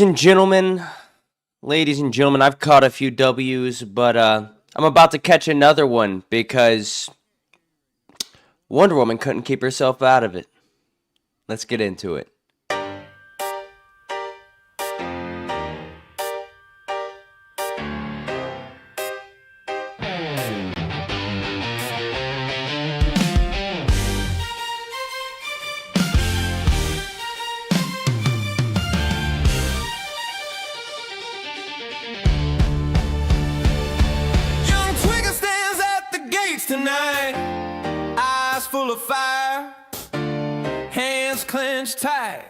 and gentlemen, ladies and gentlemen, I've caught a few W's, but I'm about to catch another one because Wonder Woman couldn't keep herself out of it. Let's get into it. Tonight, eyes full of fire, hands clenched tight,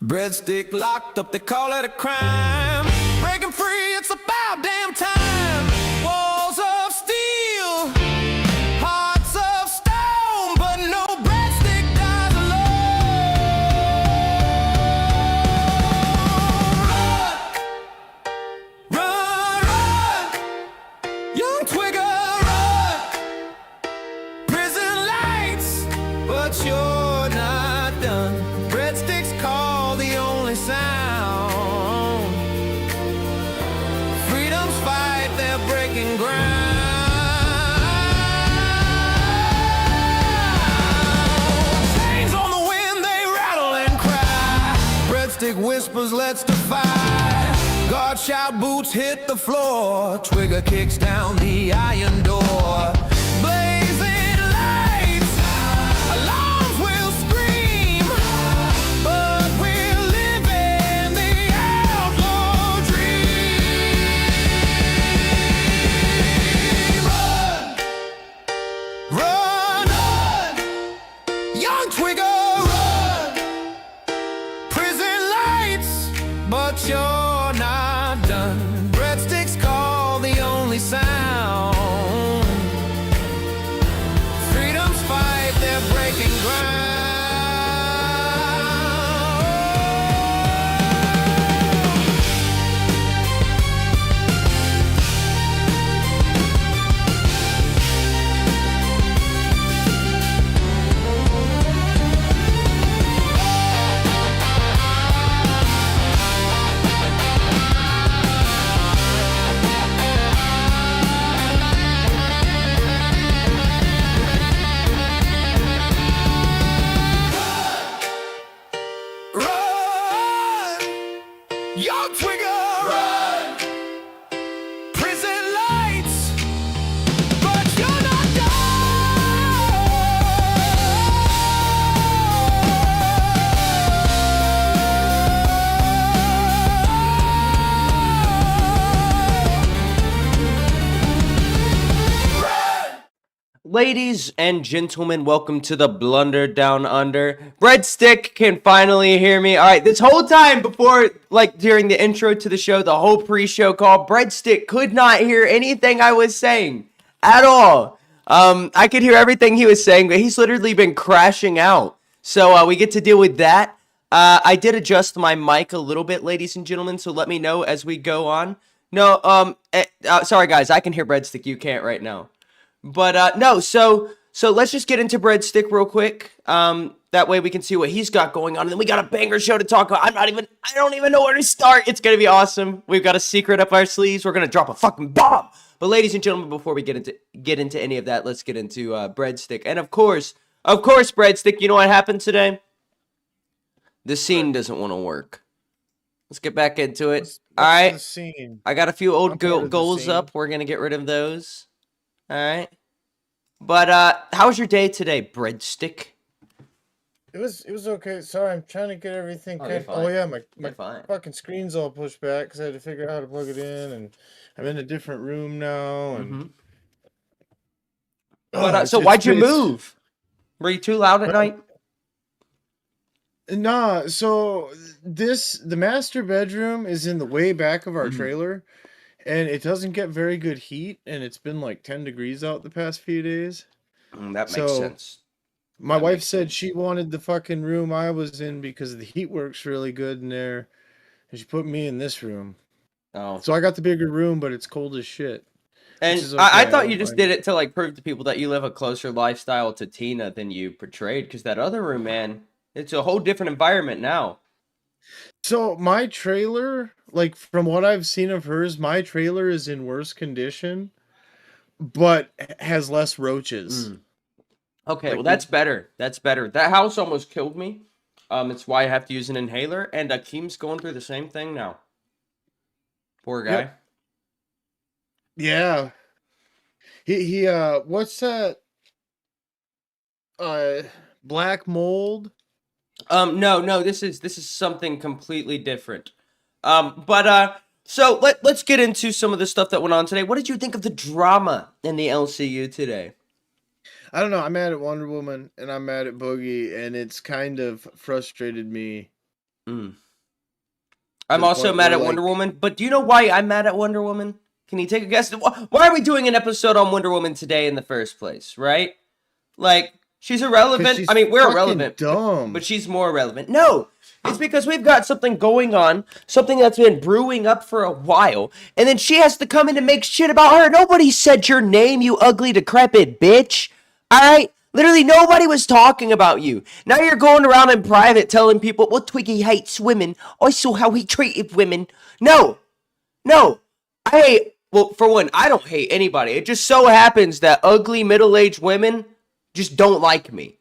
breadstick locked up, they call it a crime. Breaking free, it's about damn time. Walls of steel, hearts of stone, but no breadstick dies alone. Run, run, run, young Twigger. But you're not done. Breadsticks call the only sound. Freedom's fight, they're breaking ground. Chains on the wind, they rattle and cry. Breadstick whispers, let's defy. Guard shout, boots hit the floor. Twigger kicks down the iron door. But you're not done. Breadsticks call the only sound. Freedom's fight, they're breaking ground. Young Twigger, run! Prison lights, but you're not done. Ladies and gentlemen, welcome to the Blunder Down Under. Breadstick can finally hear me. All right, this whole time before, during the intro to the show, the whole pre-show call, Breadstick could not hear anything I was saying at all. I could hear everything he was saying, but he's literally been crashing out. So we get to deal with that. I did adjust my mic a little bit, ladies and gentlemen, so let me know as we go on. No, sorry guys, I can hear Breadstick, you can't right now. But no, so let's just get into Breadstick real quick. That way we can see what he's got going on. And then we got a banger show to talk about. I don't even know where to start. It's gonna be awesome. We've got a secret up our sleeves. We're gonna drop a fucking bomb. But ladies and gentlemen, before we get into any of that, let's get into Breadstick. And of course, Breadstick, you know what happened today? The scene doesn't want to work. Let's get back into it. What's All right. the scene? I got a few old goals scene. up. We're gonna get rid of those. All right. But how was your day today, Breadstick? It was okay. Sorry, I'm trying to get everything. Oh, you're fine. Oh yeah, my You're fine. fucking screen's all pushed back because I had to figure out how to plug it in, and I'm in a different room now. And But so why'd you move? Were you too loud at night? Nah. So the master bedroom is in the way back of our trailer. And it doesn't get very good heat, and it's been like 10 degrees out the past few days. That makes sense. My wife said she wanted the fucking room I was in because the heat works really good in there. And she put me in this room. Oh. So I got the bigger room, but it's cold as shit. And okay, I thought you just did it to like prove to people that you live a closer lifestyle to Tina than you portrayed. Because that other room, man, it's a whole different environment now. So my trailer, like from what I've seen of hers, my trailer is in worse condition, but has less roaches. Okay, well Like that's we, better. That's better. That house almost killed me. It's why I have to use an inhaler, and Akeem's going through the same thing now. Poor yep, guy. yeah. What's that? Uh, black mold. No, this is something completely different. So let's get into some of the stuff that went on today. What did you think of the drama in the LCU today? I don't know. I'm mad at Wonder Woman and I'm mad at Boogie, and it's kind of frustrated me Mm. to I'm the also point mad where at Wonder like, Woman, but do you know why I'm mad at Wonder Woman? Can you take a guess? Why are we doing an episode on Wonder Woman today in the first place, right? Like, she's because irrelevant. I she's mean, we're fucking irrelevant, but dumb. she's more irrelevant. No, it's because we've got something going on, something that's been brewing up for a while, and then she has to come in and make shit about her. Nobody said your name, you ugly, decrepit bitch. All right? Literally, nobody was talking about you. Now you're going around in private telling people, well, Twiggy hates women. I saw how he treated women. No, no. I hate, well, for one, I don't hate anybody. It just so happens that ugly middle aged women just don't like me.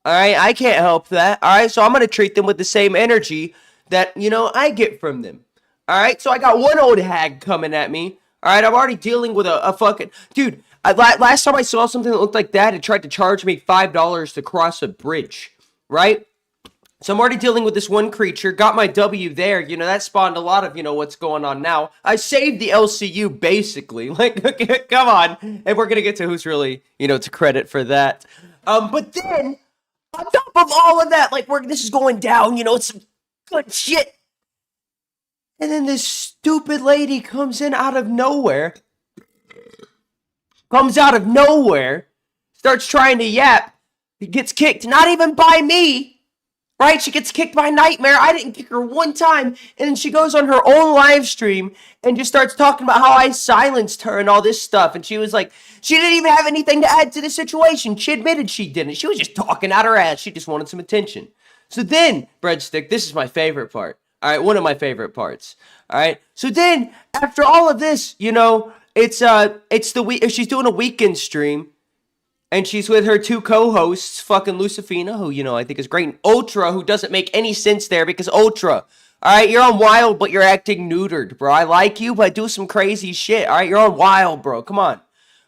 All right, I can't help that. All right, so I'm gonna treat them with the same energy that I get from them. All right, so I got one old hag coming at me. All right, I'm already dealing with a fucking dude. Last time I saw something that looked like that, it tried to charge me $5 to cross a bridge. Right? So I'm already dealing with this one creature. Got my W there. That spawned a lot of, what's going on now. I saved the LCU, basically. Like, come on. And we're going to get to who's really, to credit for that. But then, on top of all of that, like, this is going down, it's some good shit. And then this stupid lady comes in out of nowhere. Starts trying to yap. He gets kicked, not even by me. Right? She gets kicked by Nightmare. I didn't kick her one time. And then she goes on her own live stream and just starts talking about how I silenced her and all this stuff. And she was like, she didn't even have anything to add to the situation. She admitted she didn't. She was just talking out her ass. She just wanted some attention. So then, Breadstick, this is my favorite part. All right, one of my favorite parts. All right. So then, after all of this, it's the week. She's doing a weekend stream, and she's with her two co-hosts, fucking Lucifina, who, I think is great, and Ultra, who doesn't make any sense there because Ultra, all right, you're on Wild, but you're acting neutered, bro. I like you, but do some crazy shit, all right? You're on Wild, bro. Come on.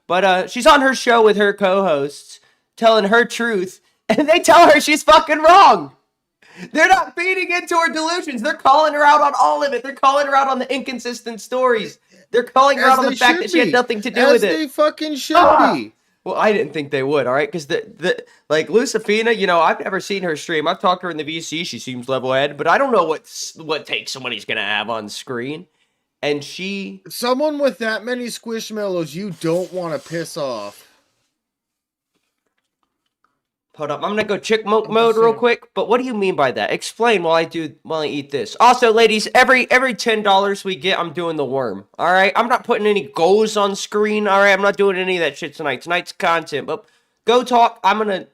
But she's on her show with her co-hosts, telling her truth, and they tell her she's fucking wrong. They're not feeding into her delusions. They're calling her out on all of it. They're calling her out on the inconsistent stories. They're calling her As out on the they fact should that she had be. nothing to do As with it. they fucking should Ah! be. Well, I didn't think they would, all right? Because like Lucifina, I've never seen her stream. I've talked to her in the VC. She seems level-headed, but I don't know what take somebody's gonna have on screen. And she, Someone with that many squishmallows, you don't want to piss off. hold up, I'm gonna go chick mode I'm just real saying. quick. But what do you mean by that? Explain while I eat this. Also, ladies, every $10 we get, I'm doing the worm. All right, I'm not putting any goals on screen. All right, I'm not doing any of that shit tonight. Tonight's content, but go talk. I haven't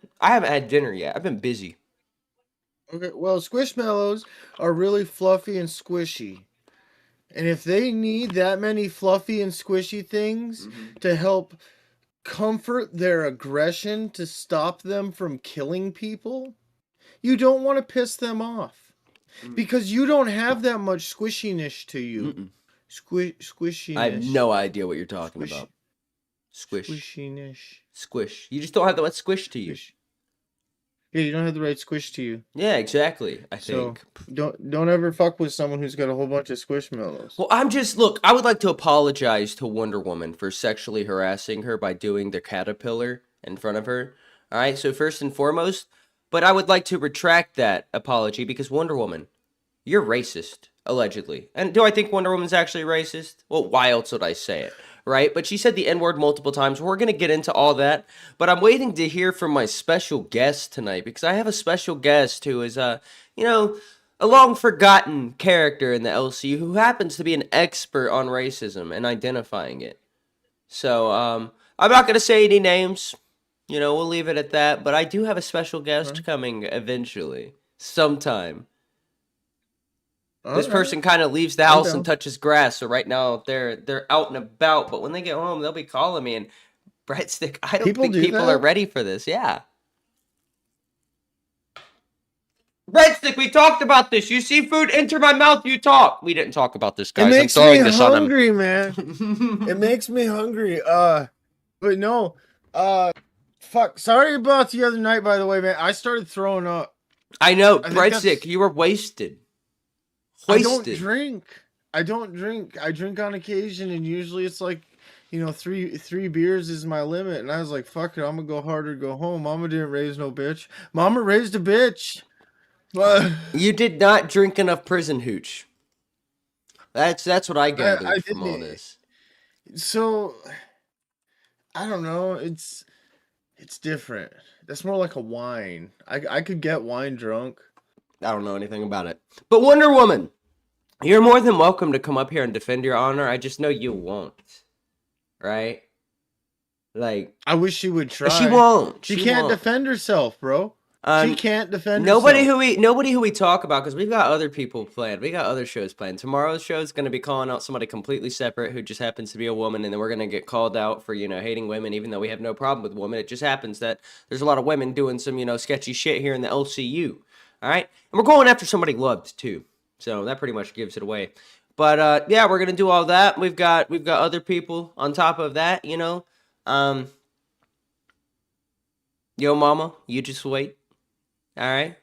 had dinner yet. I've been busy. Okay, well, squishmallows are really fluffy and squishy. And if they need that many fluffy and squishy things to help comfort their aggression to stop them from killing people, you don't want to piss them off. Because you don't have that much squishiness to you. Mm-mm. Squishiness. I have no idea what you're talking Squish- about. Squish. Squishiness. Squish. You just don't have the right squish to you. Squish. Yeah, you don't have the right squish to you. Yeah, exactly. I So think. don't ever fuck with someone who's got a whole bunch of squishmallows. Well, look, I would like to apologize to Wonder Woman for sexually harassing her by doing the caterpillar in front of her. All right, so first and foremost, but I would like to retract that apology because Wonder Woman, you're racist, allegedly. And do I think Wonder Woman's actually racist? Well, why else would I say it? Right? But she said the N word multiple times. We're going to get into all that. But I'm waiting to hear from my special guest tonight because I have a special guest who is, a long forgotten character in the LCU who happens to be an expert on racism and identifying it. So, I'm not going to say any names. We'll leave it at that. But I do have a special guest coming eventually, sometime. This Alright. person kind of leaves the I'm house down. and touches grass, so right now they're out and about. But when they get home, they'll be calling me. And Breadstick, I don't People think do people are that? ready for this. Yeah. Breadstick, we talked about this. You see food enter my mouth, you talk. We didn't talk about this, It guys. I'm makes throwing me this on hungry, man. him. It makes me hungry. But no. Fuck. Sorry about the other night, by the way, man. I started throwing up. I know, I think Breadstick, you were wasted. I don't Wasted. drink. I don't drink. I drink on occasion, and usually it's like, you know, three beers is my limit. And I was like, fuck it, I'm gonna go hard or go home. Mama didn't raise no bitch. Mama raised a bitch. But You did not drink enough prison hooch. That's what I I gathered from all didn't. this. So I don't know. It's different. That's more like a wine. I could get wine drunk. I don't know anything about it. But Wonder Woman, you're more than welcome to come up here and defend your honor. I just know you won't. Right? Like, I wish she would try. she won't. She can't won't. defend herself, bro. She can't defend nobody herself. nobody who we talk about, because we've got other people planned. We got other shows planned. Tomorrow's show is going to be calling out somebody completely separate who just happens to be a woman, and then we're going to get called out for, hating women, even though we have no problem with women. It just happens that there's a lot of women doing some, sketchy shit here in the LCU. All right? And we're going after somebody loved, too. So that pretty much gives it away. But, yeah, we're going to do all that. We've got other people on top of that, Yo, mama, you just wait. All right,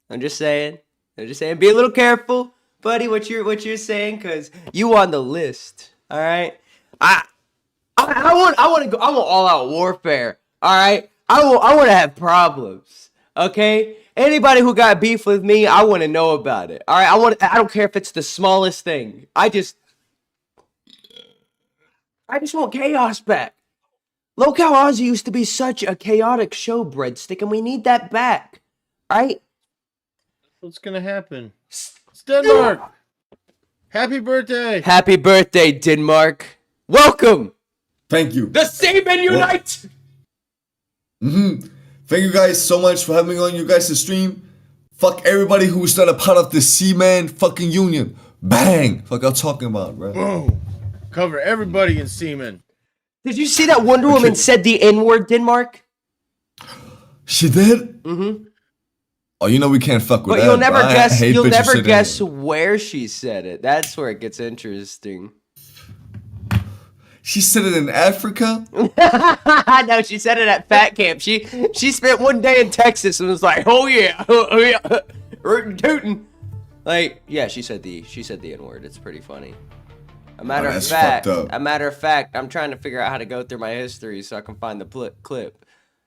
I'm just saying. Be a little careful, buddy. What you're saying, cause you on the list. All right. I want to go. I want all out warfare. All right. I want to have problems. Okay. Anybody who got beef with me, I want to know about it. All right. I don't care if it's the smallest thing. I just want chaos back. Lolcow Ozzy used to be such a chaotic show, Breadstick, and we need that back. Right? What's gonna happen? It's Denmark! Happy birthday! Happy birthday, Denmark. Welcome! Thank you. The Seamen Unite! Thank you guys so much for having me on you guys' stream. Fuck everybody who was not a part of the Seaman fucking union. Bang! Fuck I'm talking about, bro. Boom! Cover everybody in semen. Did you see that Wonder Woman said the N-word, Denmark? She did? Mm-hmm. Oh, we can't fuck with But that. you'll never guess. You'll bitches never saying guess that. where she said it. That's where it gets interesting. She said it in Africa? No, she said it at Fat Camp. She spent one day in Texas and was like, "Oh yeah, rootin' tootin'." Like, yeah, she said the N-word. It's pretty funny. A matter of fact, I'm trying to figure out how to go through my history so I can find the clip.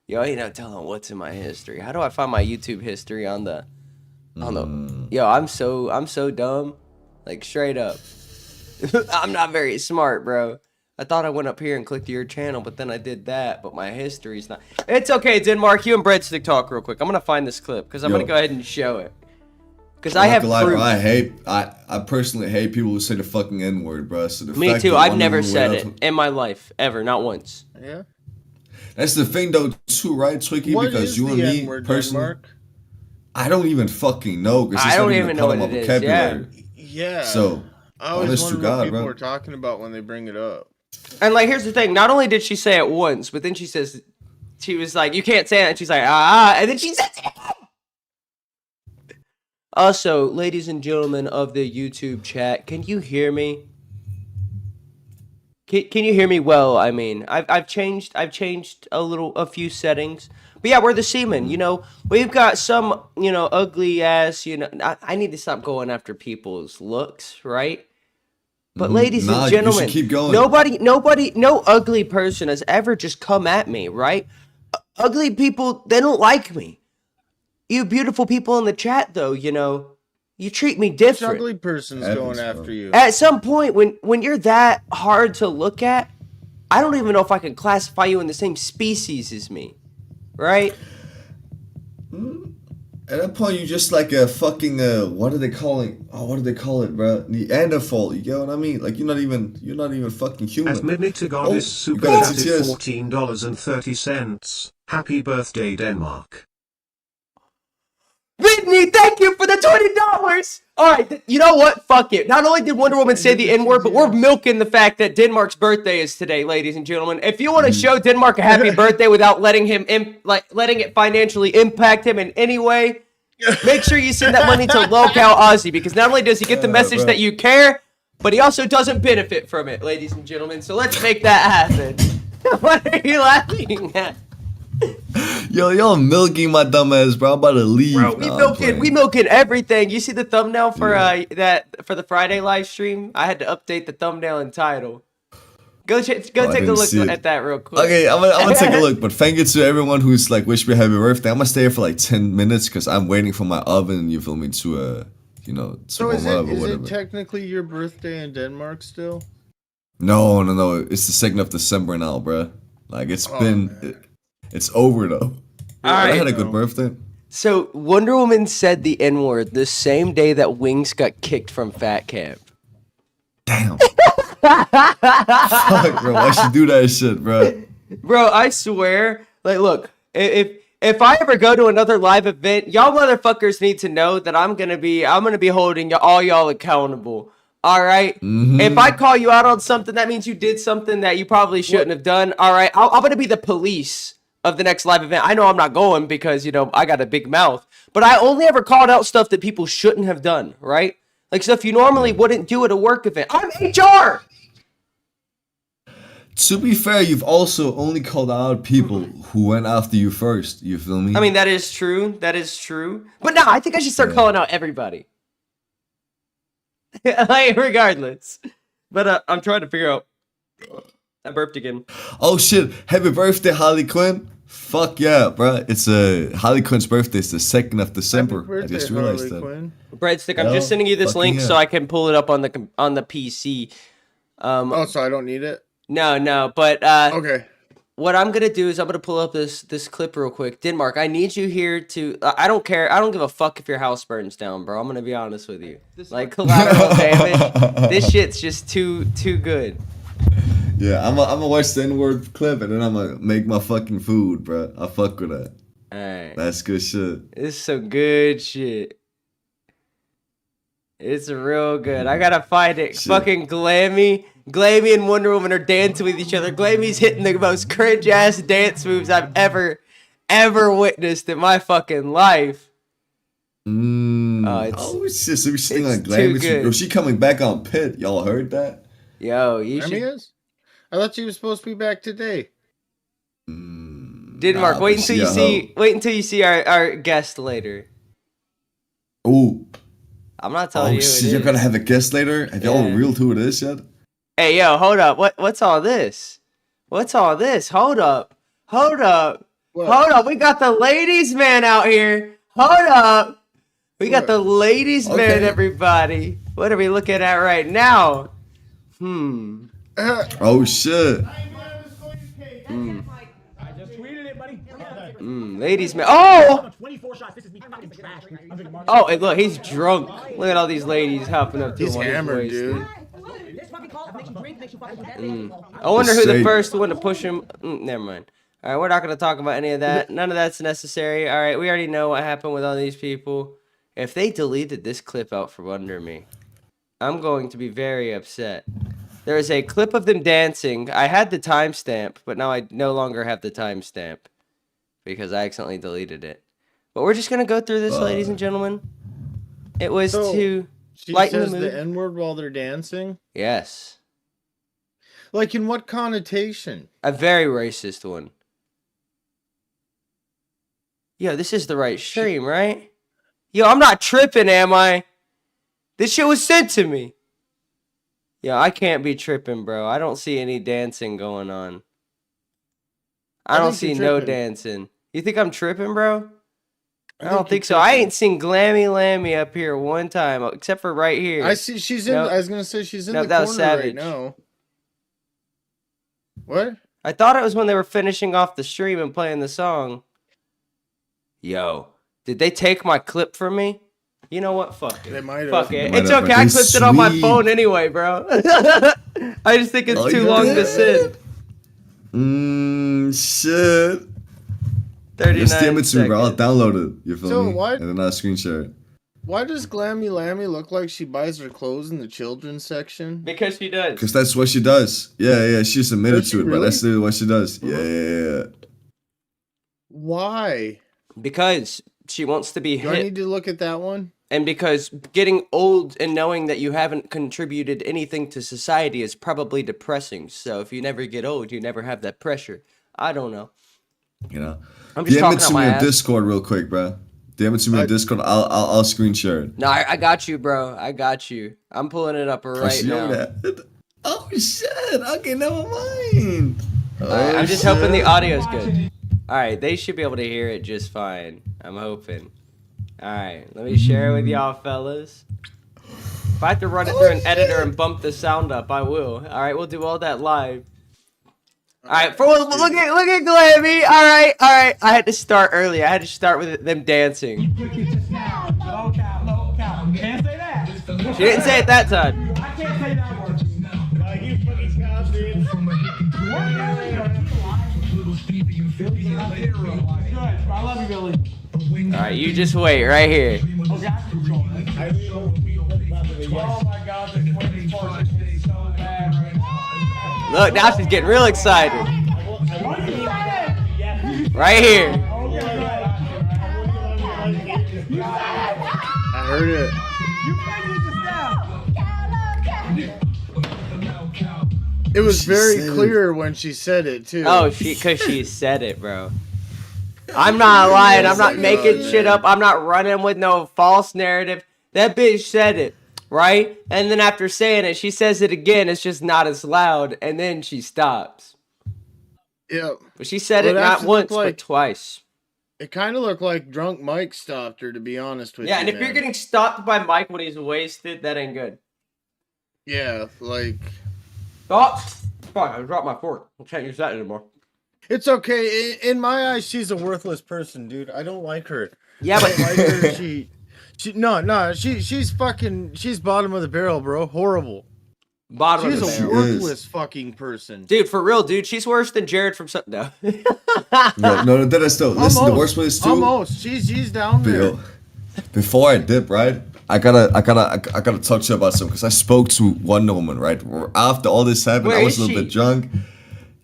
Yo, tell them what's in my history. How do I find my YouTube history on the? Yo, I'm so dumb, like straight up. I'm not very smart, bro. I thought I went up here and clicked your channel, but then I did that. But my history's not. It's okay, Denmark. You and Breadstick talk real quick. I'm gonna find this clip because I'm gonna go ahead and show it. Because I have proof. I personally hate people who say the fucking N-word, bro. So Me too. I've never said it in my life ever, not once. Yeah. That's the thing, though, too, right, Twiggy? What because is you the and me, N-word, personally, Denmark? I don't even fucking know. I don't even know what it is. Yeah. Yeah. So, I always honest wonder to God, what people bro. are talking about when they bring it up. And like, here's the thing. Not only did she say it once, but then she was like, "You can't say it." And she's like, "Ah," and then she says it again. Also, ladies and gentlemen of the YouTube chat, can you hear me? Can you hear me well? I mean, I've changed a few settings. But yeah, we're the Seamen, We've got some, ugly ass, I need to stop going after people's looks, right? But ladies and gentlemen, keep going. No ugly person has ever just come at me, right? Ugly people, they don't like me. You beautiful people in the chat, though, you treat me Which different. ugly person's going after you? At some point, when you're that hard to look at, I don't even know if I can classify you in the same species as me, right? At that point, you're just like a fucking, what do they call it, bro? Neanderthal, you get what I mean? Like, you're not even fucking human. Admitted to Goddess Super got Chatted TTS. $14.30. Happy birthday, Denmark. Whitney, thank you for the $20. All right, you know what? Fuck it. Not only did Wonder Woman say the N-word, but we're milking the fact that Denmark's birthday is today, ladies and gentlemen. If you want to show Denmark a happy birthday without letting him letting it financially impact him in any way, make sure you send that money to Lolcow Ozzy, because not only does he get the message that you care, but he also doesn't benefit from it, ladies and gentlemen. So let's make that happen. What are you laughing at? Yo, y'all milking my dumb ass, bro. I'm about to leave. Bro, we milking everything. You see the thumbnail for for the Friday live stream? I had to update the thumbnail and title. Go take a look at that real quick. Okay, I'm gonna take a look. But thank you to everyone who's like wish me happy birthday. I'm gonna stay here for like 10 minutes because I'm waiting for my oven. You feel me to So is it technically your birthday in Denmark still? No. It's the 2nd of December now, bro. Like it's it's over though. I had a good birthday. So Wonder Woman said the N-word the same day that Wings got kicked from Fat Camp. Damn. Fuck, bro. Why she do that shit, bro? Bro, I swear. Like, look, if I ever go to another live event, y'all motherfuckers need to know that I'm gonna be holding all y'all accountable. All right. If I call you out on something, that means you did something that you probably shouldn't have done. All right. I'm gonna be the police of the next live event. I know I'm not going because, I got a big mouth, but I only ever called out stuff that people shouldn't have done, right? Like stuff you normally wouldn't do at a work event. I'm HR! To be fair, you've also only called out people who went after you first. You feel me? I mean, that is true. But no, I think I should start calling out everybody. Like, regardless. But I'm trying to figure out. I burped again. Oh shit! Happy birthday, Harley Quinn! Fuck yeah, bro! It's Harley Quinn's birthday. It's the 2nd of December. I just realized that. Breadstick, I'm just sending you this link so I can pull it up on the PC. So I don't need it. No, but okay. What I'm gonna do is I'm gonna pull up this clip real quick. Denmark, I need you here to. I don't care. I don't give a fuck if your house burns down, bro. I'm gonna be honest with you. Like collateral damage. This shit's just too good. Yeah, I'm gonna watch the N-word clip and then I'm gonna make my fucking food, bro. I fuck with that. Alright. That's good shit. This is some good shit. It's real good. I gotta find it. Shit. Fucking Glammy and Wonder Woman are dancing with each other. Glammy's hitting the most cringe ass dance moves I've ever witnessed in my fucking life. Oh shit! So we sitting on Glammy. Yo, she coming back on Pit. Y'all heard that? Yo, you should. I thought she was supposed to be back today. Denmark, wait until you see our guest later. Ooh. I'm not telling you. Oh shit! You're gonna have a guest later. Have y'all revealed who it is yet? Hey yo, hold up. What's all this? Hold up. We got the ladies man out here. Hold up. We got the ladies man, everybody. What are we looking at right now? Oh shit. Ladies man. Oh! Oh, and look, he's drunk. Look at all these ladies hopping up to him. He's hammered, dude. I wonder who the first one to push him. Never mind. All right, we're not going to talk about any of that. None of that's necessary. All right, we already know what happened with all these people. If they deleted this clip out from under me, I'm going to be very upset. There is a clip of them dancing. I had the timestamp, but now I no longer have the timestamp because I accidentally deleted it. But we're just going to go through this, ladies and gentlemen. It was to lighten the mood. She says the N-word while they're dancing? Yes. Like, in what connotation? A very racist one. Yo, this is the right stream, right? Yo, I'm not tripping, am I? This shit was sent to me. Yo, I can't be tripping, bro. I don't see any dancing going on. I don't see no dancing. You think I'm tripping, bro? I don't think so. I ain't seen Glammy Lammy up here one time, except for right here. I see she's in. I was gonna say she's in the corner right now. What? I thought it was when they were finishing off the stream and playing the song. Yo, did they take my clip from me? You know what? Fuck it. They might have. Fuck it. It's okay. I clipped it on my phone anyway, bro. I just think it's too long to sit. Shit. 39 Just DM it to me, bro. I'll seconds. download it. You feel So me? what? And then I'll screen share it. Why does Glammy Lammy look like she buys her clothes in the children's section? Because she does. Because that's what she does. Yeah. She's admitted Does to she it, but really? that's literally what she does. Yeah. Why? Because she wants to be Do I hit. need to look at that one? And because getting old and knowing that you haven't contributed anything to society is probably depressing. So if you never get old, you never have that pressure. I don't know. You know? I'm just DM talking it out to my me on ass. Discord real quick, bro. DM it to me on Discord. I'll screen share it. No, I got you, bro. I got you. I'm pulling it up right now. That. Oh shit! Okay, never mind. Alright, I'm just hoping the audio's good. Alright, they should be able to hear it just fine. I'm hoping. Alright, let me share it with y'all, fellas. If I have to run it through an editor and bump the sound up, I will. Alright, we'll do all that live. Alright, look at Glammy. Alright. I had to start early. I had to start with them dancing. Lolcow. Can't say that. She didn't say it that time. I can't say that word. You fucking Scott, dude. Good. I love you, Billy. Alright, you just wait right here. Okay, I control it. Oh my God, the 24 is so bad right now. Look, now she's getting real excited. Right here. I heard it. It was very clear when she said it too. Oh, because she said it, bro. I'm not lying. I'm not making shit up. I'm not running with no false narrative. That bitch said it, right? And then after saying it, she says it again. It's just not as loud, and then she stops. Yep. But she said Well, it it not actually once, looked like- but twice. It kind of looked like drunk Mike stopped her, to be honest with Yeah, you. and if you're man. getting stopped by Mike when he's wasted, that ain't good. Yeah, like Oh, fuck! I dropped my fork. I can't use that anymore. it's okay. In my eyes, she's a worthless person, dude. I don't like her. Yeah, I but don't like her. She's bottom of the barrel, bro. Horrible. bottom She's of the a barrel. worthless fucking person. Dude, for real, dude, she's worse than Jared from something. No. No, that is still. Listen, the worst way is too. Almost. She's down there. Yo, before I dip, right? I gotta talk to you about something because I spoke to one woman, right? After all this happened, Where I was is a little she? bit drunk.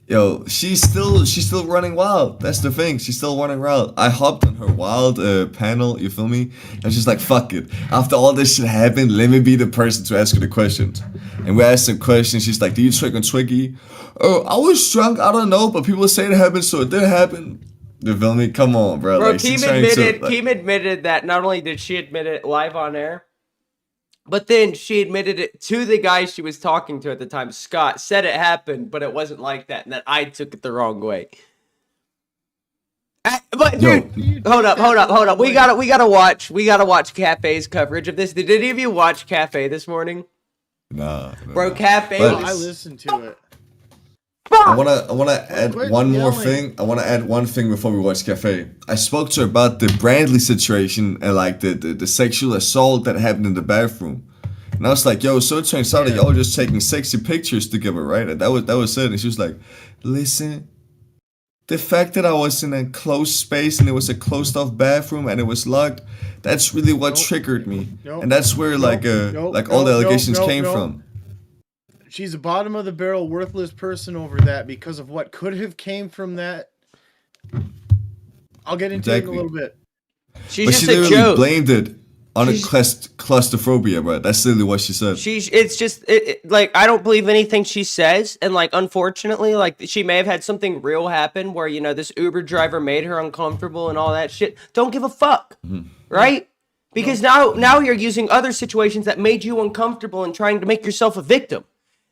Yo, she's still running wild. That's the thing. She's still running wild. I hopped on her wild panel. You feel me? And she's like, "Fuck it. After all this shit happened, let me be the person to ask her the questions." And we asked some questions. She's like, "Do you trick on Twiggy?" "Oh, I was drunk. I don't know, but people say it happened, so it did happen." You feel me? Come on, bro. Bro, Like, she's trying to, like- Keem admitted that not only did she admit it live on air, but then she admitted it to the guy she was talking to at the time, Scott, said it happened, but it wasn't like that, and that I took it the wrong way. But dude, hold up. We gotta watch Cafe's coverage of this. Did any of you watch Cafe this morning? Nah, Bro, Cafe But- I was... listened to it. I wanna add Quit one more yelling. thing. I wanna add one thing before we watch Cafe. I spoke to her about the Brandley situation and like the sexual assault that happened in the bathroom. And I was like, yo, so it turns out that y'all were just taking sexy pictures together, right? And that was it. And she was like, listen, the fact that I was in a closed space and it was a closed off bathroom and it was locked, that's really what triggered me. Nope. And that's where like all the allegations came from. She's a bottom of the barrel worthless person over that because of what could have came from that. I'll get into it in a little bit. She's But just she a literally joke. blamed it on a claustrophobia, bro. That's literally what she said. It's just like I don't believe anything she says, and like unfortunately, like she may have had something real happen where this Uber driver made her uncomfortable and all that shit. Don't give a fuck, right? Because now you're using other situations that made you uncomfortable and trying to make yourself a victim,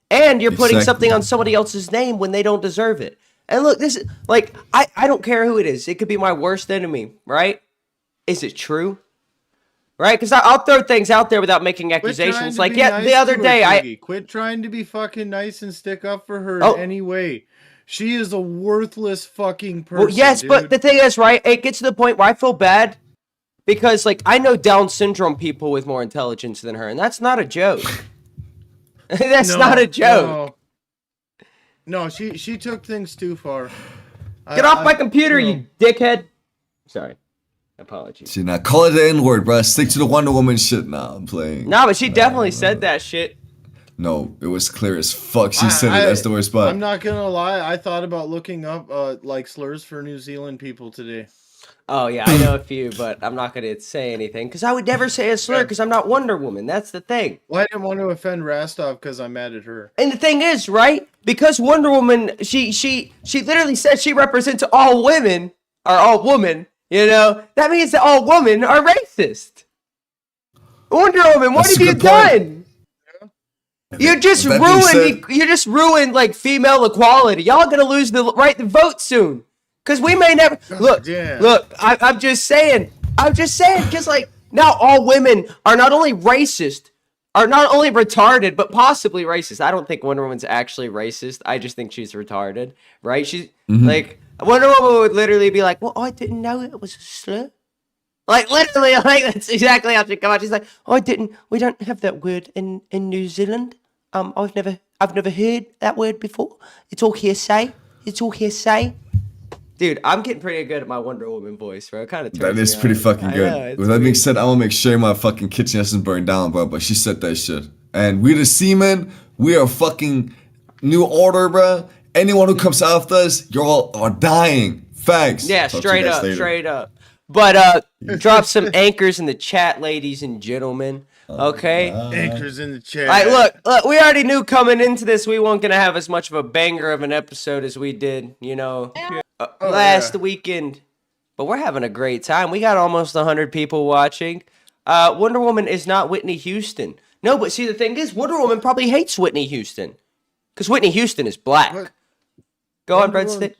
and you're putting Exactly. something on somebody else's name when they don't deserve it. And look, this is like I don't care who it is. It could be my worst enemy, right? Is it true? Right, because I'll throw things out there without making accusations. Like, yeah, the other day, quit trying to be fucking nice and stick up for her Oh. in any way. She is a worthless fucking person. Well, yes, dude. but the thing is, right, it gets to the point where I feel bad because, like, I know Down syndrome people with more intelligence than her, and that's not a joke. That's No, not a joke. No, she took things too far. Get off my computer, you dickhead. Sorry. Apologies. See, now call it the N-word, bro. Stick to the Wonder Woman shit now. I'm playing. No, but she definitely said that shit. No, it was clear as fuck. She said it. That's the worst part. I'm not gonna lie. I thought about looking up like slurs for New Zealand people today. Oh, yeah, I know a few, but I'm not going to say anything because I would never say a slur because I'm not Wonder Woman. That's the thing. Well, I didn't want to offend Rastov because I'm mad at her. And the thing is, right? Because Wonder Woman, she literally says she represents all women, or all women, you know? That means that all women are racist. Wonder Woman, what That's a have you good point. done? You just ruined like female equality. Y'all gonna lose the right to vote soon. Cause we may never look. I'm just saying, cause like now all women are not only racist, are not only retarded, but possibly racist. I don't think Wonder Woman's actually racist. I just think she's retarded, right? She's like Wonder Woman would literally be like, "Well, I didn't know it was a slur." Like literally, like that's exactly how she come out. She's like, "Oh, we don't have that word in New Zealand. I've never heard that word before. It's all hearsay. Dude, I'm getting pretty good at my Wonder Woman voice, bro. It kind of That is pretty fucking good. With that being said, I'm gonna make sure my fucking kitchen doesn't burn down, bro. But she said that shit. And we the Seamen, we are fucking new order, bro. Anyone who comes after us, you all are dying. Facts. Yeah, Talk to you guys later. straight up. But drop some anchors in the chat, ladies and gentlemen. Okay. Anchors in the chat. All right, look, we already knew coming into this we weren't gonna have as much of a banger of an episode as we did, you know, last weekend. But we're having a great time. We got almost 100 people watching. Wonder Woman is not Whitney Houston. No, but see, the thing is, Wonder Woman probably hates Whitney Houston. Because Whitney Houston is black. What? Go on, Breadstick.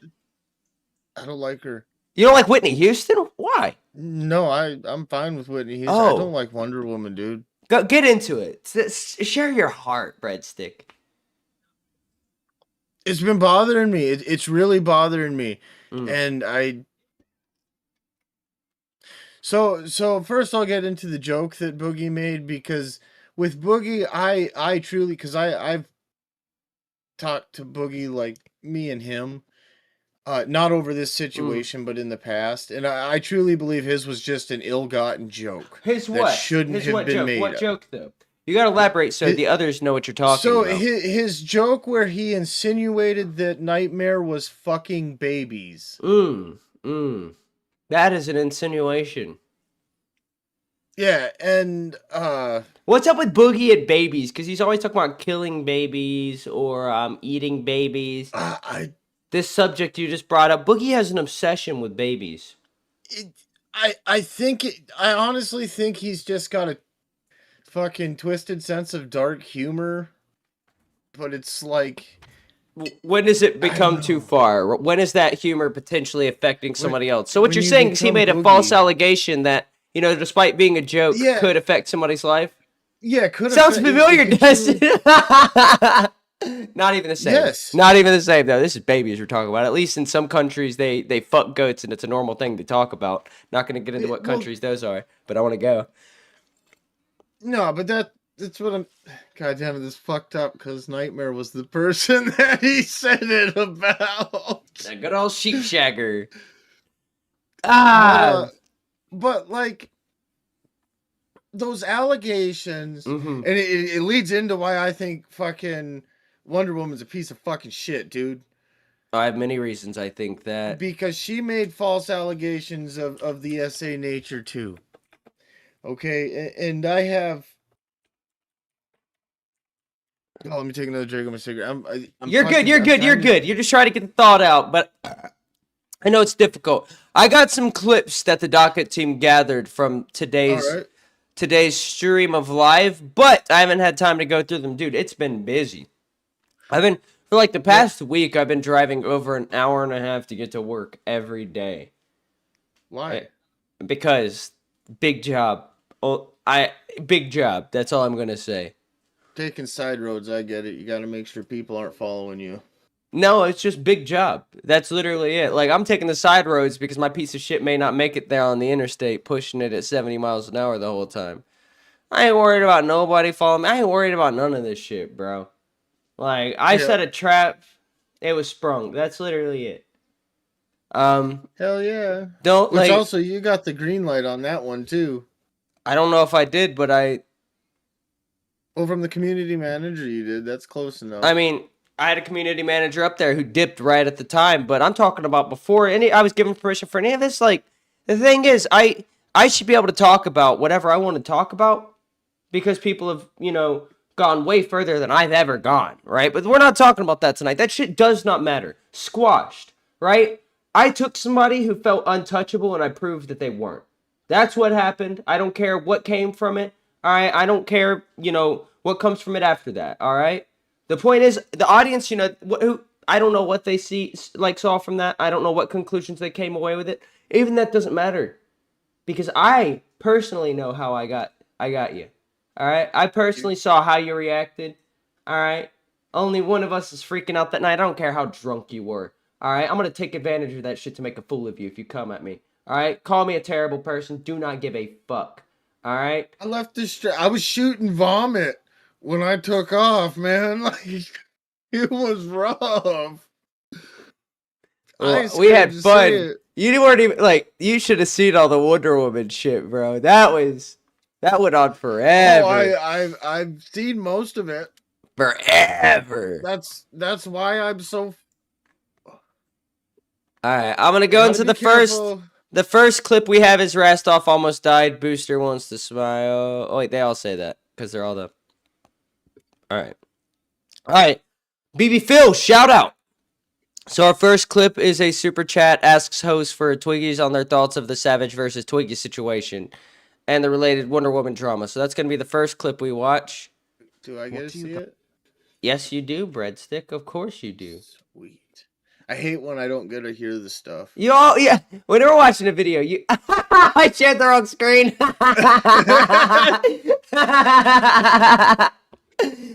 I don't like her. You don't like Whitney Houston? Why? No, I'm fine with Whitney Houston. Oh. I don't like Wonder Woman, dude. Go get into it. Share your heart, Breadstick. It's been bothering me. It's really bothering me. And So first I'll get into the joke that Boogie made, because with Boogie, I truly, because I've talked to Boogie, like me and him, not over this situation, but in the past, and I truly believe his was just an ill-gotten joke. His that what? shouldn't His have what been joke? made. What joke though? You gotta elaborate so the others know what you're talking So about. his joke where he insinuated that Nightmare was fucking babies. That is an insinuation. Yeah, and What's up with Boogie and babies? Because he's always talking about killing babies or eating babies. This subject you just brought up, Boogie has an obsession with babies. I honestly think he's just got a fucking twisted sense of dark humor, but it's like, when does it become too far? When is that humor potentially affecting somebody else? So what when you're you saying is he become made a Boogie. false allegation that, you know, despite being a joke, Yeah. could affect somebody's life? yeah, could Sounds affect- familiar, it could Dustin. truly- Not even the same. Yes. Not even the same, though. This is babies we're talking about. At least in some countries, they fuck goats, and it's a normal thing to talk about. Not going to get into what countries those are, but I want to go. No, but that's what I'm. God damn it, this fucked up because Nightmare was the person that he said it about. That good old sheep shagger. But like those allegations, Mhm. and it leads into why I think fucking Wonder Woman's a piece of fucking shit, dude. I have many reasons I think that. Because she made false allegations of the SA nature too. Okay, and I have. Oh, let me take another drink of my cigarette. I'm You're fucking- good. You're I'm good. You're trying to- good. You're just trying to get the thought out, but I know it's difficult. I got some clips that the docket team gathered from today's All right. today's stream of live, but I haven't had time to go through them, dude. It's been busy. For like the past week, I've been driving over an hour and a half to get to work every day. Why? Because big job. Big job. That's all I'm gonna say. Taking side roads, I get it. You got to make sure people aren't following you. No, it's just big job. That's literally it. Like, I'm taking the side roads because my piece of shit may not make it there on the interstate, pushing it at 70 miles an hour the whole time. I ain't worried about nobody following me. I ain't worried about none of this shit, bro. Like, I set a trap. It was sprung. That's literally it. Hell yeah. Don't Which like. also, you got the green light on that one too. I don't know if I did, but Well, from the community manager, you did. That's close enough. I mean, I had a community manager up there who dipped right at the time, but I'm talking about before I was given permission for any of this. Like, the thing is, I should be able to talk about whatever I want to talk about because people have, gone way further than I've ever gone, right? But we're not talking about that tonight. That shit does not matter. Squashed, right? I took somebody who felt untouchable and I proved that they weren't. That's what happened. I don't care what came from it. All right. I don't care, what comes from it after that. All right. The point is, the audience, I don't know what they saw from that. I don't know what conclusions they came away with it. Even that doesn't matter, because I personally know how I got you. All right. I personally saw how you reacted. All right. Only one of us is freaking out that night. I don't care how drunk you were. All right. I'm gonna take advantage of that shit to make a fool of you if you come at me. All right. Call me a terrible person. Do not give a fuck. All right. I left this. I was shooting vomit when I took off, man. Like, it was rough. Well, we had fun. You weren't even like. You should have seen all the Wonder Woman shit, bro. That went on forever. Oh, I've seen most of it. Forever. That's why I'm so. All right, I'm gonna go into the careful. first clip we have is Rastoff almost died. Booster wants to smile. Oh wait, they all say that because they're all the. All right. BB Phil, shout out. So our first clip is a super chat asks hosts for Twiggies on their thoughts of the Savage versus Twiggy situation and the related Wonder Woman drama. So that's gonna be the first clip we watch. Do I get to see it? Yes, you do, Breadstick. Of course you do. Sweet. I hate when I don't get to hear the stuff. Yeah. When we're watching a video, I shared the wrong screen.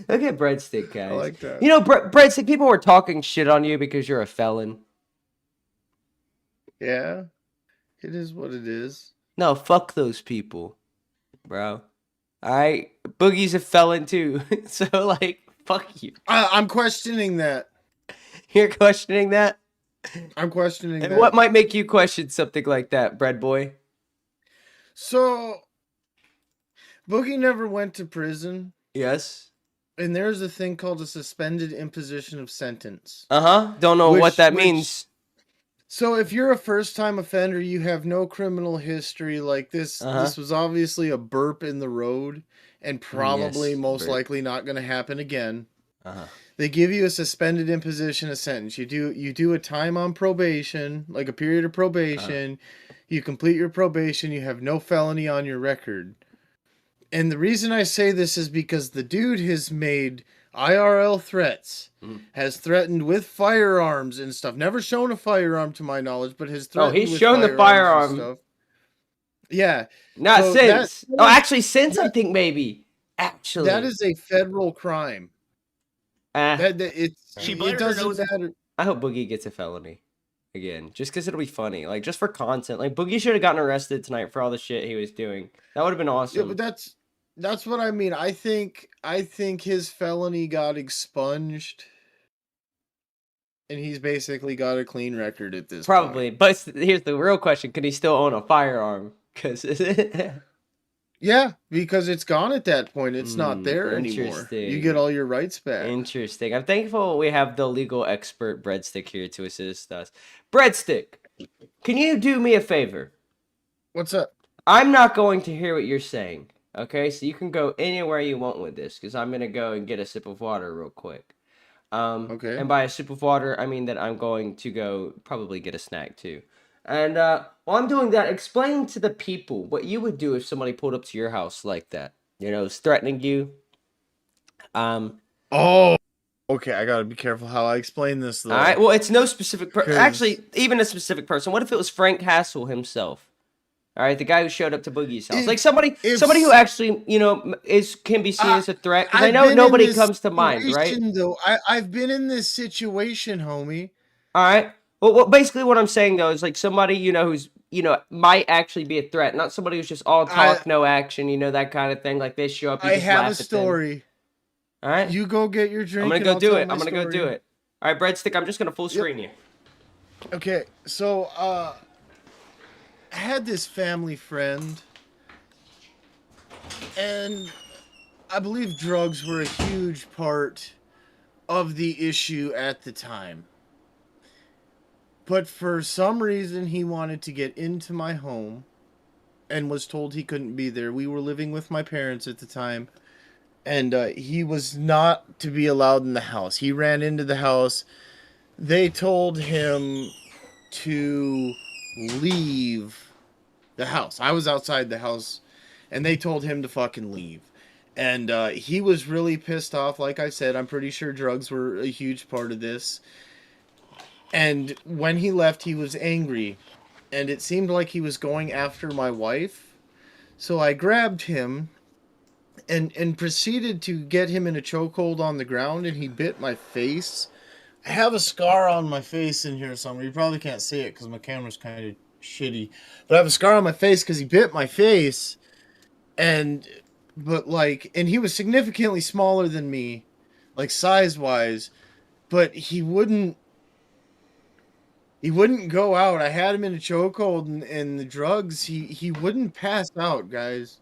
Look at Breadstick, guys. I like that. Breadstick, people were talking shit on you because you're a felon. Yeah. It is what it is. No, fuck those people, bro. Alright? Boogie's a felon too. So, fuck you. I'm questioning that. You're questioning that? I'm questioning And that. what might make you question something like that, Bread Boy? So, Boogie never went to prison. Yes. And there's a thing called a suspended imposition of sentence. Don't know what that means. So if you're a first-time offender, you have no criminal history like this. This was obviously a burp in the road and probably most likely not going to happen again. They give you a suspended imposition of sentence. You do a time on probation, like a period of probation. You complete your probation. You have no felony on your record. And the reason I say this is because the dude has made IRL threats, has threatened with firearms and stuff. Never shown a firearm to my knowledge, but has threatened he's with shown the firearms and firearm. stuff. Yeah. Not So since. Since I think maybe. Actually. That is a federal crime. It doesn't matter. I hope Boogie gets a felony again, just because it'll be funny, just for content. Boogie should have gotten arrested tonight for all the shit he was doing. That would have been awesome. Yeah, but that's what I mean. I think his felony got expunged, and he's basically got a clean record at this Probably, point. but here's the real question: could he still own a firearm? Because yeah, because it's gone at that point. It's not there anymore. You get all your rights back. Interesting. I'm thankful we have the legal expert Breadstick here to assist us. Breadstick, can you do me a favor? What's up? I'm not going to hear what you're saying. Okay, so you can go anywhere you want with this, because I'm going to go and get a sip of water real quick. Okay. And by a sip of water, I mean that I'm going to go probably get a snack too. And while I'm doing that, explain to the people what you would do if somebody pulled up to your house like that. Was threatening you. Oh, okay. I gotta be careful how I explain this, though. All right. Well, it's no specific person. Actually, even a specific person. What if it was Frank Hassel himself? All right, the guy who showed up to Boogie's house, somebody who actually, can be seen as a threat. Because I know nobody comes to mind, right? Though I've been in this situation, homie. All right. Well, basically, what I'm saying though is somebody who's might actually be a threat, not somebody who's just all talk, no action, that kind of thing. Like they show up. You just have laugh a story. At them. All right. You go get your drink. I'm gonna go do it. All right, Breadstick. I'm just gonna full screen you. Okay, so I had this family friend, and I believe drugs were a huge part of the issue at the time. But for some reason, he wanted to get into my home and was told he couldn't be there. We were living with my parents at the time, and he was not to be allowed in the house. He ran into the house. They told him to leave the house. I was outside the house, and they told him to fucking leave. And he was really pissed off. Like I said, I'm pretty sure drugs were a huge part of this. And when he left, he was angry. And it seemed like he was going after my wife. So I grabbed him and proceeded to get him in a chokehold on the ground, and he bit my face. I have a scar on my face in here somewhere. You probably can't see it because my camera's kind of shitty. But I have a scar on my face because he bit my face. And he was significantly smaller than me, like size wise, but he wouldn't go out. I had him in a chokehold, and the drugs, he wouldn't pass out, guys.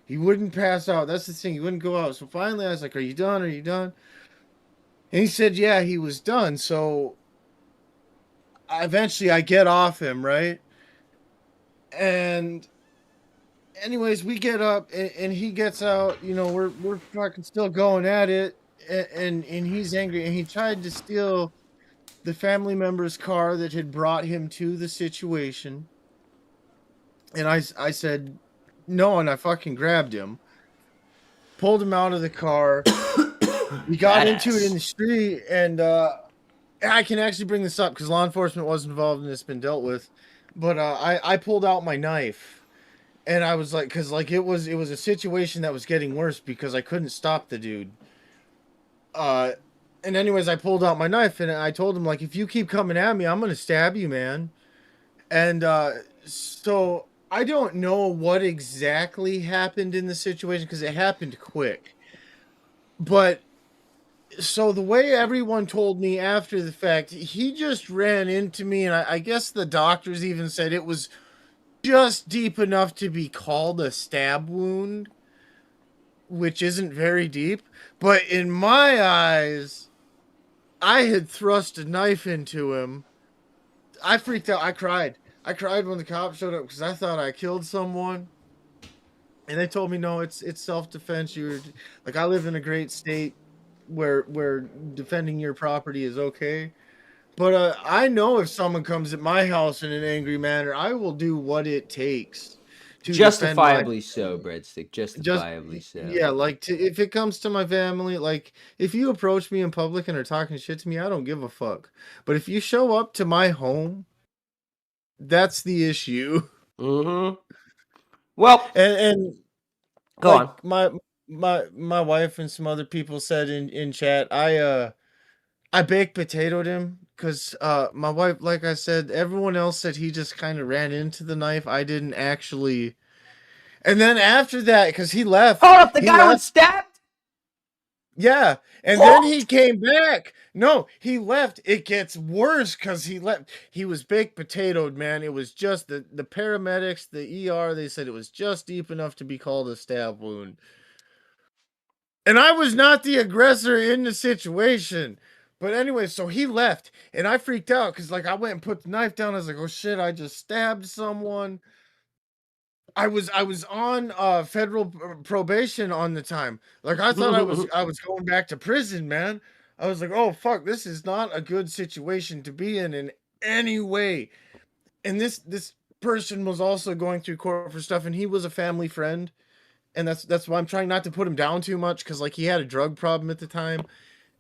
He wouldn't pass out. That's the thing. He wouldn't go out. So finally I was like, "Are you done? Are you done?" And he said, "Yeah, he was done." So eventually I get off him, right? And anyways, we get up, and he gets out. You know, we're fucking still going at it, and he's angry, and he tried to steal the family member's car that had brought him to the situation. And I said no, and I fucking grabbed him, pulled him out of the car. We got into it in the street, and I can actually bring this up because law enforcement was involved and it's been dealt with. But I pulled out my knife, and I was like, because like it was a situation that was getting worse because I couldn't stop the dude. And anyways, I pulled out my knife, and I told him, like, if you keep coming at me, I'm gonna stab you, man. And so I don't know what exactly happened in the situation because it happened quick. But so the way everyone told me after the fact, he just ran into me, and I guess the doctors even said it was just deep enough to be called a stab wound, which isn't very deep. But in my eyes, I had thrust a knife into him. I freaked out. I cried. I cried when the cops showed up because I thought I killed someone. And they told me, no, it's self-defense. Like, I live in a great state where defending your property is okay. But I know if someone comes at my house in an angry manner, I will do what it takes to defend my Justifiably so, Breadstick. Justifiably so. yeah, like if it comes to my family, like if you approach me in public and are talking shit to me, I don't give a fuck. But if you show up to my home, that's the issue. Mm-hmm. Well, And go like on. my wife and some other people said in chat, I baked potatoed him because my wife, like I said, everyone else said he just kind of ran into the knife. I didn't actually. And then after that, because he left, Hold up, the he guy left. was stabbed? Yeah, and then he came back. No, he left. It gets worse because he left. He was baked potatoed, man. It was just the paramedics, the ER. They said it was just deep enough to be called a stab wound. And I was not the aggressor in the situation. But anyway, so he left, and I freaked out because like I went and put the knife down. I was like, oh shit, I just stabbed someone. I was on federal probation on the time. Like I thought I was going back to prison, man. I was like, "Oh fuck, this is not a good situation to be in any way." And this person was also going through court for stuff, and he was a family friend, and that's why I'm trying not to put him down too much cuz like he had a drug problem at the time.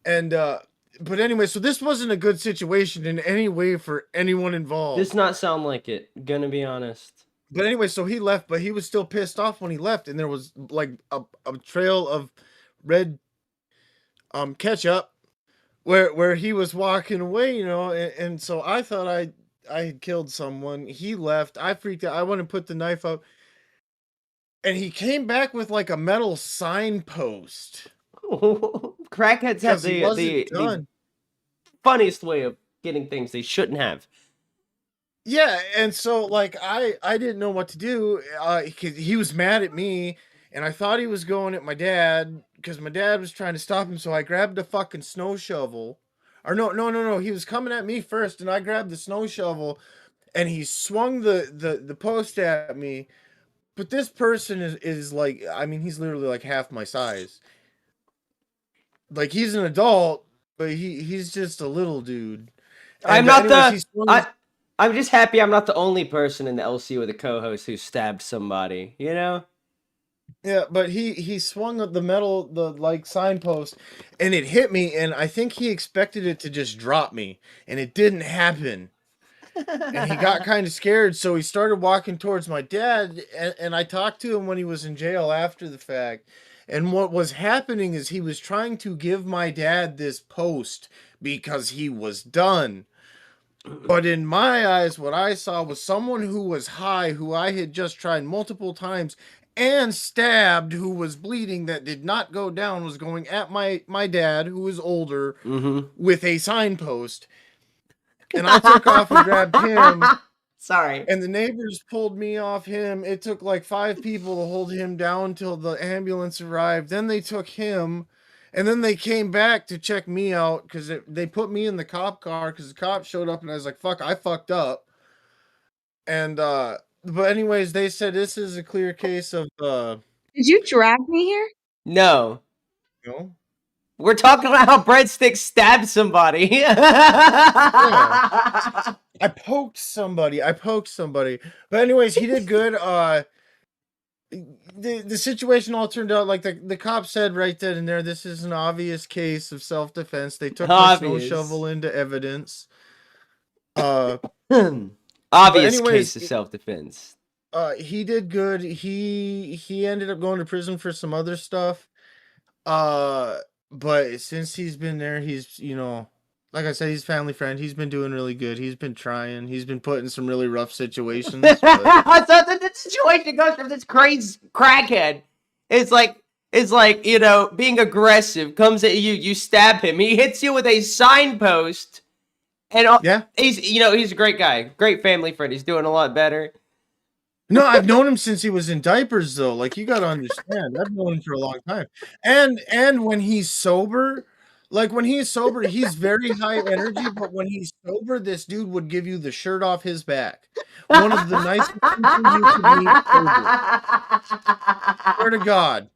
And but anyway, so this wasn't a good situation in any way for anyone involved. Does not sound like it, gonna be honest. But anyway, so he left, but he was still pissed off when he left, and there was like a trail of red ketchup where he was walking away, you know, and so I thought I had killed someone. He left. I freaked out. I went and put the knife up, and he came back with like a metal signpost. Crackheads have Because he wasn't the done. funniest way of getting things they shouldn't have. Yeah, and so like I didn't know what to do. 'Cause he was mad at me, and I thought he was going at my dad because my dad was trying to stop him. So I grabbed a fucking snow shovel, or no. He was coming at me first, and I grabbed the snow shovel, and he swung the post at me. But this person is like, I mean, he's literally like half my size. Like he's an adult, but he's just a little dude. I'm But not anyways, the he swung his. I. I'm just happy I'm not the only person in the LC with a co-host who stabbed somebody. You know. Yeah, but he swung the metal, the like signpost, and it hit me, and I think he expected it to just drop me, and it didn't happen. And he got kind of scared, so he started walking towards my dad, and I talked to him when he was in jail after the fact. And what was happening is he was trying to give my dad this post because he was done. But in my eyes, what I saw was someone who was high, who I had just tried multiple times and stabbed, who was bleeding, that did not go down, was going at my dad, who was older, with a signpost. And I took off and grabbed him, Sorry. and the neighbors pulled me off him. It took like 5 people to hold him down till the ambulance arrived. Then they took him. And then they came back to check me out because they put me in the cop car because the cop showed up and I was like, fuck, I fucked up. And, but anyways, they said this is a clear case of, Did you drag me here? No. you know, We're talking about how Breadstick stabbed somebody. I poked somebody. But anyways, he did good. The situation all turned out like the cop said right then and there, this is an obvious case of self-defense. They took my snow Obvious. shovel into evidence. But Obvious anyways, case of self-defense. he did good. He ended up going to prison for some other stuff. But since he's been there, he's, you know, like I said, he's a family friend. He's been doing really good. He's been trying. He's been put in some really rough situations. But So the situation goes from this crazy crackhead. It's like, you know, being aggressive, comes at you, you stab him. He hits you with a signpost. And yeah. he's, you know, he's a great guy. Great family friend. He's doing a lot better. No, I've known him since he was in diapers, though. Like, you gotta understand, I've known him for a long time. And when he's sober, like when he's sober, he's very high energy. But when he's sober, this dude would give you the shirt off his back. One of the nicest people you could meet sober. Swear to God.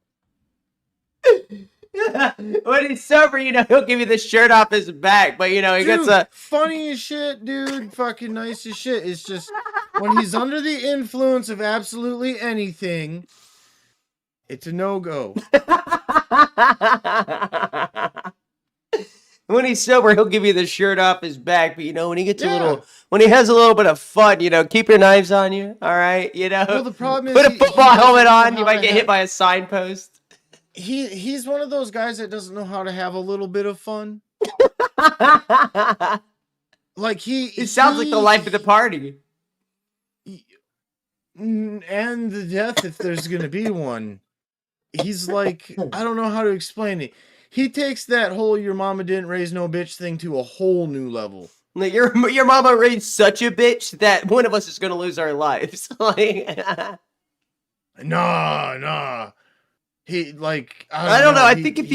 When he's sober, you know, he'll give you the shirt off his back, but you know, he gets a funny as shit, dude. Fucking nice as shit. It's just when he's under the influence of absolutely anything, it's a no-go. When he's sober, he'll give you the shirt off his back, but you know, when he gets a little, when he has a little bit of fun, you know, keep your knives on you, all right, you know. Well, the problem is put a football helmet on, you might get have... hit by a signpost. He's one of those guys that doesn't know how to have a little bit of fun. Like it sounds like the life of the party. And the death, if there's gonna be one. He's like, I don't know how to explain it. He takes that whole "your mama didn't raise no bitch" thing to a whole new level. Like your mama raised such a bitch that one of us is gonna lose our lives. Like, nah. He like I don't know. I think if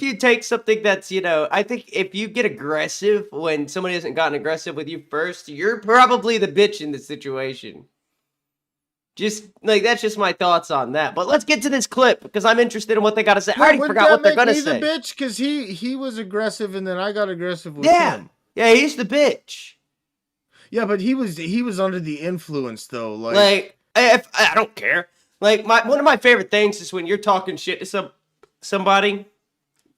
you take something that's, you know, I think if you get aggressive when somebody hasn't gotten aggressive with you first, you're probably the bitch in the situation. Just like that's just my thoughts on that. But let's get to this clip because I'm interested in what they got to say. I already forgot what they're gonna say. The bitch, because he was aggressive and then I got aggressive with him. Yeah, he's the bitch. Yeah, but he was under the influence though. Like if I don't care. Like one of my favorite things is when you're talking shit to somebody,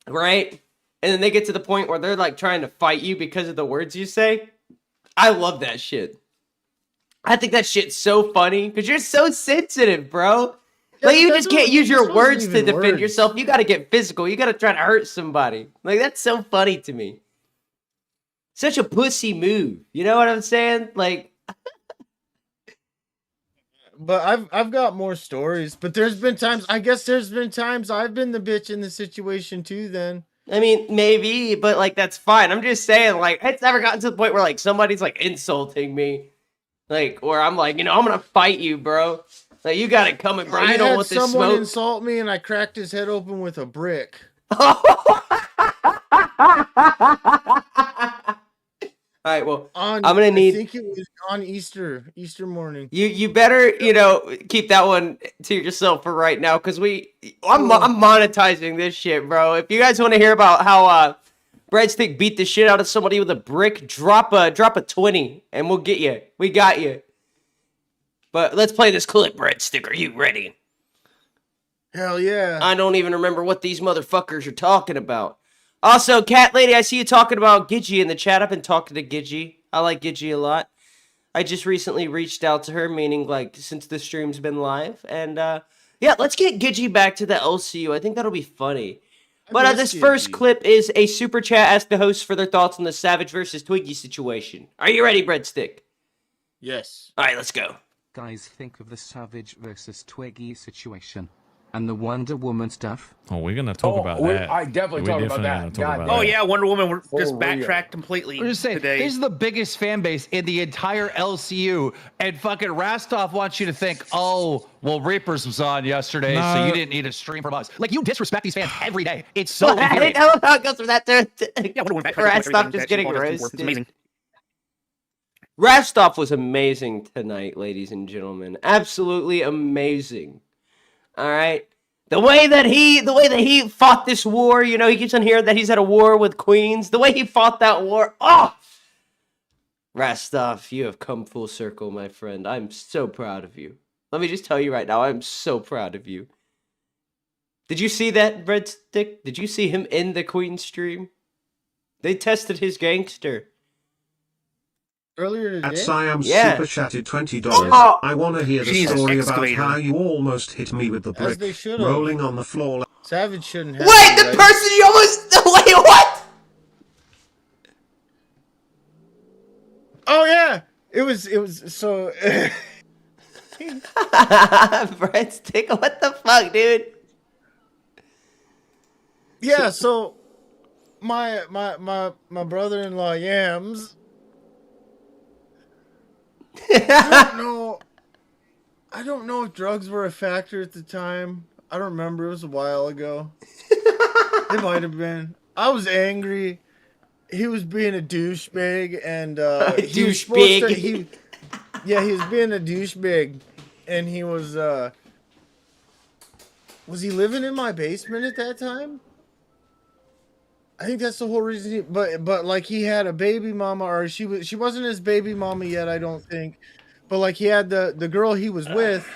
right? And then they get to the point where they're like trying to fight you because of the words you say. I love that shit. I think that shit's so funny because you're so sensitive, bro. Yeah, like you just can't use your words to defend yourself. You got to get physical. You got to try to hurt somebody. Like that's so funny to me. Such a pussy move. You know what I'm saying? Like. But I've got more stories. But there's been times I've been the bitch in the situation too. Then I mean, maybe, but like that's fine. I'm just saying, like it's never gotten to the point where like somebody's like insulting me. Like, or I'm like, you know, I'm gonna fight you, bro. Like, you got it coming, bro. You don't want this someone smoke. insult me, and I cracked his head open with a brick. All right, well, I'm gonna need. I think it was on Easter morning. You better, you know, keep that one to yourself for right now, because I'm monetizing this shit, bro. If you guys want to hear about how Breadstick beat the shit out of somebody with a brick, drop a 20 and we'll get you. We got you. But let's play this clip, Breadstick. Are you ready? Hell yeah. I don't even remember what these motherfuckers are talking about. Also, Cat Lady, I see you talking about Gidgy in the chat. I've been talking to Gidgy. I like Gidgy a lot. I just recently reached out to her, meaning like since the stream's been live. And yeah, let's get Gidgy back to the LCU. I think that'll be funny. But this first clip is a super chat. Ask the host for their thoughts on the Savage versus Twiggy situation. Are you ready, Breadstick? Yes. All right, let's go. Guys, think of the Savage versus Twiggy situation. And the Wonder Woman stuff. Oh, we're gonna talk about that. I definitely talk about that. Oh yeah, Wonder Woman. We're just For real. backtracked completely We're just saying, today. this is the biggest fan base in the entire LCU, and fucking Rastov wants you to think, oh, well, Reapers was on yesterday, so you didn't need a stream from us. Like, you disrespect these fans every day. It's so infuriating. I love how it goes from that to Yeah, Wonder Woman backtracked. Rastov just getting It's roasted. amazing. Rastov was amazing tonight, ladies and gentlemen. Absolutely amazing. All right. The way that he fought this war, you know, he keeps on hearing that he's at a war with queens. The way he fought that war, oh! Rastov, you have come full circle, my friend. I'm so proud of you. Let me just tell you right now, I'm so proud of you. Did you see that, Breadstick? Did you see him in the Queen stream? They tested his gangster. Earlier today? At Siam Yeah. super chatted $20. Oh! I want to hear the Jesus, story excavator. about how you almost hit me with the As brick, they should have. rolling on the floor. Savage shouldn't have. Wait, the right? person you almost... Wait, what? Oh yeah. It was so Breadstick, what the fuck, dude? yeah, so my brother-in-law Yams. I don't know if drugs were a factor at the time. I don't remember. It was a while ago. It might have been. I was angry. He was being a douchebag, and he was supposed to. He was being a douchebag, and he was. Was he living in my basement at that time? I think that's the whole reason. But like he had a baby mama, or she wasn't his baby mama yet. I don't think. But like he had the girl he was with.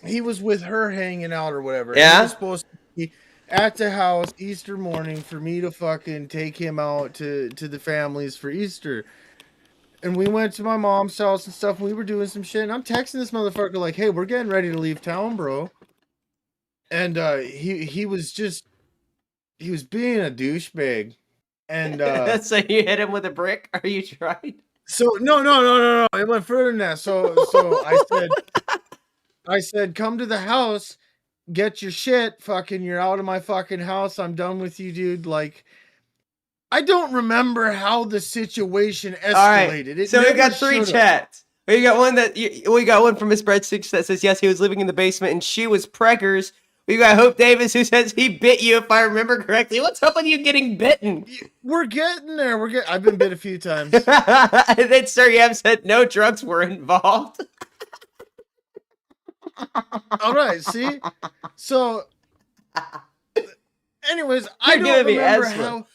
He was with her hanging out or whatever. Yeah. He was supposed to be at the house Easter morning for me to fucking take him out to the families for Easter. And we went to my mom's house and stuff. And we were doing some shit. And I'm texting this motherfucker like, "Hey, we're getting ready to leave town, bro." And he was being a douchebag. And So you hit him with a brick? Are you trying? so no. It went further than that. So I said, "Come to the house, get your shit. Fucking, you're out of my fucking house. I'm done with you, dude." Like, I don't remember how the situation escalated. All right. It So we never got three should've. chats. We got one from Miss Breadstick that says yes, he was living in the basement and she was preggers. We got Hope Davis who says he bit you, if I remember correctly. What's up with you getting bitten? We're getting there. I've been bit a few times. And then Sir Yam said no drugs were involved. All right, see? So, anyways, You're giving me asthma.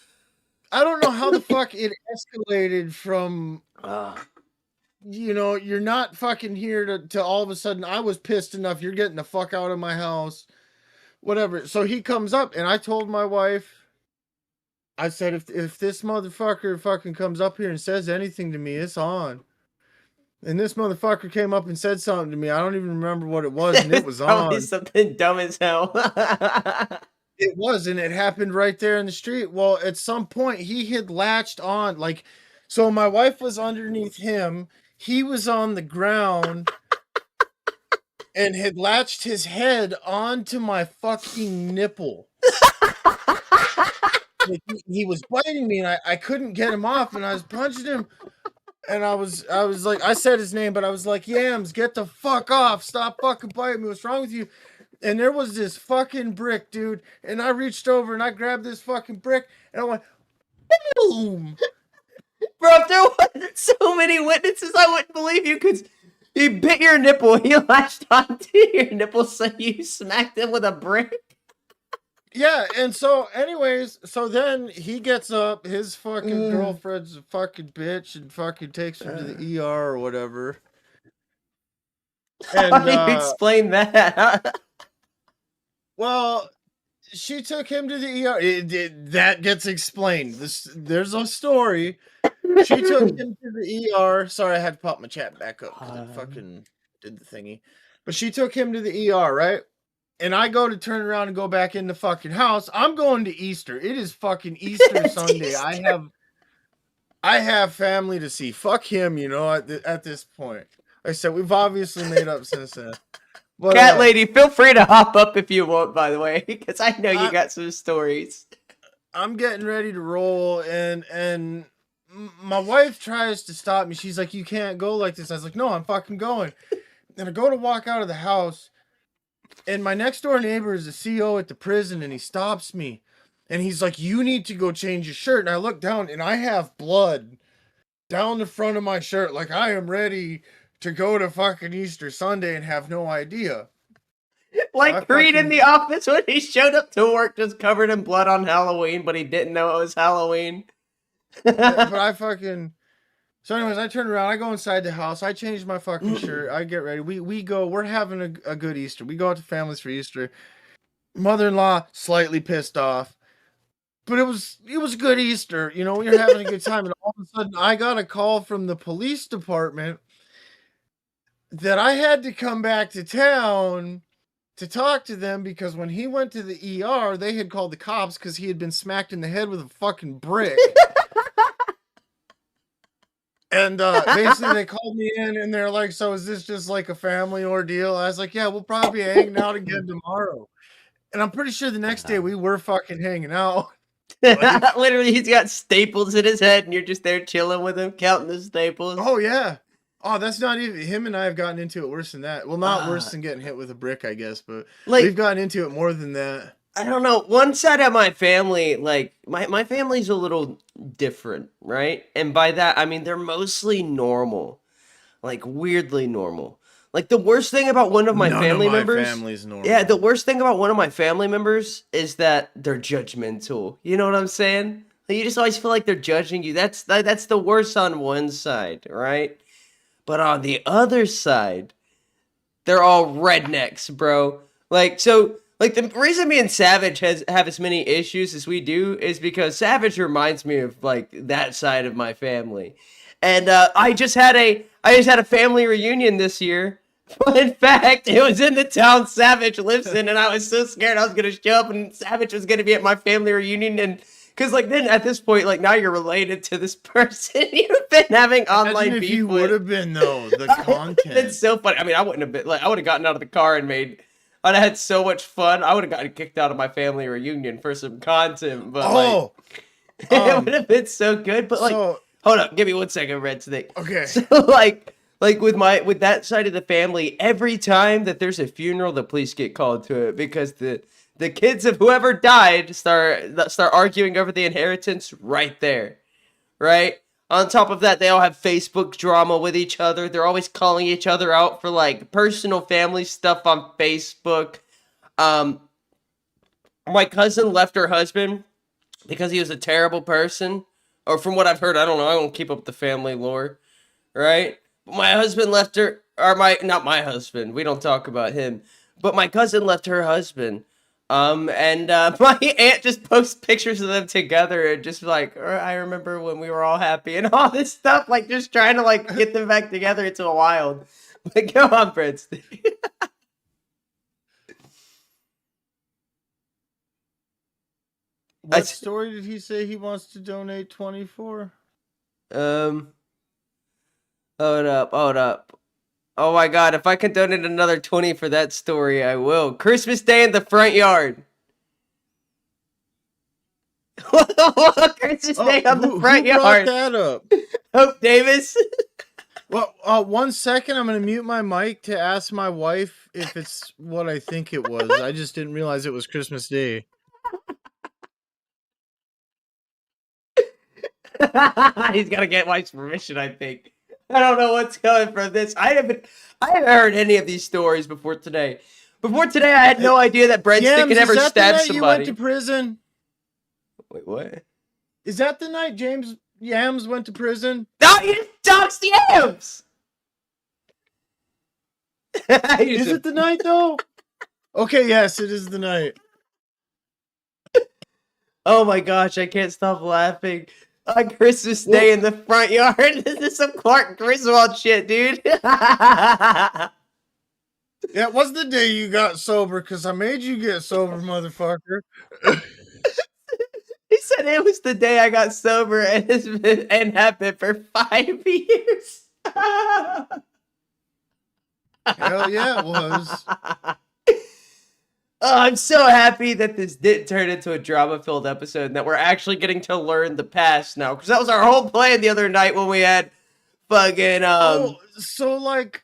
I don't know how the fuck it escalated from, you know, you're not fucking here to all of a sudden, I was pissed enough, you're getting the fuck out of my house, whatever. So he comes up, and I told my wife, I said, if this motherfucker fucking comes up here and says anything to me, it's on. And this motherfucker came up and said something to me. I don't even remember what it was, and it was Probably on. something dumb as hell. It was, and it happened right there in the street. Well, at some point, he had latched on. Like, so my wife was underneath him. He was on the ground and had latched his head onto my fucking nipple. Like, he was biting me, and I couldn't get him off, and I was punching him. And I was like, I said his name, but I was like, Yams, get the fuck off. Stop fucking biting me. What's wrong with you? And there was this fucking brick, dude. And I reached over and I grabbed this fucking brick and I went, boom. Bro, if there wasn't so many witnesses, I wouldn't believe you because he bit your nipple. He latched onto your nipple, so you smacked him with a brick. Yeah, and so anyways, so then he gets up, his fucking girlfriend's a fucking bitch and fucking takes him to the ER or whatever. And How do you explain that? well, she took him to the ER. That gets explained. There's a story. She took him to the ER. Sorry, I had to pop my chat back up because it fucking did the thingy. But she took him to the ER, right? And I go to turn around and go back in the fucking house. I'm going to Easter. It is fucking Easter Sunday. Easter. I have family to see. Fuck him, you know, at this point. Like I said, we've obviously made up since then. But, Cat lady, feel free to hop up if you want, by the way, because I know you got some stories. I'm getting ready to roll, and my wife tries to stop me. She's like, you can't go like this. I was like, no, I'm fucking going. And I go to walk out of the house, and my next door neighbor is a CO at the prison, and he stops me. And he's like, you need to go change your shirt. And I look down, and I have blood down the front of my shirt. Like, I am ready to go to fucking Easter Sunday and have no idea. Like Creed in The Office when he showed up to work just covered in blood on Halloween, but he didn't know it was Halloween. But I fucking... So anyways, I turn around, I go inside the house, I change my fucking shirt, I get ready. We go, we're having a good Easter. We go out to families for Easter. Mother-in-law slightly pissed off. But it was a good Easter. You know, we were having a good time. And all of a sudden, I got a call from the police department that I had to come back to town to talk to them because when he went to the ER, they had called the cops because he had been smacked in the head with a fucking brick. And basically they called me in and they're like, so is this just like a family ordeal? I was like, yeah, we'll probably be hanging out again tomorrow. And I'm pretty sure the next day we were fucking hanging out. Like, literally, he's got staples in his head and you're just there chilling with him, counting the staples. Oh, yeah. Oh, that's not even... Him and I have gotten into it worse than that. Well, not worse than getting hit with a brick, I guess, but like, we've gotten into it more than that. I don't know. One side of my family, like, my family's a little different, right? And by that, I mean, they're mostly normal. Like, weirdly normal. Like, the worst thing about one of my family members... family's normal. Yeah, the worst thing about one of my family members is that they're judgmental. You know what I'm saying? Like, you just always feel like they're judging you. That's the worst on one side, right? But on the other side, they're all rednecks, bro. Like, so... Like, the reason me and Savage have as many issues as we do is because Savage reminds me of, like, that side of my family. And I just had a family reunion this year. In fact, it was in the town Savage lives in, and I was so scared I was going to show up and Savage was going to be at my family reunion. And because, like, then at this point, like, now you're related to this person you've been having online beef with. If you would have been, though, the content. It's so funny. I mean, I wouldn't have been, like, I would have gotten out of the car and I'd have had so much fun. I would have gotten kicked out of my family reunion for some content, but it would have been so good. But like, hold up, give me 1 second, Red Snake. Okay. So like with that side of the family, every time that there's a funeral, the police get called to it because the kids of whoever died start arguing over the inheritance right there, right? On top of that, they all have Facebook drama with each other. They're always calling each other out for, like, personal family stuff on Facebook. My cousin left her husband because he was a terrible person. Or from what I've heard, I don't know. I don't keep up with the family lore, right? But my husband left her, or not my husband. We don't talk about him. But my cousin left her husband. My aunt just posts pictures of them together and just like, I remember when we were all happy and all this stuff, like just trying to like get them back together. It's a wild. But go on, Breadstick. What story did he say he wants to donate 20 for? Hold up. Oh my god, if I can donate another 20 for that story, I will. Christmas Day in the front yard. Christmas Day on the front who yard. brought that up? Hope Davis. Well, 1 second. I'm gonna mute my mic to ask my wife if it's what I think it was. I just didn't realize it was Christmas Day. He's gotta get wife's permission, I think. I don't know what's coming from this. I haven't heard any of these stories before today. Before today, I had no idea that Breadstick Yams, could ever is that stab the night you went somebody. to prison? Wait, what? Is that the night James Yams went to prison? No, you just doxed Yams! Is it the night though? Okay, yes, it is the night. Oh my gosh, I can't stop laughing. On Christmas Day in the front yard. This is some Clark Griswold shit, dude. Yeah, it was the day you got sober, because I made you get sober, motherfucker. He said it was the day I got sober and have been for 5 years. Hell yeah, it was. Oh, I'm so happy that this didn't turn into a drama-filled episode and that we're actually getting to learn the past now. Because that was our whole plan the other night when we had fucking... So, like,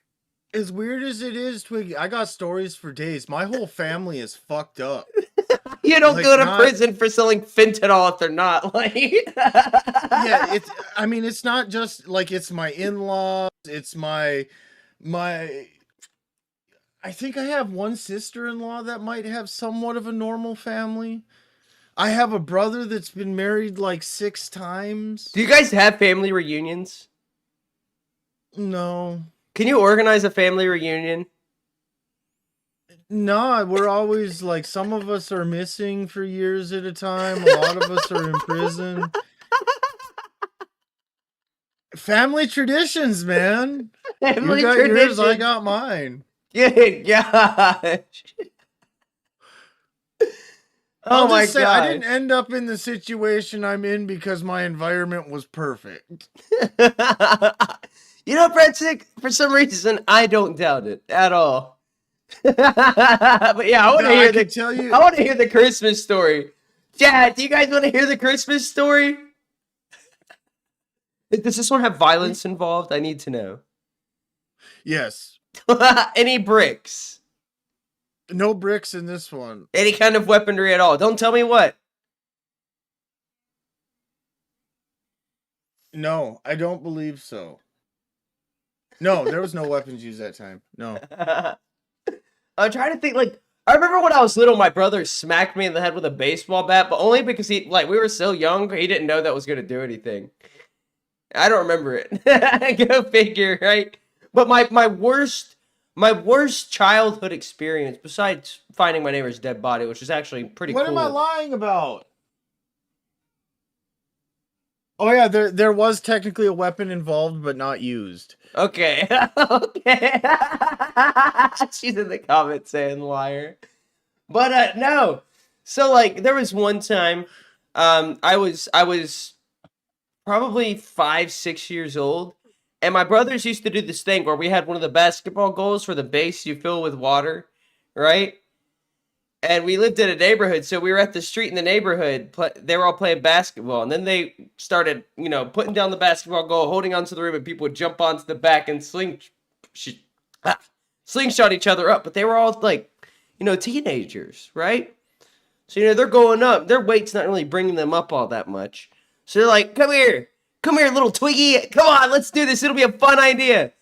as weird as it is, Twiggy, I got stories for days. My whole family is fucked up. You don't like, go to not- prison for selling fentanyl if they're not, like... Yeah, it's not just, like, it's my in-laws, it's my... I think I have one sister-in-law that might have somewhat of a normal family. I have a brother that's been married like 6 times. Do you guys have family reunions? No. Can you organize a family reunion? No, we're always like, some of us are missing for years at a time. A lot of us are in prison. Family traditions, man. Family You got traditions. yours, I got mine. Good gosh. I'll Oh my just say, I god. didn't end up in the situation I'm in because my environment was perfect. You know, Breadstick, for some reason, I don't doubt it at all. But yeah, I want to No, I hear can tell you- I want to hear the Christmas story. Chad, do you guys want to hear the Christmas story? Does this one have violence involved? I need to know. Yes. Any bricks? No bricks in this one. Any kind of weaponry at all? Don't tell me what. No, I don't believe so. No, there was no weapons used that time. No. I'm trying to think, like, I remember when I was little, my brother smacked me in the head with a baseball bat, but only because we were so young, he didn't know that was going to do anything. I don't remember it. Go figure, right? But my worst childhood experience, besides finding my neighbor's dead body, which is actually pretty What cool. am I lying about? Oh yeah, there was technically a weapon involved, but not used. Okay. Okay. She's in the comments saying liar. But no. So like there was one time I was probably 5-6 years old, and my brothers used to do this thing where we had one of the basketball goals for the base you fill with water, right? And we lived in a neighborhood, so we were at the street in the neighborhood. They were all playing basketball, and then they started, putting down the basketball goal, holding onto the rim, and people would jump onto the back and slingshot each other up. But they were all like, teenagers, right? So they're going up. Their weight's not really bringing them up all that much. So they're like, come here, little Twiggy. Come on, let's do this. It'll be a fun idea.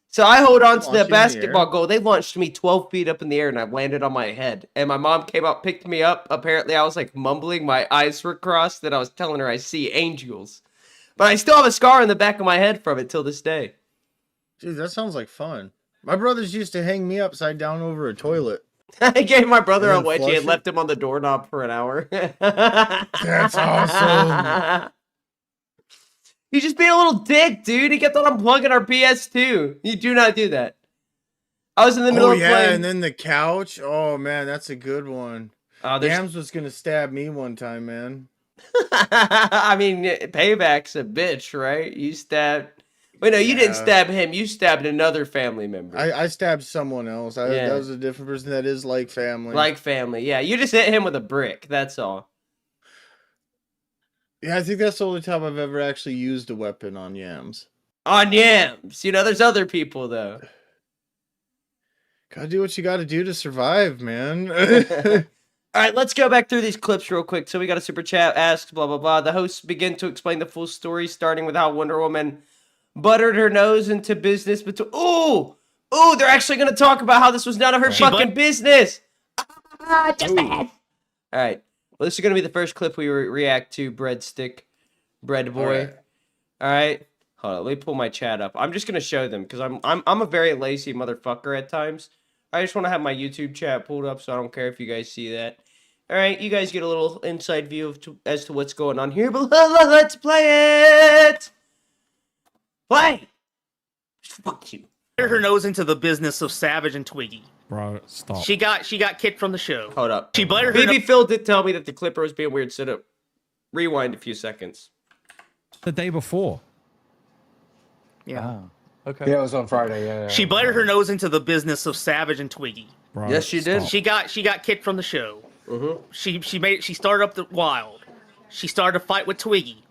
So I hold on to the basketball goal. They launched me 12 feet up in the air, and I landed on my head. And my mom came out, picked me up. Apparently, I was like mumbling. My eyes were crossed, and I was telling her I see angels. But I still have a scar in the back of my head from it till this day. Dude, that sounds like fun. My brothers used to hang me upside down over a toilet. I gave my brother a And then wedgie flush and it? left him on the doorknob for an hour. That's awesome. He's just being a little dick, dude. He kept on unplugging our PS2. You do not do that. I was in the middle Oh of yeah, playing. and then the couch. Oh man, that's a good one. Yams was gonna stab me one time, man. I mean, payback's a bitch, right? You stabbed... Wait, no, you didn't stab him. You stabbed another family member. I stabbed someone else. Yeah. That was a different person that is like family. Like family, yeah. You just hit him with a brick, that's all. Yeah, I think that's the only time I've ever actually used a weapon on Yams. on yams. You know, there's other people though. Gotta do what you gotta do to survive, man. All right, let's go back through these clips real quick. So we got a super chat, asks, blah, blah, blah. The hosts begin to explain the full story, starting with how Wonder Woman buttered her nose into business between... Ooh, they're actually going to talk about how this was none of her fucking business. Just bad. All right, well, this is going to be the first clip we react to, Breadstick, Bread Boy. All right, hold on, let me pull my chat up. I'm just going to show them, because I'm a very lazy motherfucker at times. I just want to have my YouTube chat pulled up, so I don't care if you guys see that. All right, you guys get a little inside view as to what's going on here, but let's play it. Play. Fuck you. Her nose into the business of Savage and Twiggy. Bro, stop. She got kicked from the show. Hold up. She buttered her Baby Phil did tell me that the clipper was being weird, so rewind a few seconds. The day before. Yeah. Okay. Yeah, it was on Friday. Yeah. She buttered her nose into the business of Savage and Twiggy. Bro, Yes, she did. stop. She got kicked from the show. She started up the Wild. She started a fight with Twiggy.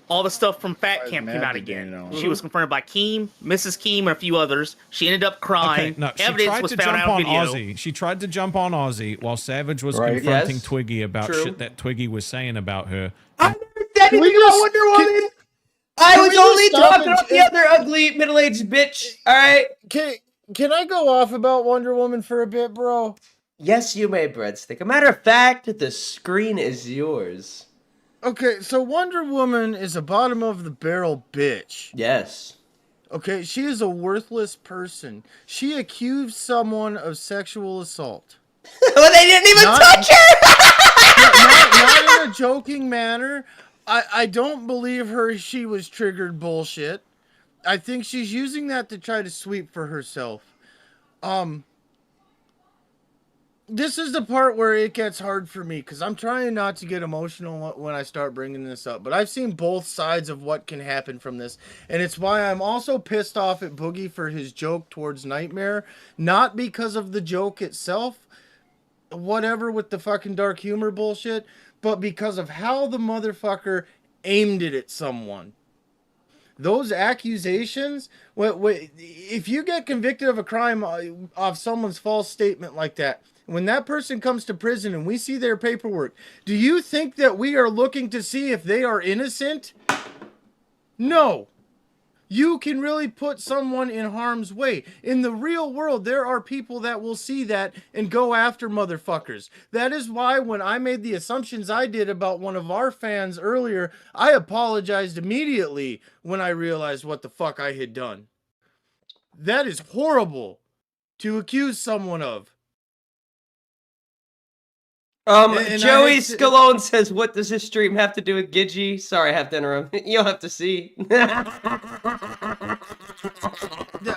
All the stuff from Fat Camp came out again. She was confronted by Keem, Mrs. Keem, and a few others. She ended up crying. Okay, no, she Evidence tried was to found jump out on on video. Ozzy. She tried to jump on Ozzy while Savage was Right. confronting Yes. Twiggy about True. shit that Twiggy was saying about her. I never said Can we anything about just- Wonder Woman. I can was we just only stop talking and- about the other ugly middle-aged bitch. All right. Can I go off about Wonder Woman for a bit, bro? Yes, you may, Breadstick. A matter of fact, the screen is yours. Okay, so Wonder Woman is a bottom of the barrel bitch. Yes. Okay, she is a worthless person. She accused someone of sexual assault. Well, they didn't even Not- touch her. not in a joking manner. I don't believe her she was triggered bullshit. I think she's using that to try to sweep for herself. This is the part where it gets hard for me, because I'm trying not to get emotional when I start bringing this up. But I've seen both sides of what can happen from this. And it's why I'm also pissed off at Boogie for his joke towards Nightmare. Not because of the joke itself, whatever with the fucking dark humor bullshit, but because of how the motherfucker aimed it at someone. Those accusations, if you get convicted of a crime off someone's false statement like that, when that person comes to prison and we see their paperwork, do you think that we are looking to see if they are innocent? No. You can really put someone in harm's way. In the real world, there are people that will see that and go after motherfuckers. That is why when I made the assumptions I did about one of our fans earlier, I apologized immediately when I realized what the fuck I had done. That is horrible to accuse someone of. And Joey Scalone says, "What does this stream have to do with Gidgy?" Sorry, I have to interrupt. You'll have to see.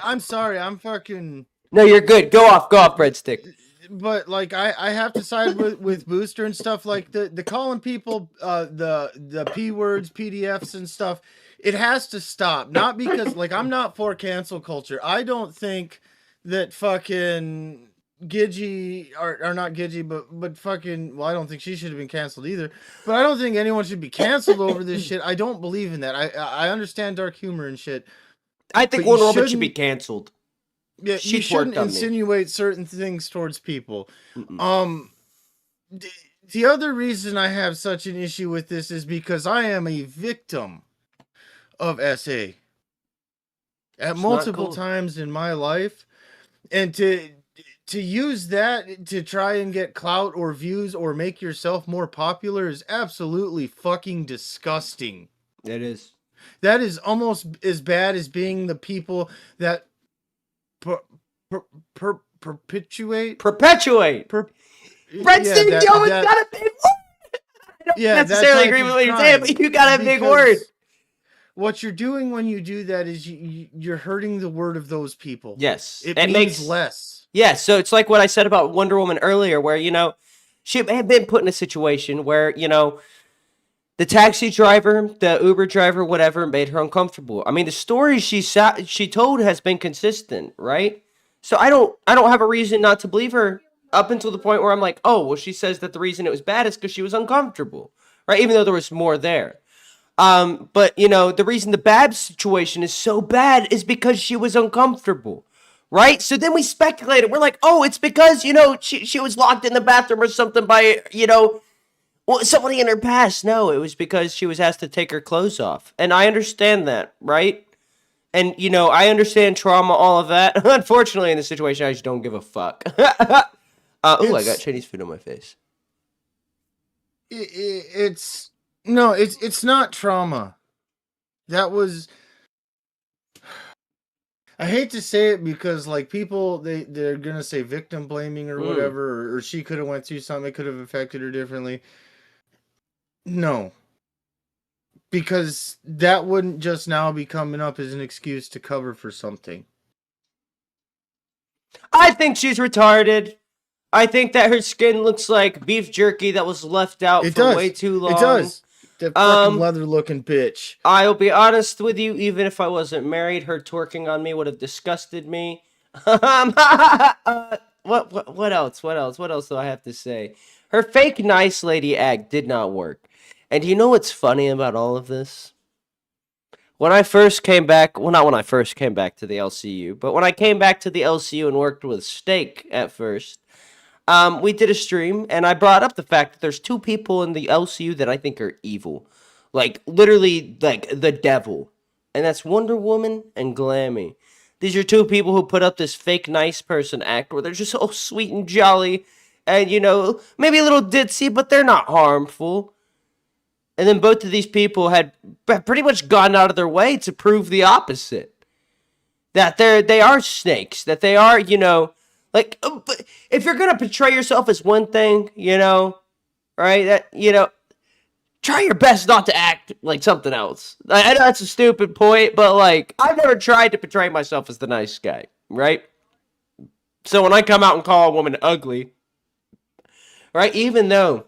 I'm sorry, I'm fucking... No, you're good. Go off, Breadstick. But like I have to side with Booster and stuff, like the calling people the P words, PDFs and stuff. It has to stop. Not because like I'm not for cancel culture. I don't think that fucking Gidgy or not Gidgy, but fucking, well, I don't think she should have been canceled either. But I don't think anyone should be canceled over this shit. I don't believe in that. I understand dark humor and shit. I think Wonder Woman should be canceled. Yeah, you shouldn't insinuate certain things towards people. The other reason I have such an issue with this is because I am a victim of SA at multiple times in my life, and to use that to try and get clout or views or make yourself more popular is absolutely fucking disgusting. It is. That is almost as bad as being the people that perpetuate. Breadstick, you always got a big word. I don't necessarily agree with what you're saying, but you got a big word. What you're doing when you do that is you're hurting the word of those people. Yes. It means makes less. Yeah, so it's like what I said about Wonder Woman earlier, where, you know, she had been put in a situation where, you know, the taxi driver, the Uber driver, whatever, made her uncomfortable. I mean, the story she told has been consistent, right? So I don't have a reason not to believe her up until the point where I'm like, oh, well, she says that the reason it was bad is because she was uncomfortable, right? Even though there was more there. But you know, the reason the Babs situation is so bad is because she was uncomfortable, right? So then we speculated. We're like, oh, it's because, you know, she was locked in the bathroom or something by, you know, well, somebody in her past. No, it was because she was asked to take her clothes off. And I understand that, right? And, you know, I understand trauma, all of that. Unfortunately, in this situation, I just don't give a fuck. Oh, I got Chinese food on my face. It's not trauma. That was. I hate to say it because like people they're gonna say victim blaming or whatever, or she could have went through something that could have affected her differently. No. Because that wouldn't just now be coming up as an excuse to cover for something. I think she's retarded. I think that her skin looks like beef jerky that was left out for way too long. It does. That fucking leather-looking bitch. I'll be honest with you, even if I wasn't married, her twerking on me would have disgusted me. What else? What else do I have to say? Her fake nice lady act did not work. And you know what's funny about all of this? When I first came back, well, not when I first came back to the LCU, but when I came back to the LCU and worked with Steak at first, we did a stream, and I brought up the fact that there's 2 people in the LCU that I think are evil. Like, literally, like, the devil. And that's Wonder Woman and Glammy. These are 2 people who put up this fake nice person act where they're just so sweet and jolly, and, you know, maybe a little ditzy, but they're not harmful. And then both of these people had pretty much gone out of their way to prove the opposite. That they are snakes. That they are, you know, like, if you're going to portray yourself as one thing, you know, right? That, you know, try your best not to act like something else. I know that's a stupid point, but, like, I've never tried to portray myself as the nice guy, right? So when I come out and call a woman ugly, right, even though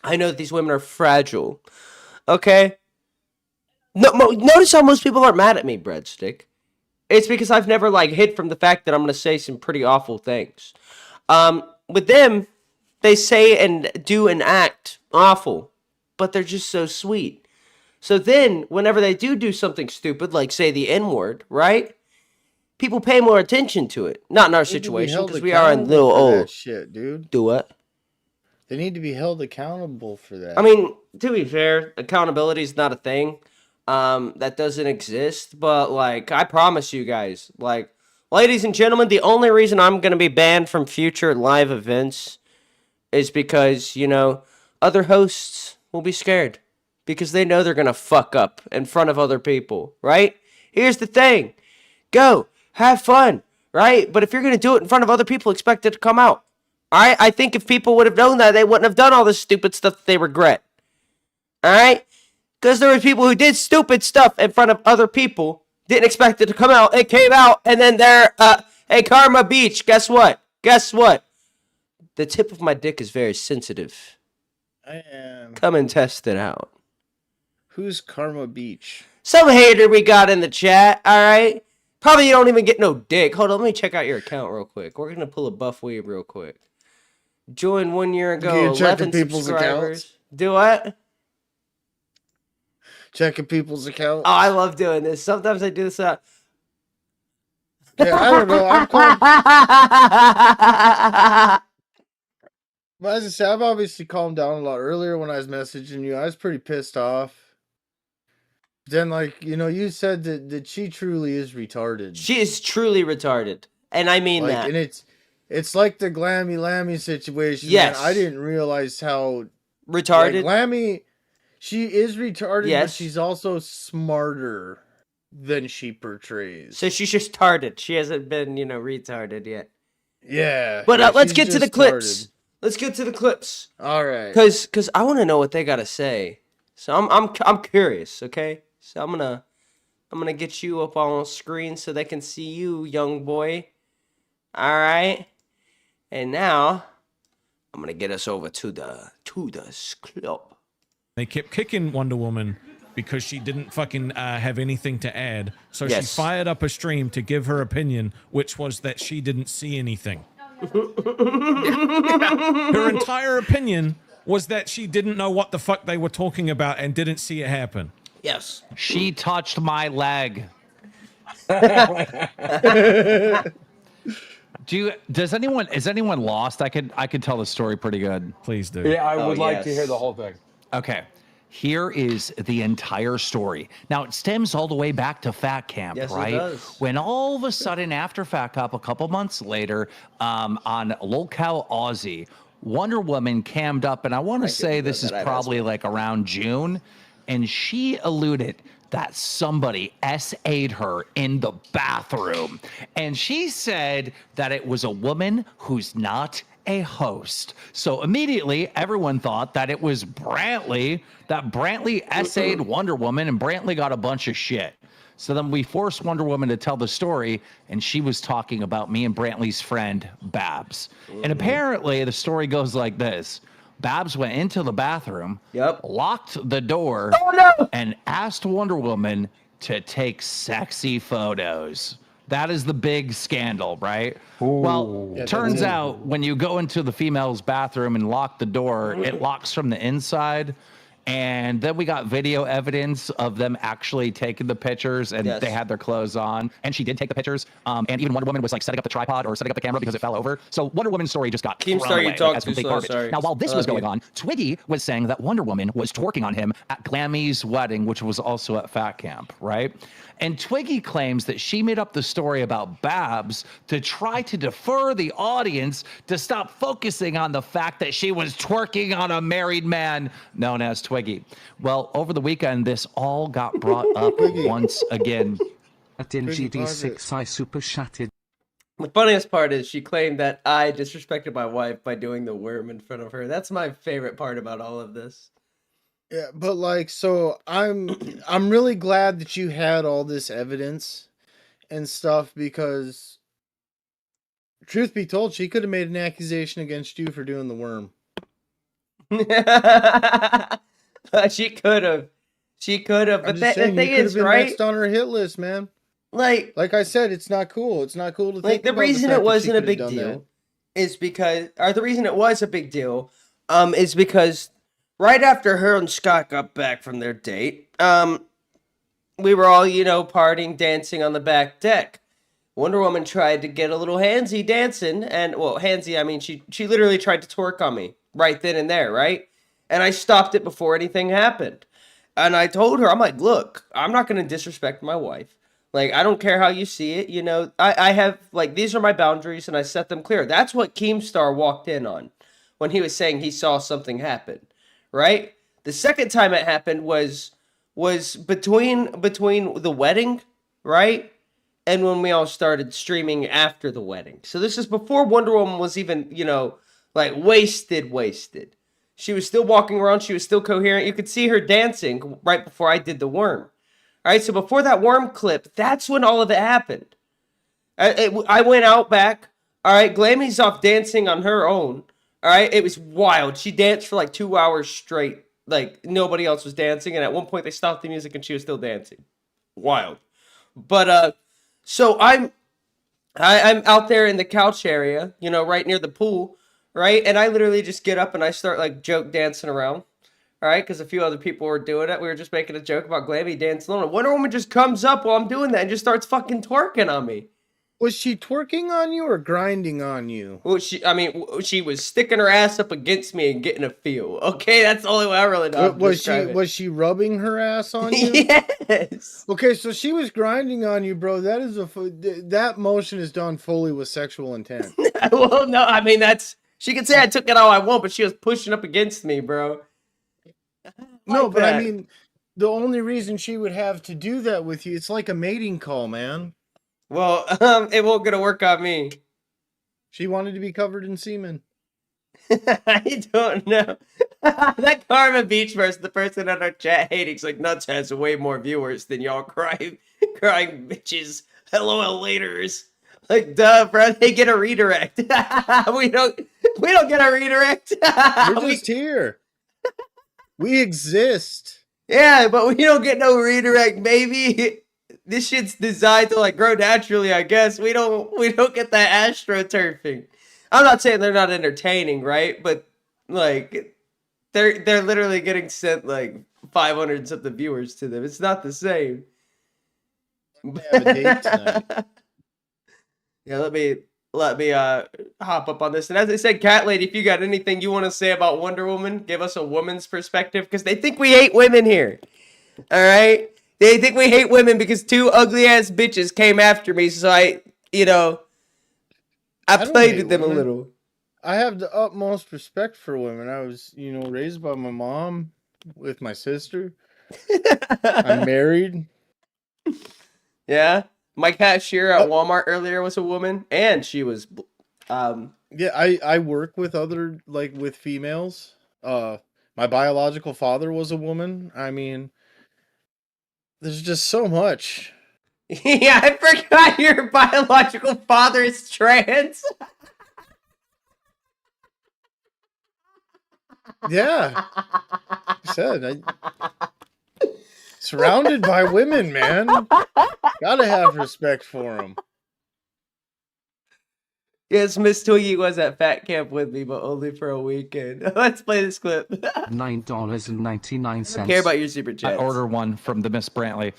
I know that these women are fragile. Okay? No, notice how most people aren't mad at me, Breadstick. It's because I've never, like, hid from the fact that I'm going to say some pretty awful things. With them, they say and do and act awful, but they're just so sweet. So then, whenever they do something stupid, like, say, the N-word, right? People pay more attention to it. Not in our situation, because we are in little old. Shit, dude. Do what? They need to be held accountable for that. I mean, to be fair, accountability is not a thing. That doesn't exist. But, like, I promise you guys, like, ladies and gentlemen, the only reason I'm going to be banned from future live events is because, you know, other hosts will be scared. Because they know they're going to fuck up in front of other people, right? Here's the thing. Go. Have fun, right? But if you're going to do it in front of other people, expect it to come out. Alright, I think if people would have known that, they wouldn't have done all this stupid stuff that they regret. Alright? Because there were people who did stupid stuff in front of other people, didn't expect it to come out, it came out, and then they're, hey, Karma Beach, guess what? Guess what? The tip of my dick is very sensitive. I am. Come and test it out. Who's Karma Beach? Some hater we got in the chat, alright? Probably you don't even get no dick. Hold on, let me check out your account real quick. We're gonna pull a buff weave real quick. Joined 1 year ago, 11 people's subscribers. accounts? Do what? Checking people's accounts. Oh, I love doing this. Sometimes I do this. Yeah, I don't know. I'm calm. But as I said, I've obviously calmed down a lot earlier when I was messaging you. I was pretty pissed off. Then, like, you know, you said that she truly is retarded. She is truly retarded. And I mean that. And it's like the Glammy Lammy situation. Yes. Man. I didn't realize how retarded. Like, Glammy, she is retarded, yes. but she's also smarter than she portrays. So she's just tarded. She hasn't been, you know, retarded yet. Yeah. But let's get to the clips. Let's get to the clips. All right. Cause I want to know what they gotta say. So I'm curious. Okay. So I'm gonna get you up on screen so they can see you, young boy. All right. And now I'm gonna get us over to the club. They kept kicking Wonder Woman because she didn't fucking have anything to add. So she fired up a stream to give her opinion, which was that she didn't see anything. Her entire opinion was that she didn't know what the fuck they were talking about and didn't see it happen. Yes. She touched my leg. Is anyone lost? I could tell the story pretty good. Please do. Yeah, I would like to hear the whole thing. Okay. Here is the entire story. Now, it stems all the way back to Fat Camp, Yes, right? it does. When all of a sudden, after Fat Camp, a couple months later, on Lolcow, Aussie, Wonder Woman cammed up, and I want to say this is probably like around June, and she alluded that somebody SA'd her in the bathroom. And she said that it was a woman who's not a host. So immediately everyone thought that it was Brantley, that Brantley SA'd Wonder Woman, and Brantley got a bunch of shit. So then we forced Wonder Woman to tell the story, and she was talking about me and Brantley's friend, Babs. And apparently the story goes like this. Babs went into the bathroom, locked the door, and asked Wonder Woman to take sexy photos. That is the big scandal, right? Well, turns out when you go into the female's bathroom and lock the door, it locks from the inside. And then we got video evidence of them actually taking the pictures, and they had their clothes on. And she did take the pictures. And even Wonder Woman was like setting up the tripod or setting up the camera because it fell over. So Wonder Woman's story just got thrown away as complete garbage. Now, while this was going on, Twiggy was saying that Wonder Woman was twerking on him at Glammy's wedding, which was also at Fat Camp, right? And Twiggy claims that she made up the story about Babs to try to defer the audience to stop focusing on the fact that she was twerking on a married man known as Twiggy. Well, over the weekend, this all got brought up once again. At NGD6 I super chatted. The funniest part is she claimed that I disrespected my wife by doing the worm in front of her. That's my favorite part about all of this. Yeah, but like, so I'm really glad that you had all this evidence and stuff, because truth be told, she could have made an accusation against you for doing the worm. She could have. But the thing is, been right? next on her hit list, man. Like I said, it's not cool. It's not cool to think the about reason the fact it that she wasn't a could have big done deal that. is because, or the reason it was a big deal, is because right after her and Scott got back from their date, we were all, partying, dancing on the back deck. Wonder Woman tried to get a little handsy dancing, and, well, handsy, I mean, she literally tried to twerk on me right then and there, right? And I stopped it before anything happened. And I told her, I'm like, look, I'm not going to disrespect my wife. Like, I don't care how you see it, I have, like, these are my boundaries, and I set them clear. That's what Keemstar walked in on when he was saying he saw something happen, right? The second time it happened was between the wedding, right? And when we all started streaming after the wedding. So this is before Wonder Woman was even, like, wasted. She was still walking around. She was still coherent. You could see her dancing right before I did the worm. All right, so before that worm clip, that's when all of it happened. I went out back. All right, Glammy's off dancing on her own. All right, it was wild. She danced for like 2 hours straight. Like, nobody else was dancing. And at one point, they stopped the music and she was still dancing. Wild. But, so I'm out there in the couch area, right near the pool, right? And I literally just get up and I start, like, joke dancing around. All right, because a few other people were doing it. We were just making a joke about Glammy dancing alone. Wonder Woman just comes up while I'm doing that and just starts fucking twerking on me. Was she twerking on you or grinding on you? Well, she was sticking her ass up against me and getting a feel. Okay, that's the only way I really know. Was she rubbing her ass on you? Yes. Okay, so she was grinding on you, bro. That motion is done fully with sexual intent. Well, no, I mean she can say I took it all I want, but she was pushing up against me, bro. No, but I mean, the only reason she would have to do that with you, it's like a mating call, man. Well, it won't gonna work on me. She wanted to be covered in semen. I don't know. That Karma Beach versus the person on our chat hating's like, Nuts has way more viewers than y'all crying bitches. LOL laters. Like, duh, bro, they get a redirect. we don't get a redirect. We're just here. We exist. Yeah, but we don't get no redirect, baby. This shit's designed to, like, grow naturally, I guess. We don't get that astroturfing. I'm not saying they're not entertaining, right? But, like, they're literally getting sent like 500 something viewers to them. It's not the same. I have a date tonight. Yeah, let me hop up on this. And as I said, Cat Lady, if you got anything you want to say about Wonder Woman, give us a woman's perspective, because they think we hate women here. All right? They think we hate women because two ugly ass bitches came after me, so I played with them a little. I have the utmost respect for women. I was, raised by my mom with my sister. I'm married. Yeah? My cashier at Walmart earlier was a woman, and she was Yeah, I work with with females. My biological father was a woman. I mean, there's just so much. Yeah, I forgot your biological father is trans. Yeah. Like I said, surrounded by women, man. Gotta have respect for them. Yes, Miss Twiggy was at Fat Camp with me, but only for a weekend. Let's play this clip. $9.99. I care about your super chats. I order one from the Miss Brantley.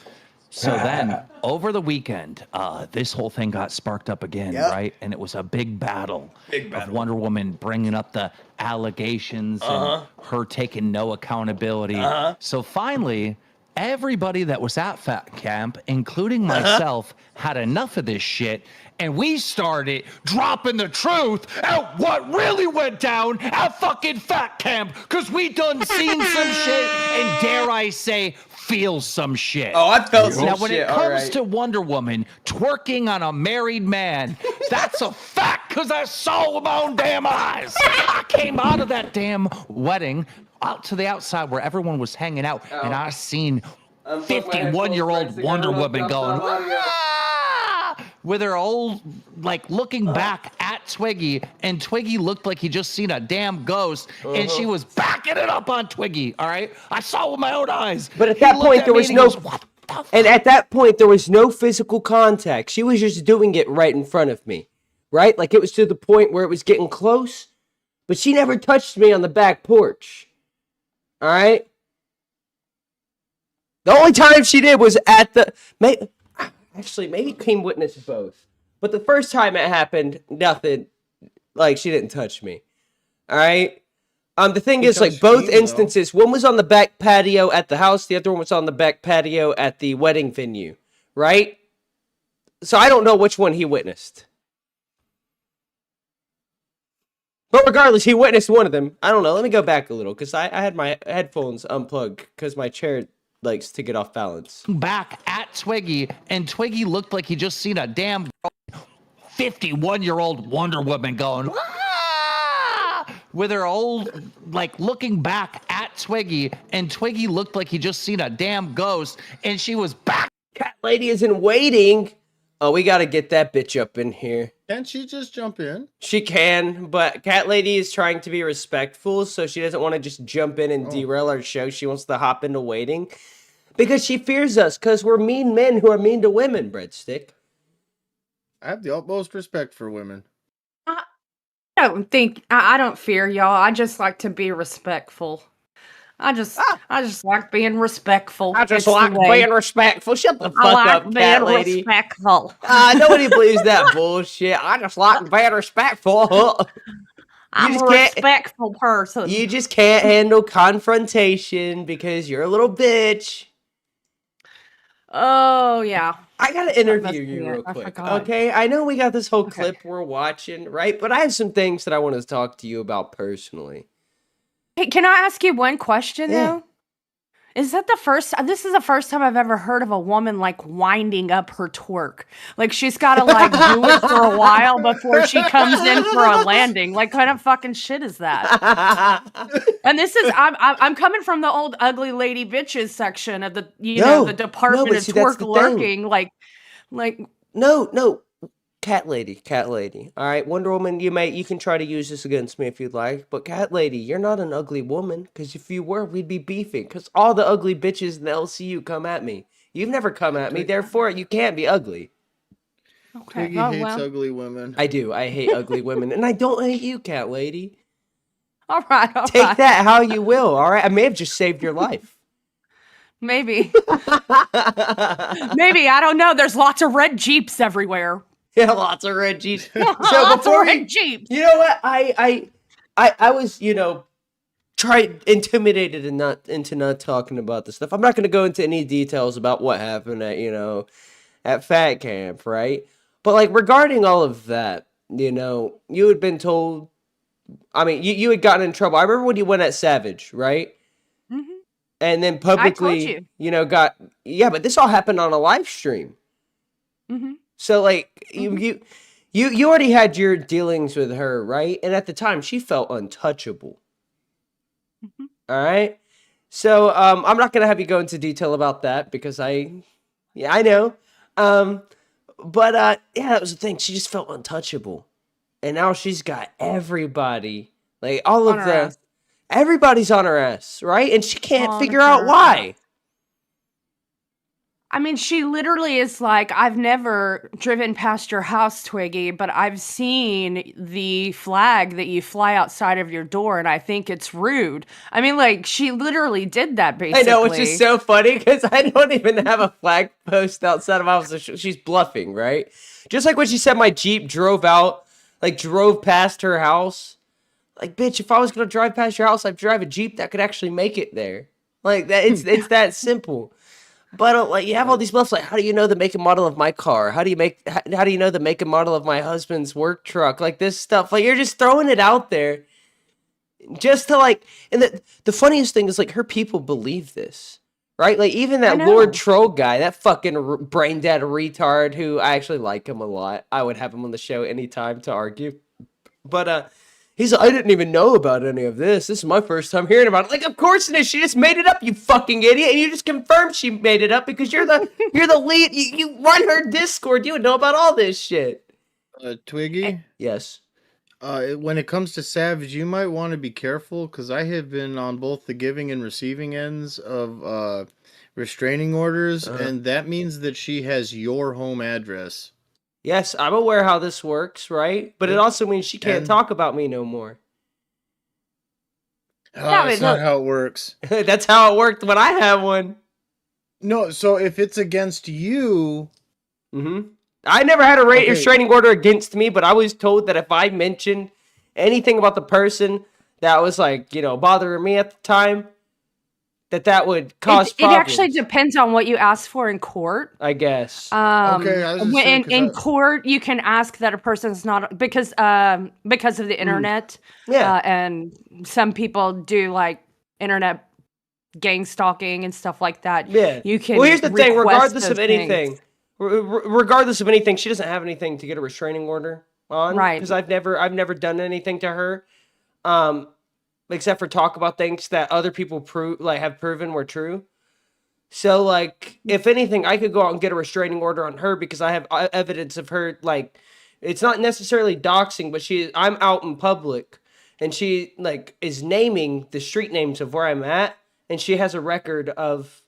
So then, over the weekend, this whole thing got sparked up again, right? And it was a big battle. Of Wonder Woman bringing up the allegations and her taking no accountability. So finally, everybody that was at Fat Camp, including myself, had enough of this shit. And we started dropping the truth at what really went down at fucking Fat Camp. Because we done seen some shit and, dare I say, feel some shit. Oh, I felt some shit. Now, when it comes to Wonder Woman twerking on a married man, that's a fact, because I saw with my own damn eyes. I came out of that damn wedding out to the outside where everyone was hanging out, and I seen 51-year-old Wonder Woman going, with her old, looking back at Twiggy, and Twiggy looked like he just seen a damn ghost, and she was backing it up on Twiggy, all right? I saw with my own eyes. But at that point, there was no... And at that point, there was no physical contact. She was just doing it right in front of me, right? Like, it was to the point where it was getting close, but she never touched me on the back porch, all right? The only time she did was at the... Actually, maybe Queen witnessed both. But the first time it happened, nothing. Like, she didn't touch me. Alright? The thing is, both instances, one was on the back patio at the house, the other one was on the back patio at the wedding venue. Right? So I don't know which one he witnessed. But regardless, he witnessed one of them. I don't know. Let me go back a little, because I had my headphones unplugged, because my chair likes to get off balance. Back at Twiggy, and Twiggy looked like he just seen a damn 51-year-old Wonder Woman going, with her old, looking back at Twiggy, and Twiggy looked like he just seen a damn ghost, and she was back. Cat Lady isn't waiting. Oh, we gotta get that bitch up in here. Can't she just jump in? She can, but Cat Lady is trying to be respectful, so she doesn't want to just jump in and derail our show. She wants to hop into waiting. Because she fears us, because we're mean men who are mean to women, Breadstick. I have the utmost respect for women. I don't fear y'all. I just like to be respectful. I just like being respectful. I just like being respectful. Shut the fuck up, Cat Lady. Respectful. Nobody believes that bullshit. I just like being respectful. I'm a respectful person. You just can't handle confrontation because you're a little bitch. Oh, yeah. I gotta interview you real quick, okay? I know we got this whole clip we're watching, right? But I have some things that I want to talk to you about personally. Hey, can I ask you one question, though? Is that this is the first time I've ever heard of a woman, winding up her twerk. She's gotta, do it for a while before she comes in for a landing. What kind of fucking shit is that? And this is, I'm coming from the old ugly lady bitches section of the, the Department of Twerk Lurking. No. Cat Lady. All right, Wonder Woman, you can try to use this against me if you'd like, but Cat Lady, you're not an ugly woman, because if you were, we'd be beefing, because all the ugly bitches in the LCU come at me. You've never come at me, therefore you can't be ugly. Okay. Twiggy hates ugly women. I do. I hate ugly women, and I don't hate you, Cat Lady. All right. Take that how you will. All right. I may have just saved your life. Maybe. Maybe. I don't know. There's lots of red Jeeps everywhere. Yeah, lots of red Jeeps. So Lots before of red Jeeps. you know what? I was, intimidated into not talking about this stuff. I'm not going to go into any details about what happened at Fat Camp, right? But like regarding all of that, you had been told. I mean, you had gotten in trouble. I remember when you went at Savage, right? Mm-hmm. And then publicly, but this all happened on a live stream. Mm-hmm. So like you already had your dealings with her, right? And at the time, she felt untouchable. Mm-hmm. All right. So I'm not gonna have you go into detail about that because I know. But that was the thing. She just felt untouchable, and now she's got everybody, like all of everybody's on her ass, right? And she can't figure out why. I mean, she literally is like, I've never driven past your house, Twiggy, but I've seen the flag that you fly outside of your door, and I think it's rude. I mean, like, she literally did that, basically. I know, which is so funny, because I don't even have a flag post outside of my house. So she's bluffing, right? Just like when she said my Jeep drove past her house. Like, bitch, if I was going to drive past your house, I'd drive a Jeep that could actually make it there. Like, that, it's that simple. But you have all these bluffs. Like, how do you know the make and model of my car? How do you know the make and model of my husband's work truck? Like this stuff. Like you're just throwing it out there, just to like. And the funniest thing is like her people believe this, right? Like even that Lord Troll guy, that fucking brain dead retard who I actually like him a lot. I would have him on the show anytime to argue. But he's like, I didn't even know about any of this. This is my first time hearing about it. Like, of course it is. She just made it up, you fucking idiot. And you just confirmed she made it up because you're the lead. You run her Discord. You would know about all this shit. Twiggy? Yes. When it comes to Savage, you might want to be careful because I have been on both the giving and receiving ends of restraining orders, and that means that she has your home address. Yes, I'm aware how this works, right? But it also means she can't talk about me no more. That's not how it works. That's how it worked when I had one. No, so if it's against you... I never had a restraining order against me, but I was told that if I mentioned anything about the person that was like, bothering me at the time, that would cause problems. It actually depends on what you ask for in court, I guess. In court, you can ask that a person's not because of the internet. And some people do like internet gang stalking and stuff like that. Yeah. You can. Well, here's the thing: regardless of anything, she doesn't have anything to get a restraining order on, right? Because I've never done anything to her. Except for talk about things that other people have proven were true. So, like, if anything, I could go out and get a restraining order on her because I have evidence of her, like, it's not necessarily doxing, but I'm out in public, and she, like, is naming the street names of where I'm at, and she has a record of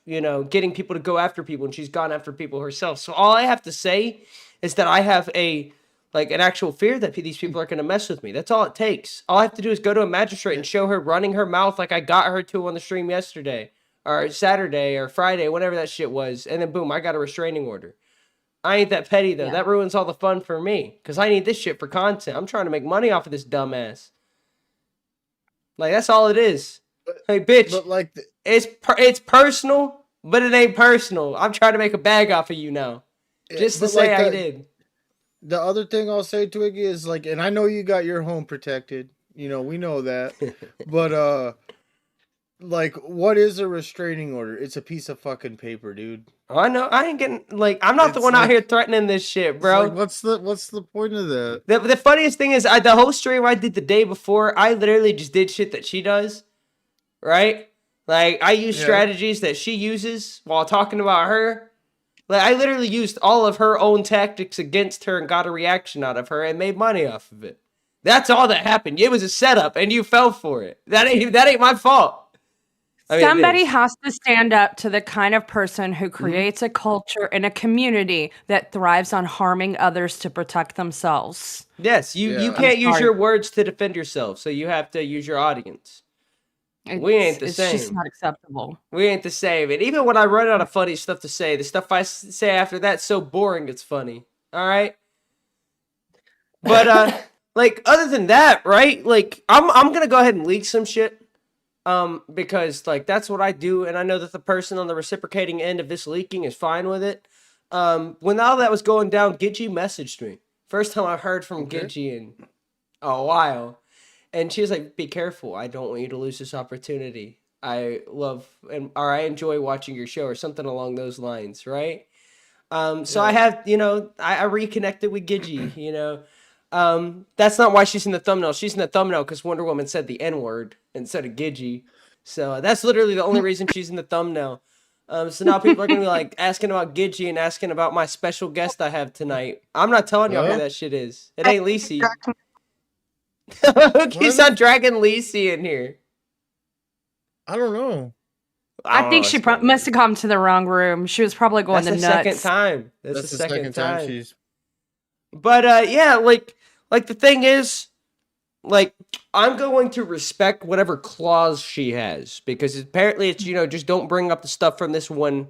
getting people to go after people, and she's gone after people herself. So all I have to say is that I have an actual fear that these people are going to mess with me. That's all it takes. All I have to do is go to a magistrate and show her running her mouth like I got her to on the stream yesterday or Saturday or Friday, whatever that shit was. And then boom, I got a restraining order. I ain't that petty though. Yeah. That ruins all the fun for me because I need this shit for content. I'm trying to make money off of this dumbass. Like that's all it is. Hey, bitch. But like it's personal, but it ain't personal. I'm trying to make a bag off of you now. Just to say I did. The other thing I'll say, Twiggy, is like, and I know you got your home protected. We know that. But, like, what is a restraining order? It's a piece of fucking paper, dude. Oh, I know. I ain't getting, like, I'm not the one out here threatening this shit, bro. Like, what's the point of that? The funniest thing is, the whole stream I did the day before, I literally just did shit that she does, right? Like, I use strategies that she uses while talking about her. Like, I literally used all of her own tactics against her and got a reaction out of her and made money off of it. That's all that happened. It was a setup, and you fell for it. That ain't my fault. Somebody has to stand up to the kind of person who creates a culture and a community that thrives on harming others to protect themselves. Yes, you can't use your words to defend yourself, so you have to use your audience. We ain't the same. It's just not acceptable. We ain't the same. And even when I run out of funny stuff to say, the stuff I say after that's so boring it's funny. All right? But like other than that, right? Like I'm going to go ahead and leak some shit. Because like that's what I do, and I know that the person on the reciprocating end of this leaking is fine with it. When all that was going down, Gidgy messaged me. First time I've heard from Gidgy in a while. And she was like, "Be careful. I don't want you to lose this opportunity. I love or I enjoy watching your show," or something along those lines, right? So I have, I reconnected with Gidgy, That's not why she's in the thumbnail. She's in the thumbnail because Wonder Woman said the N-word instead of Gidgy. So that's literally the only reason she's in the thumbnail. So now people are going to be like asking about Gidgy and asking about my special guest I have tonight. I'm not telling y'all who that shit is. It ain't Lacey. He's not dragging Lacey in here. I don't know. I think she must have come to the wrong room. She was probably going That's the the nuts. second time. That's the second time. she's. But yeah, like the thing is, like I'm going to respect whatever clause she has because apparently it's just don't bring up the stuff from this one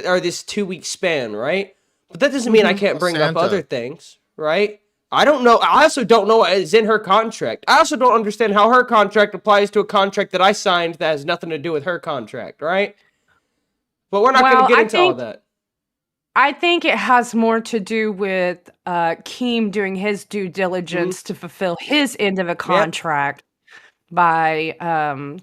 or this 2-week span, right? But that doesn't mean I can't bring up other things, right? I don't know. I also don't know what is in her contract. I also don't understand how her contract applies to a contract that I signed that has nothing to do with her contract, right? But we're not going to get into all that. I think it has more to do with Keem doing his due diligence to fulfill his end of a contract by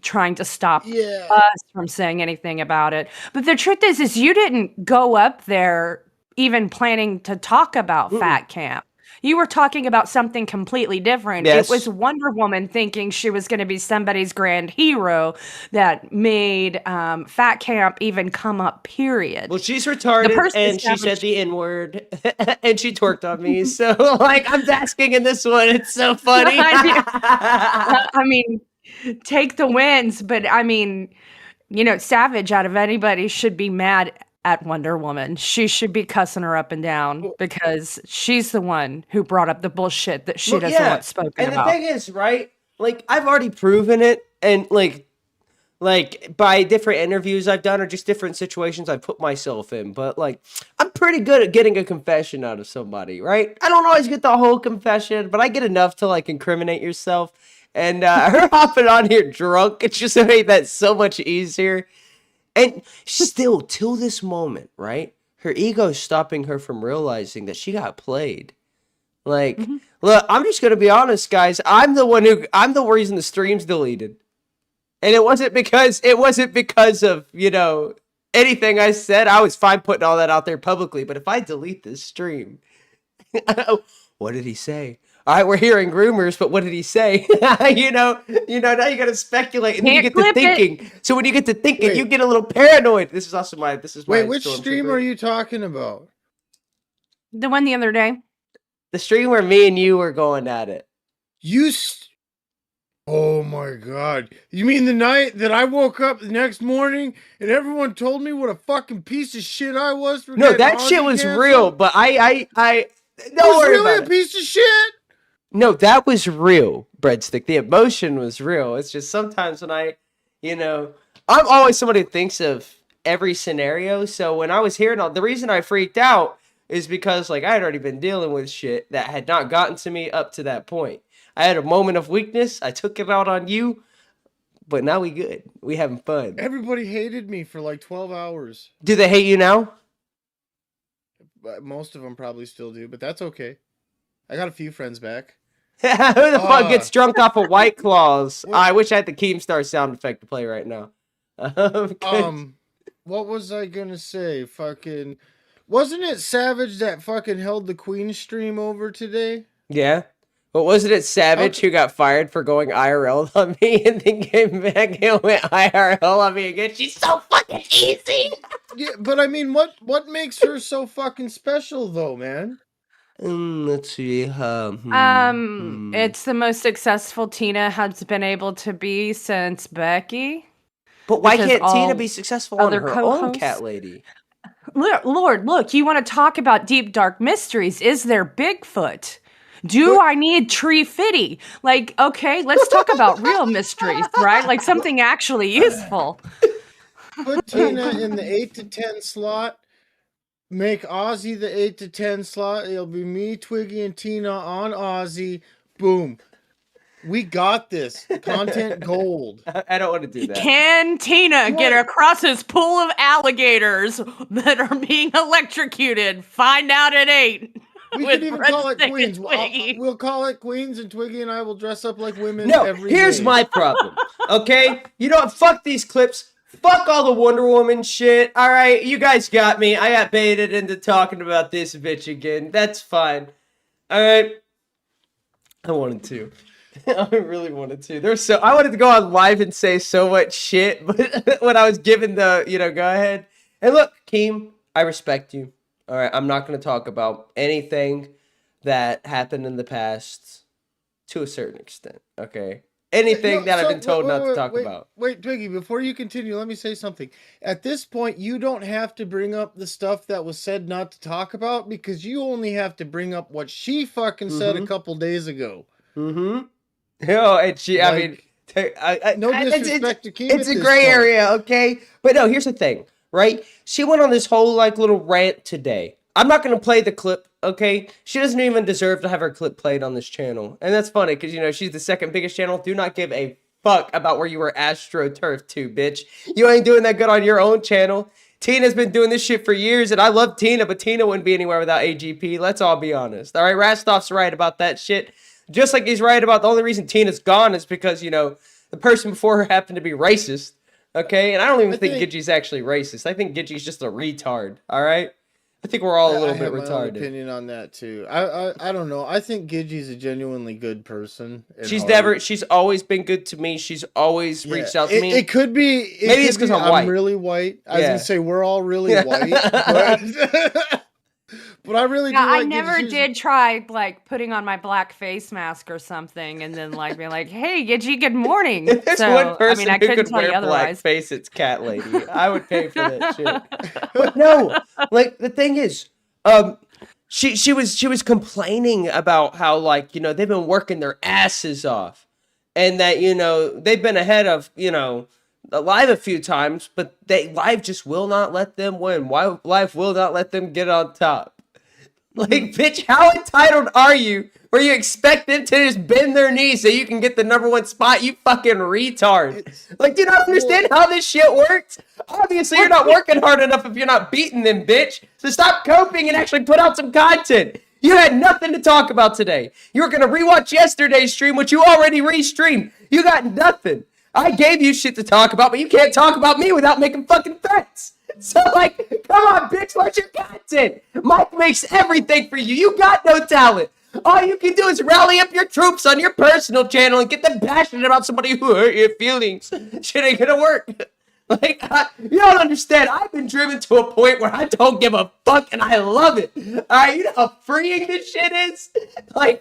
trying to stop us from saying anything about it. But the truth is you didn't go up there even planning to talk about Fat Camp. You were talking about something completely different. Yes. It was Wonder Woman thinking she was going to be somebody's grand hero that made Fat Camp even come up, period. Well, she's retarded, and she said the N-word, and she twerked on me. So, like, I'm basking in this one. It's so funny. I mean, take the wins, but I mean, Savage out of anybody should be mad at Wonder Woman. She should be cussing her up and down because she's the one who brought up the bullshit that she doesn't want spoken about. And the thing is, right? Like, I've already proven it, and like by different interviews I've done or just different situations I've put myself in. But like, I'm pretty good at getting a confession out of somebody, right? I don't always get the whole confession, but I get enough to like incriminate yourself. And her hopping on here drunk, it just made that so much easier. And still, till this moment, right? Her ego's stopping her from realizing that she got played. Like, look, I'm just gonna be honest, guys. I'm the reason the stream's deleted. And it wasn't because of, anything I said. I was fine putting all that out there publicly. But if I delete this stream, what did he say? All right, we're hearing rumors, but what did he say? Now you gotta speculate, and then you get to thinking. So when you get to thinking, you get a little paranoid. This is also my. Wait, which stream are you talking about? The one the other day. The stream where me and you were going at it. Oh my god! You mean the night that I woke up the next morning and everyone told me what a fucking piece of shit I was for No, that shit was real, but I don't worry about it. A piece of shit. No, that was real, Breadstick. The emotion was real. It's just sometimes when I'm always somebody who thinks of every scenario. So when I was hearing the reason I freaked out is because like I had already been dealing with shit that had not gotten to me up to that point. I had a moment of weakness. I took it out on you, but now we good. We having fun. Everybody hated me for like 12 hours. Do they hate you now? Most of them probably still do, but that's okay. I got a few friends back. Who the fuck gets drunk off of White Claws? I wish I had the Keemstar sound effect to play right now. What was I gonna say? Fucking, wasn't it Savage that fucking held the Queen stream over today? Yeah. But wasn't it Savage who got fired for going IRL on me and then came back and went IRL on me again? She's so fucking easy. Yeah, but I mean, what makes her so fucking special though, man? Let's see. It's the most successful Tina has been able to be since Becky. But why because can't Tina all be successful on other her own co-hosts- cat lady? Lord, look, you want to talk about deep, dark mysteries. Is there Bigfoot? Do I need Tree Fitty? Like, okay, let's talk about real mysteries, right? Like something actually useful. Put Tina in the 8 to 10 slot. Make Ozzy the 8 to 10 slot. It'll be me, Twiggy, and Tina on Ozzy. Boom. We got this. Content gold. I don't want to do that. Can Tina get across his pool of alligators that are being electrocuted? Find out at 8. We could even call it Queens. We'll call it Queens, and Twiggy and I will dress up like women every day. Here's my problem, okay? You know what? Fuck these clips. Fuck all the Wonder Woman shit. All right, you guys got me. I got baited into talking about this bitch again. That's fine. All right. I wanted to. I really wanted to. I wanted to go on live and say so much shit, but when I was given the, go ahead. And look, Keem, I respect you. All right, I'm not going to talk about anything that happened in the past to a certain extent, okay? Anything that I've been told not to talk about. Wait, Twiggy, before you continue, let me say something. At this point, you don't have to bring up the stuff that was said not to talk about, because you only have to bring up what she fucking said a couple days ago. Mm-hmm. Oh, and she, Like, I mean, no disrespect to Keem. It's a gray area, okay? But no, here's the thing, right? She went on this whole, little rant today. I'm not going to play the clip, okay? She doesn't even deserve to have her clip played on this channel. And that's funny, because, she's the second biggest channel. Do not give a fuck about where you were AstroTurf to, bitch. You ain't doing that good on your own channel. Tina's been doing this shit for years, and I love Tina, but Tina wouldn't be anywhere without AGP. Let's all be honest, all right? Rastoff's right about that shit. Just like he's right about the only reason Tina's gone is because, the person before her happened to be racist, okay? And I don't even think Gidgy's actually racist. I think Gidgy's just a retard, all right? I think we're all a little bit retarded. I have my own opinion on that, too. I don't know. I think Gidgy's a genuinely good person. She's always been good to me. She's always reached out to me. It could be. Maybe it's because I'm white. Really white. I was going to say, we're all really white. But I really do I never did try, putting on my black face mask or something and then, being like, hey, Gidgy, good morning. There's one person who could wear black face, it's Cat Lady. I would pay for that shit. But no, the thing is, she was complaining about how, they've been working their asses off. And that, they've been ahead of, Live a few times, but Live just will not let them win. Live will not let them get on top. Bitch, how entitled are you where you expect them to just bend their knees so you can get the #1 spot? You fucking retard. Do you not understand how this shit works? Obviously, you're not working hard enough if you're not beating them, bitch. So stop coping and actually put out some content. You had nothing to talk about today. You were going to rewatch yesterday's stream, which you already re-streamed. You got nothing. I gave you shit to talk about, but you can't talk about me without making fucking threats. So, come on, bitch, where's your content? Mike makes everything for you. You got no talent. All you can do is rally up your troops on your personal channel and get them passionate about somebody who hurt your feelings. Shit ain't gonna work. You don't understand. I've been driven to a point where I don't give a fuck and I love it. Alright, you know how freeing this shit is? I'm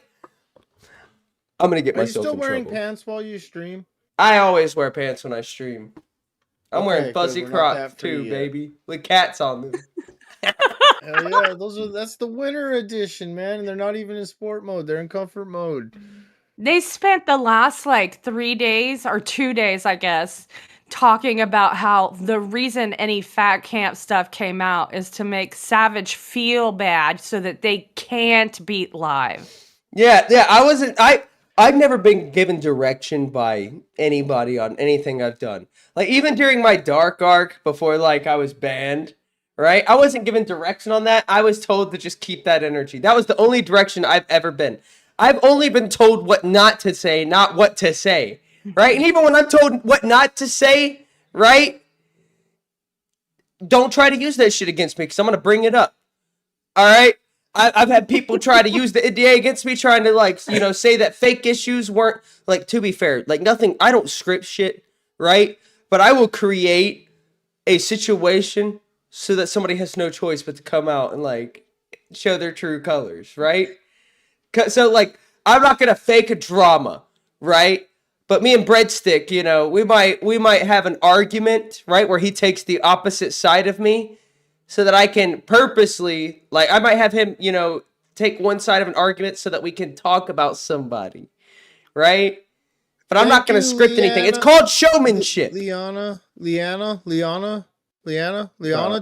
gonna get myself in trouble. Are you still wearing pants while you stream? I always wear pants when I stream. I'm wearing fuzzy Crocs too, baby, with cats on them. Hell yeah, that's the winter edition, man, and they're not even in sport mode; they're in comfort mode. They spent the last 3 days or 2 days, I guess, talking about how the reason any fat camp stuff came out is to make Savage feel bad so that they can't beat Live. Yeah, I've never been given direction by anybody on anything I've done. Even during my Dark Arc, before, I was banned, right? I wasn't given direction on that. I was told to just keep that energy. That was the only direction I've ever been. I've only been told what not to say, not what to say, right? And even when I'm told what not to say, right? Don't try to use that shit against me, because I'm going to bring it up, all right? I've had people try to use the NDA against me, trying to, say that fake issues weren't, to be fair, nothing, I don't script shit, right? But I will create a situation so that somebody has no choice but to come out and, show their true colors, right? So, I'm not going to fake a drama, right? But me and Breadstick, you know, we might have an argument, right, where he takes the opposite side of me, so that I can purposely, like, I might have him, you know, take one side of an argument so that we can talk about somebody, right? But I'm not going to script anything. It's called showmanship. Liana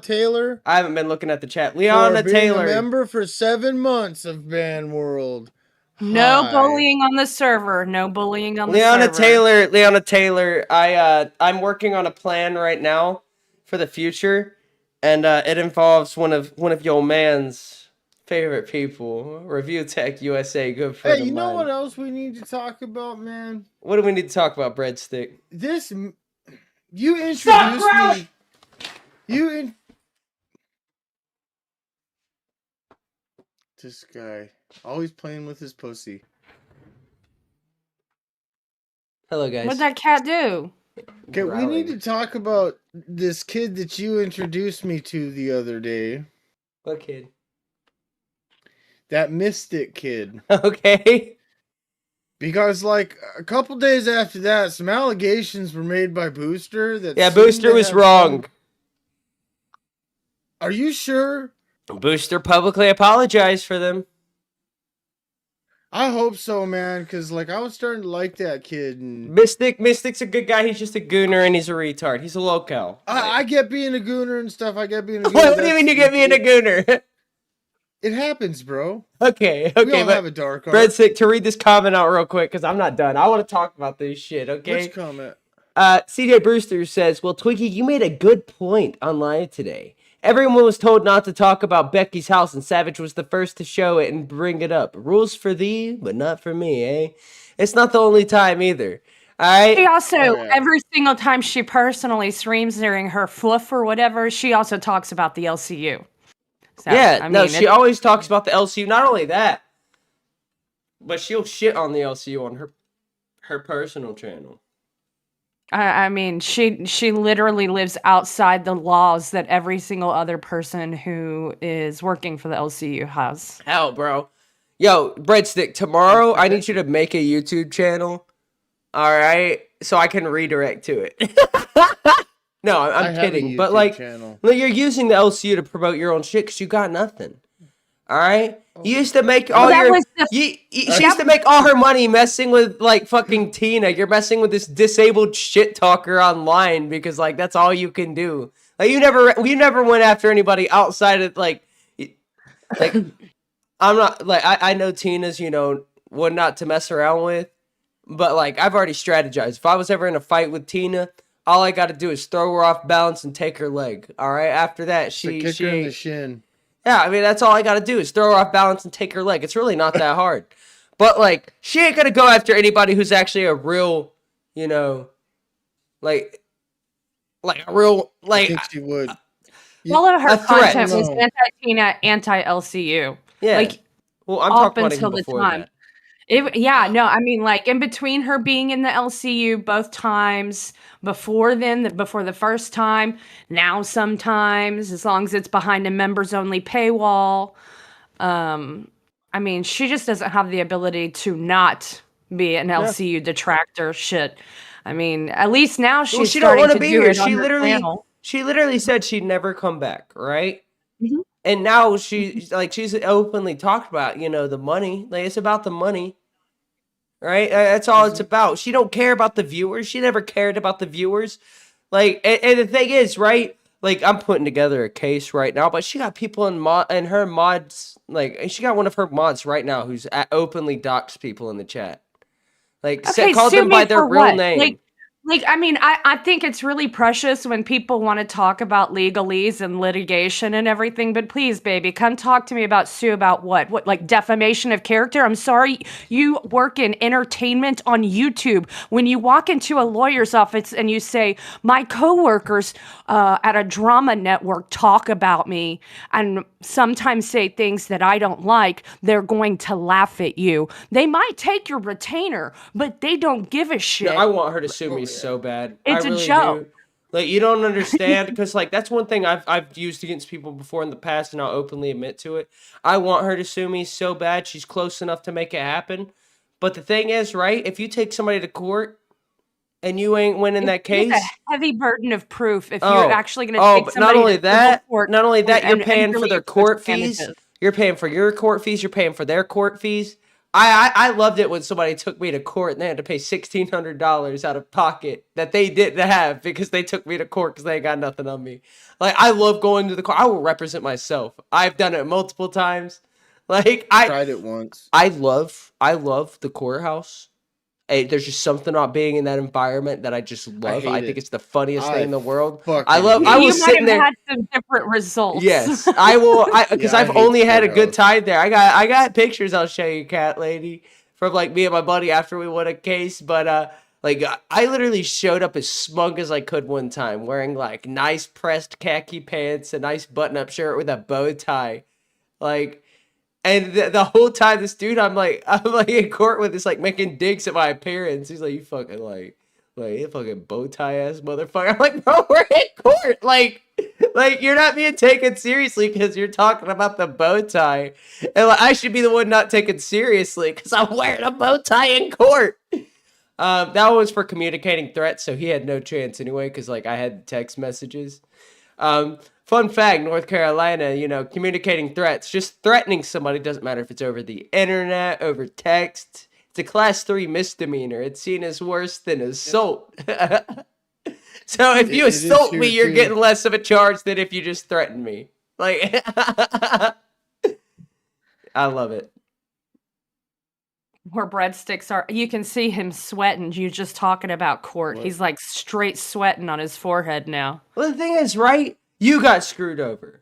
Taylor. I haven't been looking at the chat. Liana Taylor. A member for 7 months of Band World. No bullying on the server. No bullying on the Liana server. Liana Taylor. I'm working on a plan right now for the future, and it involves one of your man's favorite people, Review Tech USA. Good friend Hey, you of know mine. what else we need to talk about, man? What do we need to talk about, Breadstick? You introduced me. This guy always playing with his pussy. Hello, guys. What'd that cat do? Okay, we need to talk about this kid that you introduced me to the other day. What kid? That Mystic kid. Okay. Because, like, a couple days after that, some allegations were made by Booster that... Yeah, Booster was wrong. Are you sure? Booster publicly apologized for them. I hope so, man, because, like, I was starting to like that kid. And... Mystic's a good guy. He's just a gooner and he's a retard. He's a Lolcow. I get being a gooner and stuff. I get being a gooner. What do you mean you get being a gooner? It happens, bro. Okay. We all have a dark art. Breadstick, to read this comment out real quick, because I'm not done. I want to talk about this shit, okay? Which comment? CJ Brewster says, well, Twiggy, you made a good point on live today. Everyone was told not to talk about Becky's house, and Savage was the first to show it and bring it up. Rules for thee, but not for me, eh? It's not the only time either. All right? She also, every single time she personally streams during her fluff or whatever, she also talks about the LCU. So, yeah, I no, mean, she always talks about the LCU. Not only that, but she'll shit on the LCU on her personal channel. I mean, she literally lives outside the laws that every single other person who is working for the LCU has. Hell, bro. Yo, Breadstick, tomorrow I need you to make a YouTube channel, all right, so I can redirect to it. No, I'm kidding. But, like, you're using the LCU to promote your own shit because you got nothing. All right? You used to make all she used to make all her money messing with, like, fucking Tina. You're messing with this disabled shit talker online because, like, that's all you can do. Like, you never went after anybody outside of, like I'm not, like, I know Tina's, you know, one not to mess around with, but, like, I've already strategized. If I was ever in a fight with Tina, all I got to do is throw her off balance and take her leg. All right. After that, she kick her in the shin. Yeah, I mean that's all I got to do is throw her off balance and take her leg. It's really not that hard. But like, she ain't gonna go after anybody who's actually a real, you know, like a real like. I think she would. All of her content was anti-Tina, anti-LCU. Yeah. Like, well, I'm up talking until about the before time. that. I mean, like, in between her being in the LCU both times, before the first time, now sometimes, as long as it's behind a members-only paywall. I mean, she just doesn't have the ability to not be an LCU detractor. Shit. I mean, at least now she's she don't starting to be do here. it on her channel. She literally said she'd never come back, right? Mm-hmm. And now she's openly talked about, you know, the money. Like, it's about the money, right? That's all it's about. She don't care about the viewers. She never cared about the viewers. Like, and the thing is, right? Like, I'm putting together a case right now, but she got people in her mods. Like, she got one of her mods right now who's openly doxed people in the chat. Like, called them by their real name. Like, I mean, I think it's really precious when people want to talk about legalese and litigation and everything, but please, baby, come talk to me about Sue about what? What, like defamation of character? I'm sorry, you work in entertainment on YouTube. When you walk into a lawyer's office and you say, my coworkers at a drama network talk about me and sometimes say things that I don't like, they're going to laugh at you. They might take your retainer, but they don't give a shit. No, I want her to sue me so bad. It's I really a joke. do. Like, you don't understand, because like that's one thing I've used against people before in the past, and I'll openly admit to it. I want her to sue me so bad. She's close enough to make it happen. But the thing is, right? If you take somebody to court, and you ain't winning that It's case. a heavy burden of proof if you're actually going to take but somebody to civil court. not only that, you're and paying for really their impose court fees. damages. You're paying for your court fees. You're paying for their court fees. I loved it when somebody took me to court and they had to pay $1,600 out of pocket that they didn't have because they took me to court because they ain't got nothing on me. Like, I love going to the court. I will represent myself. I've done it multiple times. Like, I tried it once. I love the courthouse. There's just something about being in that environment that I just love. I think it's the funniest thing in the world. I was sitting there. You might have had some different results. Yes, I will. Because Yeah, I I've hate only the had a good courthouse. time there. I got pictures I'll show you, cat lady, from like me and my buddy after we won a case. But like I literally showed up as smug as I could one time, wearing like nice pressed khaki pants, a nice button-up shirt with a bow tie, like. And the whole time, this dude, I'm like in court with this, like making digs at my appearance. He's like, you fucking you fucking bow tie ass motherfucker. I'm like, bro, we're in court. Like you're not being taken seriously because you're talking about the bow tie, and like, I should be the one not taken seriously because I'm wearing a bow tie in court. That was for communicating threats, so he had no chance anyway because like I had text messages. Fun fact, North Carolina, communicating threats, just threatening somebody, doesn't matter if it's over the internet, over text. It's a class 3 misdemeanor. It's seen as worse than assault. So if you assault me, you're getting less of a charge than if you just threaten me. Like, I love it. Where breadsticks are, you can see him sweating. You just talking about court. He's like straight sweating on his forehead now. Well, the thing is, right? You got screwed over.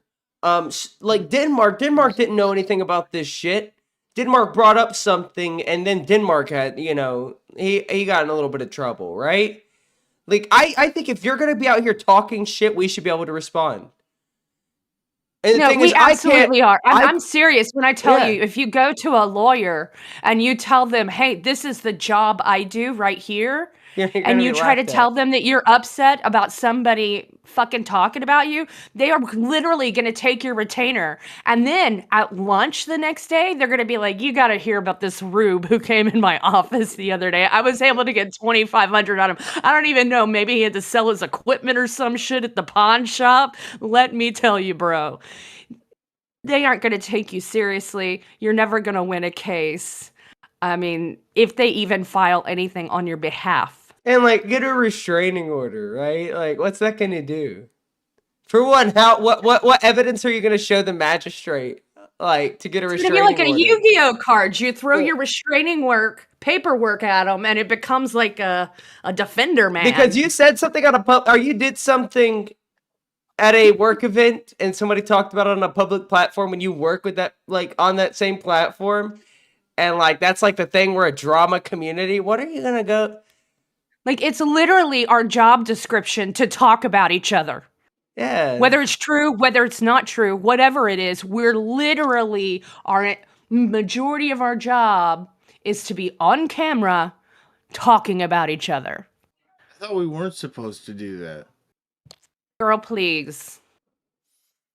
Like Denmark didn't know anything about this shit. Denmark brought up something, and then Denmark had, he got in a little bit of trouble, right? Like, I think if you're gonna be out here talking shit, we should be able to respond. And No, we absolutely are. I'm serious when I tell you, if you go to a lawyer and you tell them, hey, this is the job I do right here, and you try to tell them that you're upset about somebody fucking talking about you, they are literally going to take your retainer. And then at lunch the next day, they're going to be like, you got to hear about this rube who came in my office the other day. I was able to get $2,500 on him. I don't even know. Maybe he had to sell his equipment or some shit at the pawn shop. Let me tell you, bro. They aren't going to take you seriously. You're never going to win a case. I mean, if they even file anything on your behalf. And like get a restraining order, right? Like what's that gonna do? For one, what evidence are you gonna show the magistrate like to get a restraining order? It's gonna be like a Yu-Gi-Oh card. You throw your restraining paperwork at them, and it becomes like a defender man. Because you said something on or you did something at a work event, and somebody talked about it on a public platform when you work with that, like on that same platform, and like that's like the thing. We're a drama community. What are you gonna go? Like, it's literally our job description to talk about each other. Yeah. Whether it's true, whether it's not true, whatever it is, we're literally, our majority of our job is to be on camera talking about each other. I thought we weren't supposed to do that. Girl, please.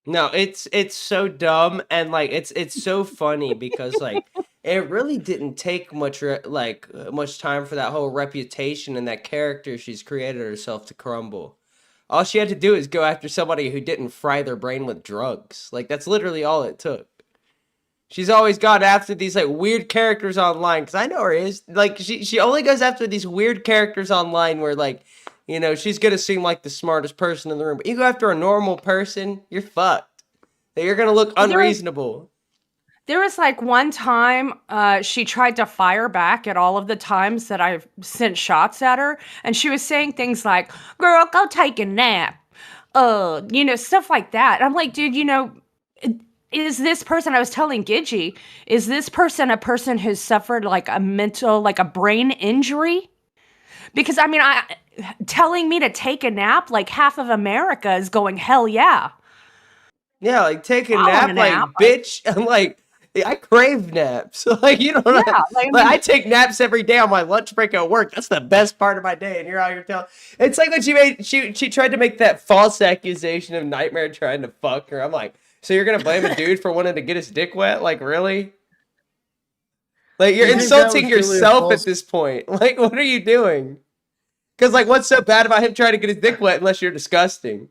No, it's so dumb, and like it's so funny because like it really didn't take much time for that whole reputation and that character she's created herself to crumble. All she had to do is go after somebody who didn't fry their brain with drugs. Like that's literally all it took. She's always gone after these like weird characters online because I know her is like she only goes after these weird characters online where like. She's going to seem like the smartest person in the room. But you go after a normal person, you're fucked. You're going to look unreasonable. There was like one time she tried to fire back at all of the times that I've sent shots at her. And she was saying things like, girl, go take a nap. Stuff like that. I'm like, dude, is this person, I was telling Gidgy, is this person a person who's suffered like a brain injury? Because, I mean, telling me to take a nap, like half of America is going, hell yeah. Yeah, like take a nap, like, bitch. I'm like, I crave naps. Like, you know what I take naps every day on my lunch break at work. That's the best part of my day. And you're out here telling. It's like when she tried to make that false accusation of Nightmare trying to fuck her. I'm like, so you're going to blame a dude for wanting to get his dick wet? Like, really? Like, you're insulting yourself at this point. Like, what are you doing? Because, like, what's so bad about him trying to get his dick wet unless you're disgusting?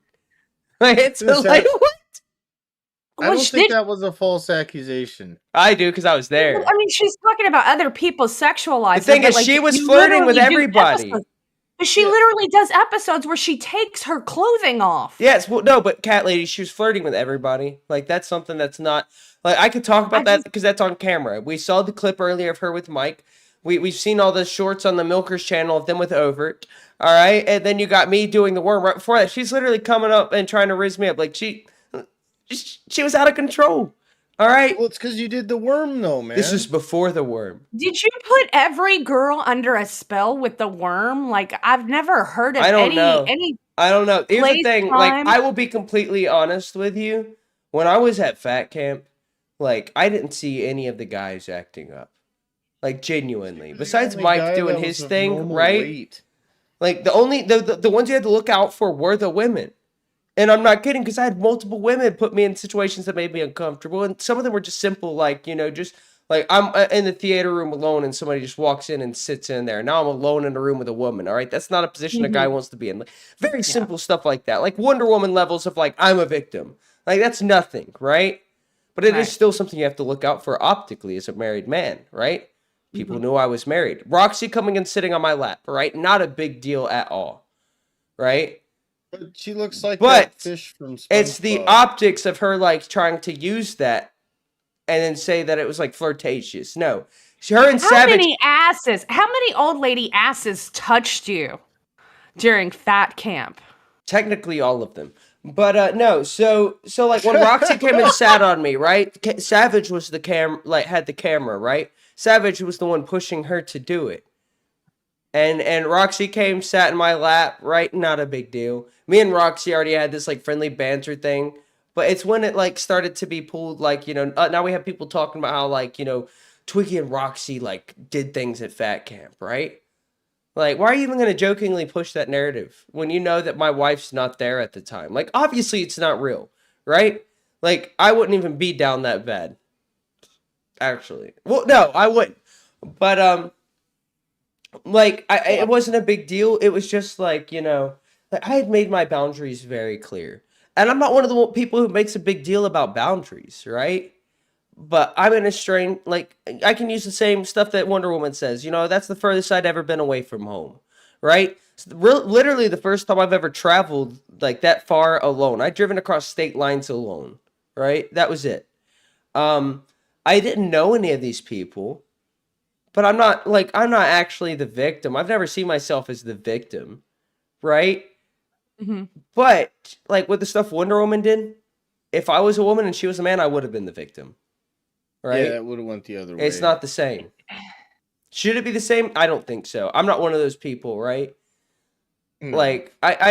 Like, it's like, what? I don't think that was a false accusation. I do, because I was there. I mean, she's talking about other people's sexual lives. The thing is, she was flirting with everybody. But she literally does episodes where she takes her clothing off. Yes, well, no, but Cat Lady, she was flirting with everybody. Like, that's something that's not... Like, I could talk about that because that's on camera. We saw the clip earlier of her with Mike. We've seen all the shorts on the Milkers channel of them with Overt. All right? And then you got me doing the worm right before that. She's literally coming up and trying to riz me up. Like, she was out of control. All right? Well, it's because you did the worm, though, man. This is before the worm. Did you put every girl under a spell with the worm? Like, I've never heard of any. I don't know. Here's the thing. Like, I will be completely honest with you. When I was at Fat Camp, like, I didn't see any of the guys acting up. Like, genuinely. Besides Mike doing his thing, right? Weight. Like, the ones you had to look out for were the women. And I'm not kidding, because I had multiple women put me in situations that made me uncomfortable. And some of them were just simple, like, you know, just, like, I'm in the theater room alone and somebody just walks in and sits in there. Now I'm alone in a room with a woman, all right? That's not a position a guy wants to be in. Like, very simple stuff like that. Like, Wonder Woman levels of, like, I'm a victim. Like, that's nothing, right? But it is still something you have to look out for optically as a married man, right? People knew I was married. Roxy coming and sitting on my lap, right? Not a big deal at all, right? But she looks like that fish from SpongeBob. It's the optics of her, like, trying to use that and then say that it was, like, flirtatious. No. Her and Savage... How many old lady asses touched you during Fat Camp? Technically all of them. But, no, so like, when Roxy came and sat on me, right? Savage was had the camera, right? Savage was the one pushing her to do it. And Roxy came, sat in my lap, right? Not a big deal. Me and Roxy already had this, like, friendly banter thing. But it's when it, like, started to be pulled, like, you know, now we have people talking about how, like, you know, Twiggy and Roxy, like, did things at Fat Camp, right? Like, why are you even going to jokingly push that narrative when you know that my wife's not there at the time? Like, obviously it's not real, right? Like, I wouldn't even be down that bad. Actually. Well, no, I wouldn't. But, like, it wasn't a big deal. It was just, like, you know, like, I had made my boundaries very clear. And I'm not one of the people who makes a big deal about boundaries, right? But I'm in a strain, like, I can use the same stuff that Wonder Woman says. You know, that's the furthest I'd ever been away from home, right? Literally the first time I've ever traveled, like, that far alone. I'd driven across state lines alone, right? That was it. I didn't know any of these people, but I'm not actually the victim. I've never seen myself as the victim, right? But, like, with the stuff Wonder Woman did, if I was a woman and she was a man, I would have been the victim. Right? Yeah, that would have went the other way. It's not the same. Should it be the same? I don't think so. I'm not one of those people, right? Like, like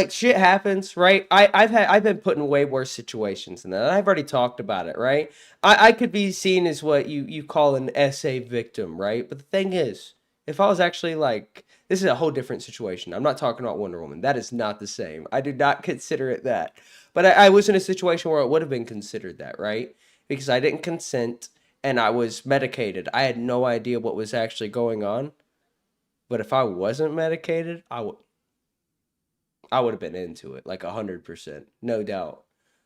shit happens, right? I've been put in way worse situations than that. I've already talked about it, right? I could be seen as what you call an SA victim, right? But the thing is, if I was actually, like, this is a whole different situation. I'm not talking about Wonder Woman. That is not the same. I do not consider it that. But I was in a situation where it would have been considered that, right? Because I didn't consent and I was medicated. I had no idea what was actually going on. But if I wasn't medicated, I would have been into it, like 100%, no doubt.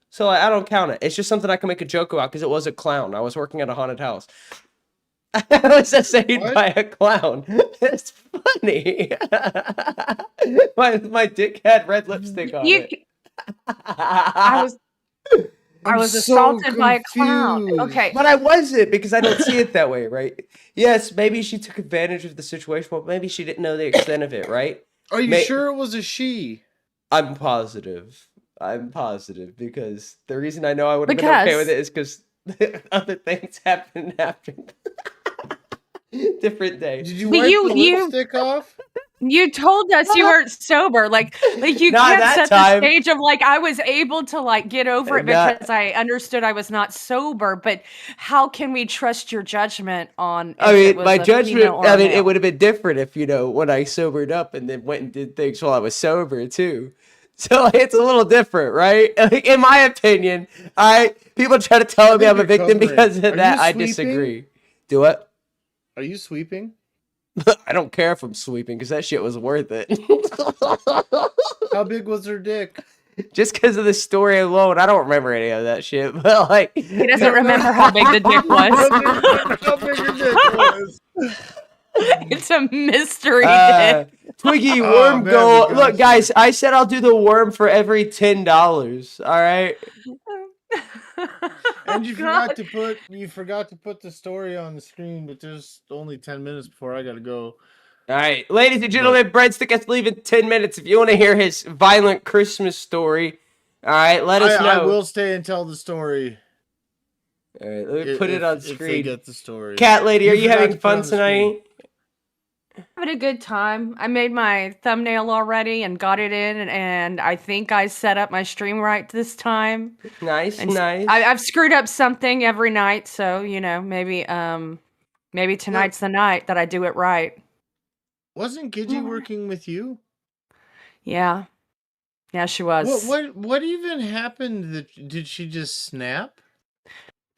So I don't count it. It's just something I can make a joke about because it was a clown. I was working at a haunted house. I was assayed by a clown. It's funny. my dick had red lipstick on it. I was assaulted by a clown. Okay. But I wasn't, because I don't see it that way, right? Yes, maybe she took advantage of the situation, but maybe she didn't know the extent of it, right? Are you sure it was a she? I'm positive. Because the reason I know I would have been okay with it is because other things happened after. Different day. Did you wipe the lipstick off? You told us you weren't sober. Like you can't set the stage of, like, I was able to, like, get over it because I understood I was not sober. But how can we trust your judgment on? I mean, my judgment. I mean, it would have been different if, you know, when I sobered up and then went and did things while I was sober too. So it's a little different, right? Like, in my opinion, people try to tell me I'm a victim because of that. I disagree. Do what? Are you sweeping? I don't care if I'm sweeping because that shit was worth it. How big was her dick? Just because of the story alone, I don't remember any of that shit. But like, He doesn't remember how big the dick was. How big her dick was? It's a mystery dick. Twiggy Oh, worm man, goal. we got Look, you. guys, I said I'll do the worm for every $10. All right. And you forgot to put the story on the screen, but there's only 10 minutes before I gotta go. All right, ladies and gentlemen, Breadstick has to leave in 10 minutes. If you want to hear his violent Christmas story, all right, let us know. I will stay and tell the story. All right, let me put it on If they screen. get the story. Cat lady, are you forgot having to put it fun on the screen. tonight? Having a good time. I made my thumbnail already and got it in, and I think I set up my stream right this time. Nice, And nice. I've screwed up something every night, so maybe tonight's the night that I do it right. Wasn't Gidgy working with you? Yeah, she was. What even happened? Did she just snap?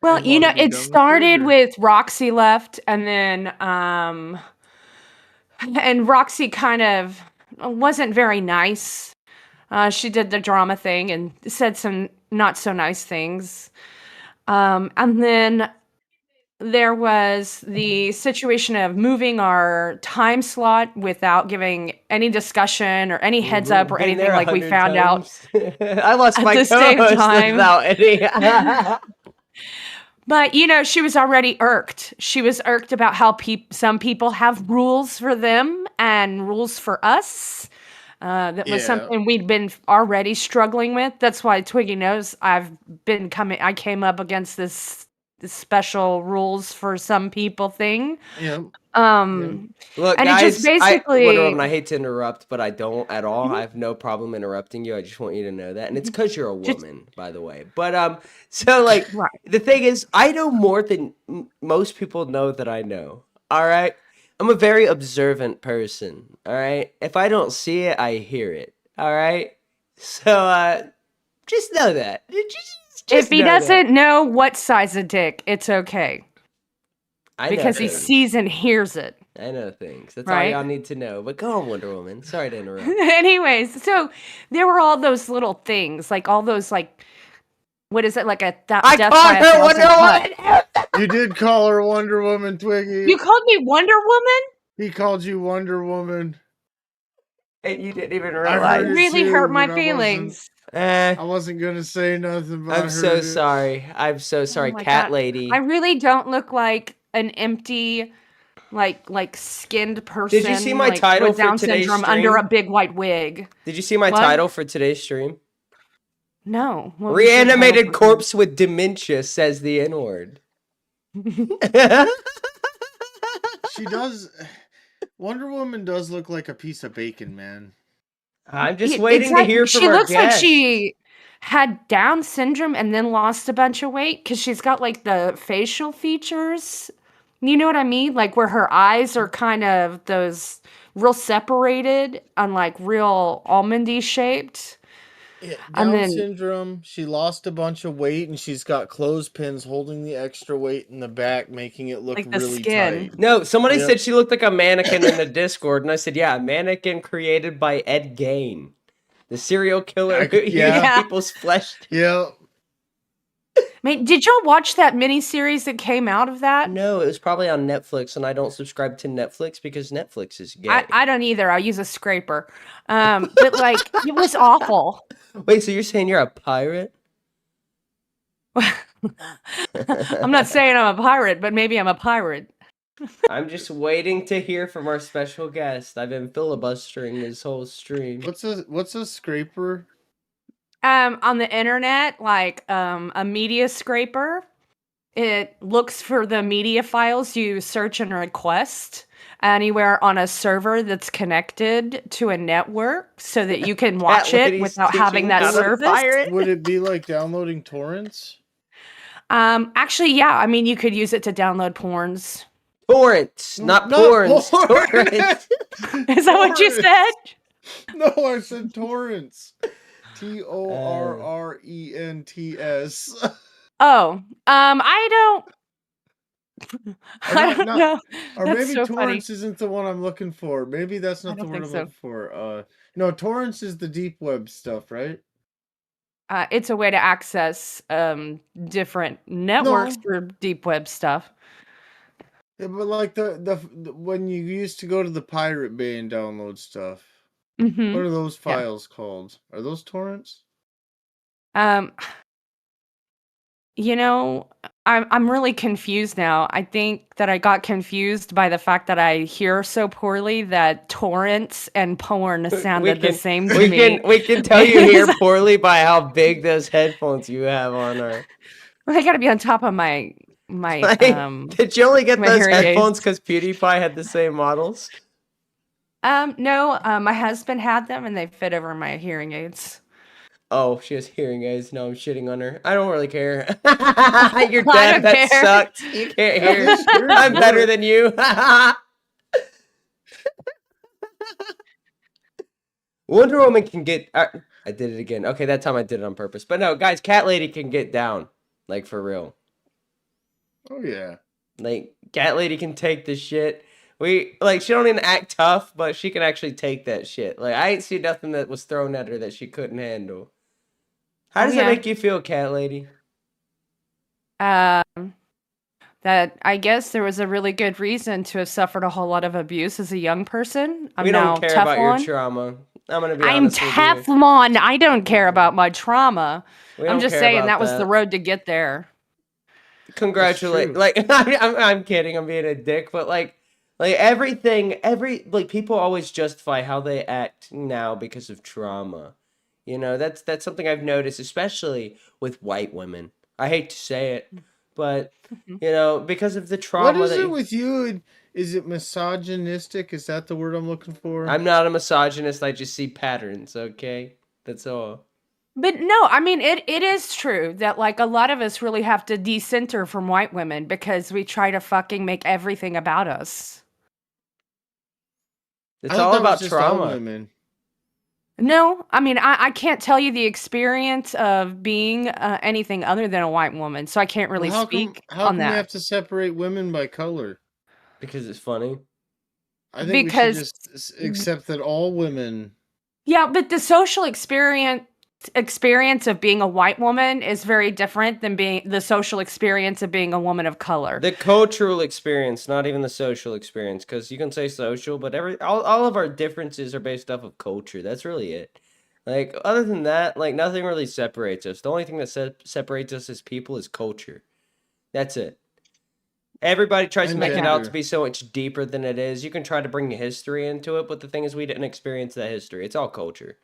Well, and wanna be done it with it, started or- with Roxy left, and then and Roxy kind of wasn't very nice. She did the drama thing and said some not so nice things. And then there was the situation of moving our time slot without giving any discussion or any heads up or Been anything, there like we 100 found times. I lost at my the same co-host time. without any. But, she was already irked. She was irked about how some people have rules for them and rules for us. That was something we'd been already struggling with. That's why Twiggy knows I came up against this special rules for some people thing. Yeah. Look, and guys, it just basically. Wonder Woman, I hate to interrupt, but I don't at all. I have no problem interrupting you. I just want you to know that, and it's because you're a woman, by the way. But so like the thing is, I know more than most people know that I know. All right, I'm a very observant person. All right, if I don't see it, I hear it. All right, so just know that. Just if he know doesn't that. know what size of dick, it's okay. I know because he things. sees and hears it. I know things. That's Right? all y'all need to know. But go on, Wonder Woman. Sorry to interrupt. Anyways, so there were all those little things, like all those what is it, like a death by called her Wonder cut. You did call her Wonder Woman, Twiggy. You called me Wonder Woman? He called you Wonder Woman. And you didn't even I realize. heard it really too, hurt my but feelings. I wasn't gonna say nothing. But I'm so sorry. I'm so sorry, Oh my cat God. lady. I really don't look like an empty, like skinned person. Did you see my title with for Down today's syndrome stream? under a big white wig? Did you see my What? title for today's stream? No. What was your Reanimated title? corpse with dementia says the N-word. She does. Wonder Woman does look like a piece of bacon, man. I'm just Yeah, waiting to hear from She our looks like guest. she had Down syndrome and then lost a bunch of weight because she's got like the facial features. You know what I mean? Like where her eyes are kind of those real separated and like real almondy shaped. Yeah, And Down then- syndrome. She lost a bunch of weight, and she's got clothespins holding the extra weight in the back, making it look Like the really skin. tight. No, somebody Yep. said she looked like a mannequin in the Discord, and I said, yeah, a mannequin created by Ed Gein, the serial killer who used yeah. people's flesh. Yeah. Man, did y'all watch that miniseries that came out of that? No, it was probably on Netflix, and I don't subscribe to Netflix because Netflix is gay. I don't either. I use a scraper. But like it was awful. Wait, so you're saying you're a pirate? I'm not saying I'm a pirate, but maybe I'm a pirate. I'm just waiting to hear from our special guest. I've been filibustering this whole stream. What's a scraper? On the internet, like a media scraper. It looks for the media files you search and request anywhere on a server that's connected to a network so that you can watch Cat it lady's without having teaching that how to service. pirate. Would it be like downloading torrents? Actually, yeah. I mean, you could use it to download porns. Torrents, not porns. Torrents. Is that what you said? No, I said torrents. TORRENTS. Oh, I don't. I don't know. Or That's maybe so funny. torrents isn't the one I'm looking for. Maybe that's I not the don't word think I'm so. looking for. No, torrents is the deep web stuff, right? It's a way to access different networks No. for deep web stuff. Yeah, but like the when you used to go to the Pirate Bay and download stuff. Mm-hmm. What are those Yeah. files called? Are those torrents? Um, you know, I'm really confused now. I think that I got confused by the fact that I hear so poorly that torrents and porn sounded the same to me. We can tell you hear poorly by how big those headphones you have on are. I gotta be on top of my Did you only get my those hearing headphones aids. because PewDiePie had the same models? No, my husband had them and they fit over my hearing aids. Oh, she has hearing aids. No, I'm shitting on her. I don't really care. You're I deaf. don't That care. sucked. You can't hear. I'm better than you. Wonder Woman can get. I did it again. Okay, that time I did it on purpose. But no, guys, Cat Lady can get down. Like, for real. Oh, yeah. Like, Cat Lady can take the shit. She don't even act tough, but she can actually take that shit. Like, I ain't seen nothing that was thrown at her that she couldn't handle. How does that make you feel, Cat Lady? That I guess there was a really good reason to have suffered a whole lot of abuse as a young person. We don't care about your trauma. I'm gonna be honest with you. Teflon. I don't care about my trauma. I'm just saying that was the that. road to get there. Congratulate. Like, I'm kidding. I'm being a dick, but like everything, people always justify how they act now because of trauma. You know, that's something I've noticed, especially with white women. I hate to say it, but you know, because of the trauma. What is it with you? Is it misogynistic? Is that the word I'm looking for? I'm not a misogynist. I just see patterns. Okay, that's all. But no, I mean it is true that like a lot of us really have to decenter from white women because we try to fucking make everything about us. It's all about trauma. Women. No, I mean I can't tell you the experience of being anything other than a white woman, so I can't really speak How on come that. we have to separate women by color? Because it's funny. I think we should just accept that all women. Yeah, but the social experience of being a white woman is very different than being the social experience of being a woman of color. The cultural experience, not even the social experience, because you can say social, but all of our differences are based off of culture. That's really it. Like, other than that, like, nothing really separates us. The only thing that separates us as people is culture. That's it. Everybody tries to make it out to be so much deeper than it is. You can try to bring history into it, but the thing is we didn't experience that history. It's all culture.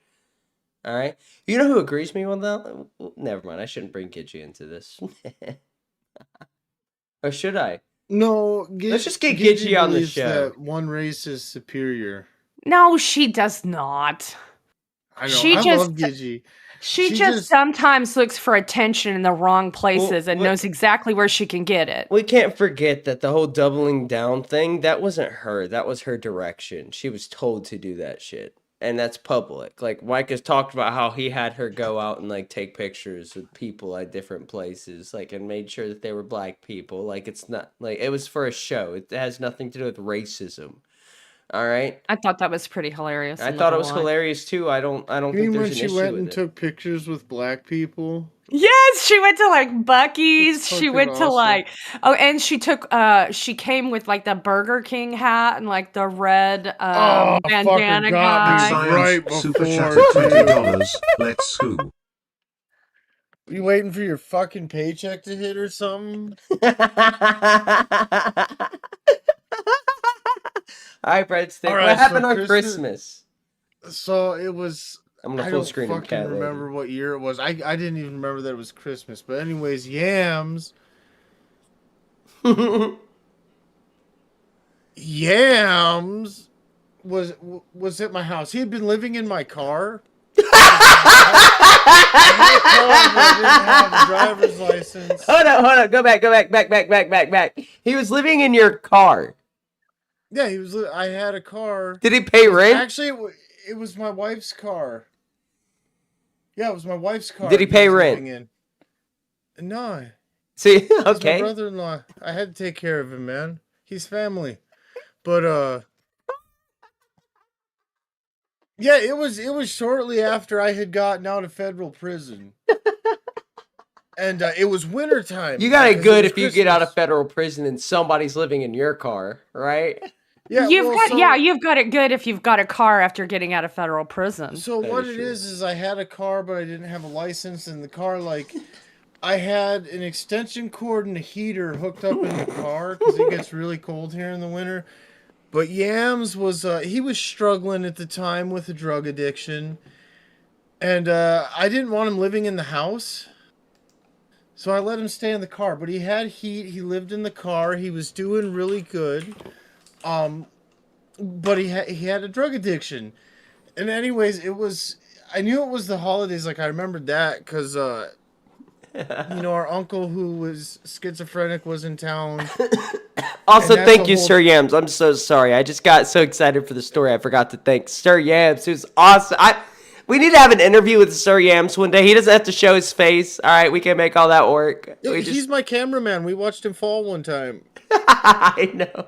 All right? You know who agrees with me on that? Never mind. I shouldn't bring Gidgy into this. Or should I? No, let's just get Gidgy on the show. That one race is superior. No, she does not. I know. I love Gidgy. She just sometimes looks for attention in the wrong places and knows exactly where she can get it. We can't forget that the whole doubling down thing, that wasn't her. That was her direction. She was told to do that shit. And that's public. Like, Mike has talked about how he had her go out and, like, take pictures with people at different places, like, and made sure that they were black people. Like, it's not, like, it was for a show. It has nothing to do with racism. All right? I thought that was pretty hilarious. I thought it was hilarious, too. I don't think there's an issue with it. She went and took pictures with black people? Yes, she went to like Buc-ee's. She went to like and she took she came with like the Burger King hat and like the red bandana guy. Right before Super chat $20. Let's go. You waiting for your fucking paycheck to hit or something? All right, Breadstick. What happened on Christmas? So it was. I'm gonna full screen I don't remember what year it was. I didn't even remember that it was Christmas. But anyways, Yams. Yams was at my house. He had been living in my car. I didn't have a driver's license. Hold on. Go back. He was living in your car. Yeah, he was. I had a car. Did he pay rent? Actually, it was my wife's car. Yeah, it was my wife's car. Did he pay rent? No. See, He's my okay. brother-in-law. I had to take care of him, man. He's family. But yeah, it was shortly after I had gotten out of federal prison. And it was wintertime. You got it 'cause good was if you get out of Christmas. federal prison and somebody's living in your car, right? Yeah, you've got it good if you've got a car after getting out of federal prison. So what it is I had a car, but I didn't have a license, and the car, like, I had an extension cord and a heater hooked up in the car because it gets really cold here in the winter. But Yams was he was struggling at the time with a drug addiction, and I didn't want him living in the house, so I let him stay in the car. But he had heat. He lived in the car. He was doing really good. But he had a drug addiction. And anyways, I knew it was the holidays. Like, I remembered that because, you know, our uncle who was schizophrenic was in town. Also, thank you, Sir Yams. I'm so sorry. I just got so excited for the story. I forgot to thank Sir Yams, who's awesome. We need to have an interview with Sir Yams one day. He doesn't have to show his face. All right, we can make all that work. He's my cameraman. We watched him fall one time. I know.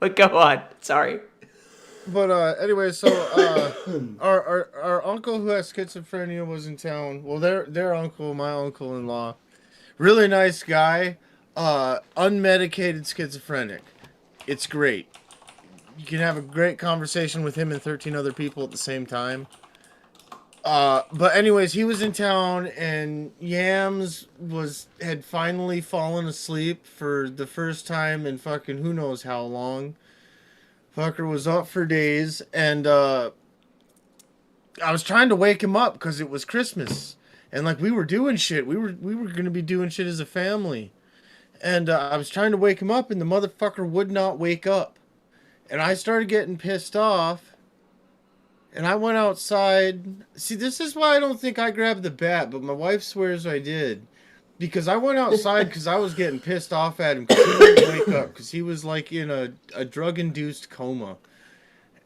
But go on. Sorry. But anyway, so our uncle who has schizophrenia was in town. Well, their uncle, my uncle-in-law, really nice guy, unmedicated schizophrenic. It's great. You can have a great conversation with him and 13 other people at the same time. But anyways, he was in town, and Yams had finally fallen asleep for the first time in fucking who knows how long. Fucker was up for days, and I was trying to wake him up because it was Christmas, and like we were doing shit. We were gonna be doing shit as a family, and I was trying to wake him up, and the motherfucker would not wake up, and I started getting pissed off, and I went outside. See, this is why I don't think I grabbed the bat, but my wife swears I did. Because I went outside because I was getting pissed off at him because he wouldn't wake up because he was like in a drug-induced coma.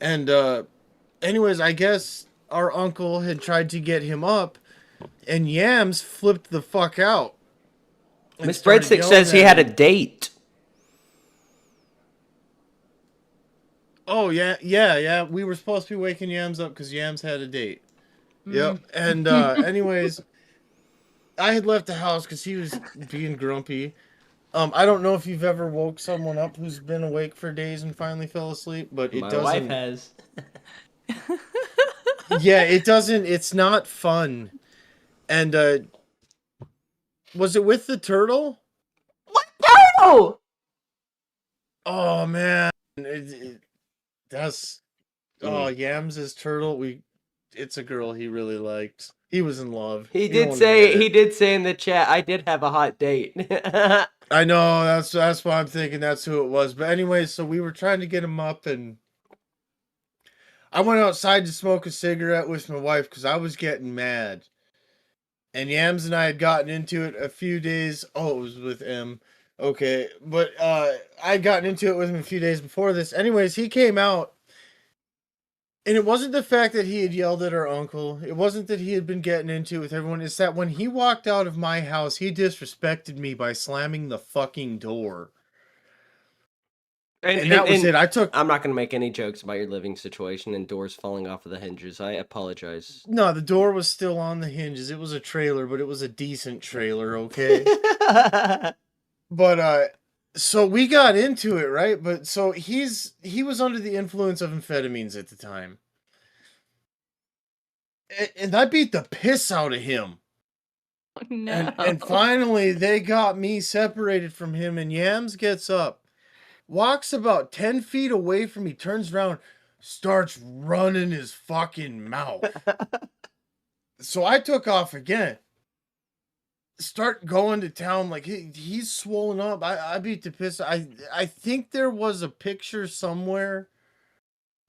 And anyways, I guess our uncle had tried to get him up, and Yams flipped the fuck out. Miss Breadstick says he had a date. Oh, yeah. We were supposed to be waking Yams up because Yams had a date. Yep. And anyways... I had left the house because he was being grumpy. I don't know if you've ever woke someone up who's been awake for days and finally fell asleep, but it doesn't. My wife has. Yeah, it doesn't. It's not fun. And was it with the turtle? What turtle? Oh man, that's Yams' turtle. It's a girl he really liked. He was in love. He did say in the chat, I did have a hot date. I know, that's why I'm thinking that's who it was. But anyway, so we were trying to get him up, and I went outside to smoke a cigarette with my wife because I was getting mad. And Yams and I had gotten into it a few days. Oh, it was with M. Okay, but I'd gotten into it with him a few days before this. Anyways, he came out. And it wasn't the fact that he had yelled at our uncle. It wasn't that he had been getting into it with everyone. It's that when he walked out of my house, he disrespected me by slamming the fucking door. And that was it. I'm not going to make any jokes about your living situation and doors falling off of the hinges. I apologize. No, the door was still on the hinges. It was a trailer, but it was a decent trailer, okay? But, so we got into it, right? But so he was under the influence of amphetamines at the time. And I beat the piss out of him. Oh, no. And finally they got me separated from him, and Yams gets up, walks about 10 feet away from me, turns around, starts running his fucking mouth. So I took off again. Start going to town like he's swollen up. I beat the piss. I think there was a picture somewhere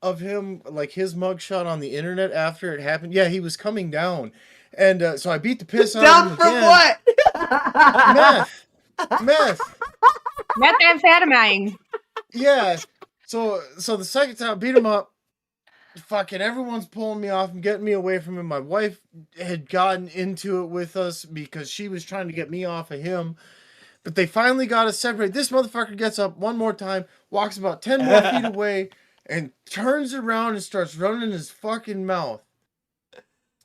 of him, like his mugshot on the internet after it happened. Yeah, he was coming down, and so I beat the piss out of him for again. what? Meth. Methamphetamine. Yeah. So the second time I beat him up, fucking everyone's pulling me off and getting me away from him. My wife had gotten into it with us because she was trying to get me off of him. But they finally got us separated. This motherfucker gets up one more time, walks about 10 more feet away, and turns around and starts running his fucking mouth.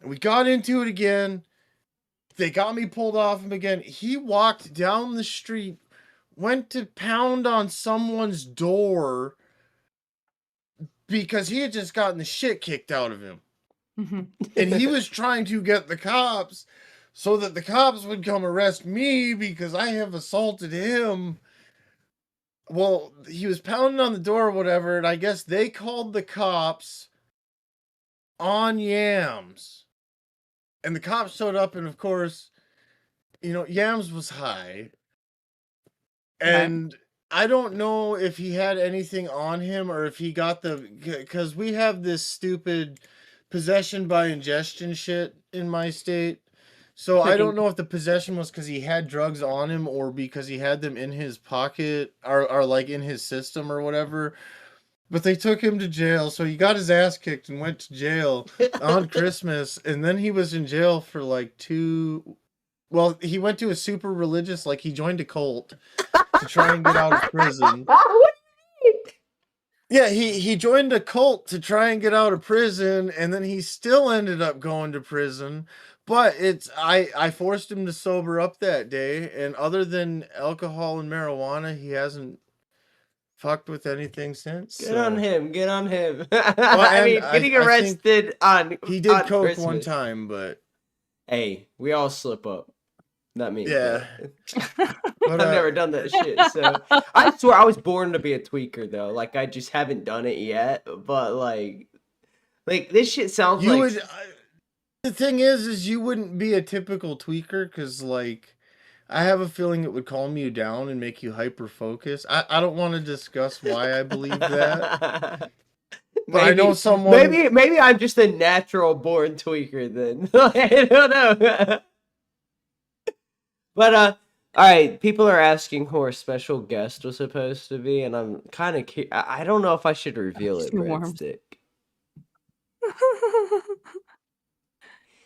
And we got into it again. They got me pulled off him again. He walked down the street, went to pound on someone's door because he had just gotten the shit kicked out of him. And he was trying to get the cops so that the cops would come arrest me because I have assaulted him. Well, he was pounding on the door or whatever, and I guess they called the cops on Yams. And the cops showed up, and of course, Yams was high. And I don't know if he had anything on him or if he got because we have this stupid possession by ingestion shit in my state. So I don't know if the possession was because he had drugs on him or because he had them in his pocket or like in his system or whatever. But they took him to jail. So he got his ass kicked and went to jail on Christmas. And then he was in jail for like well, he went to a super religious, like he joined a cult to try and get out of prison. Yeah, he joined a cult to try and get out of prison, and then he still ended up going to prison. But I forced him to sober up that day, and other than alcohol and marijuana, he hasn't fucked with anything since. Get on him. Well, I mean, getting arrested on he did on coke Christmas. one time, but hey, we all slip up. Not me. Yeah. But I've never done that shit, so I swear I was born to be a tweaker though. Like I just haven't done it yet. But like this shit sounds you like would. The thing is you wouldn't be a typical tweaker because like I have a feeling it would calm you down and make you hyper focus. I don't want to discuss why I believe that. But I know someone. Maybe I'm just a natural born tweaker then. I don't know. But all right, people are asking who our special guest was supposed to be, and I'm kind of I don't know if I should reveal it, Breadstick.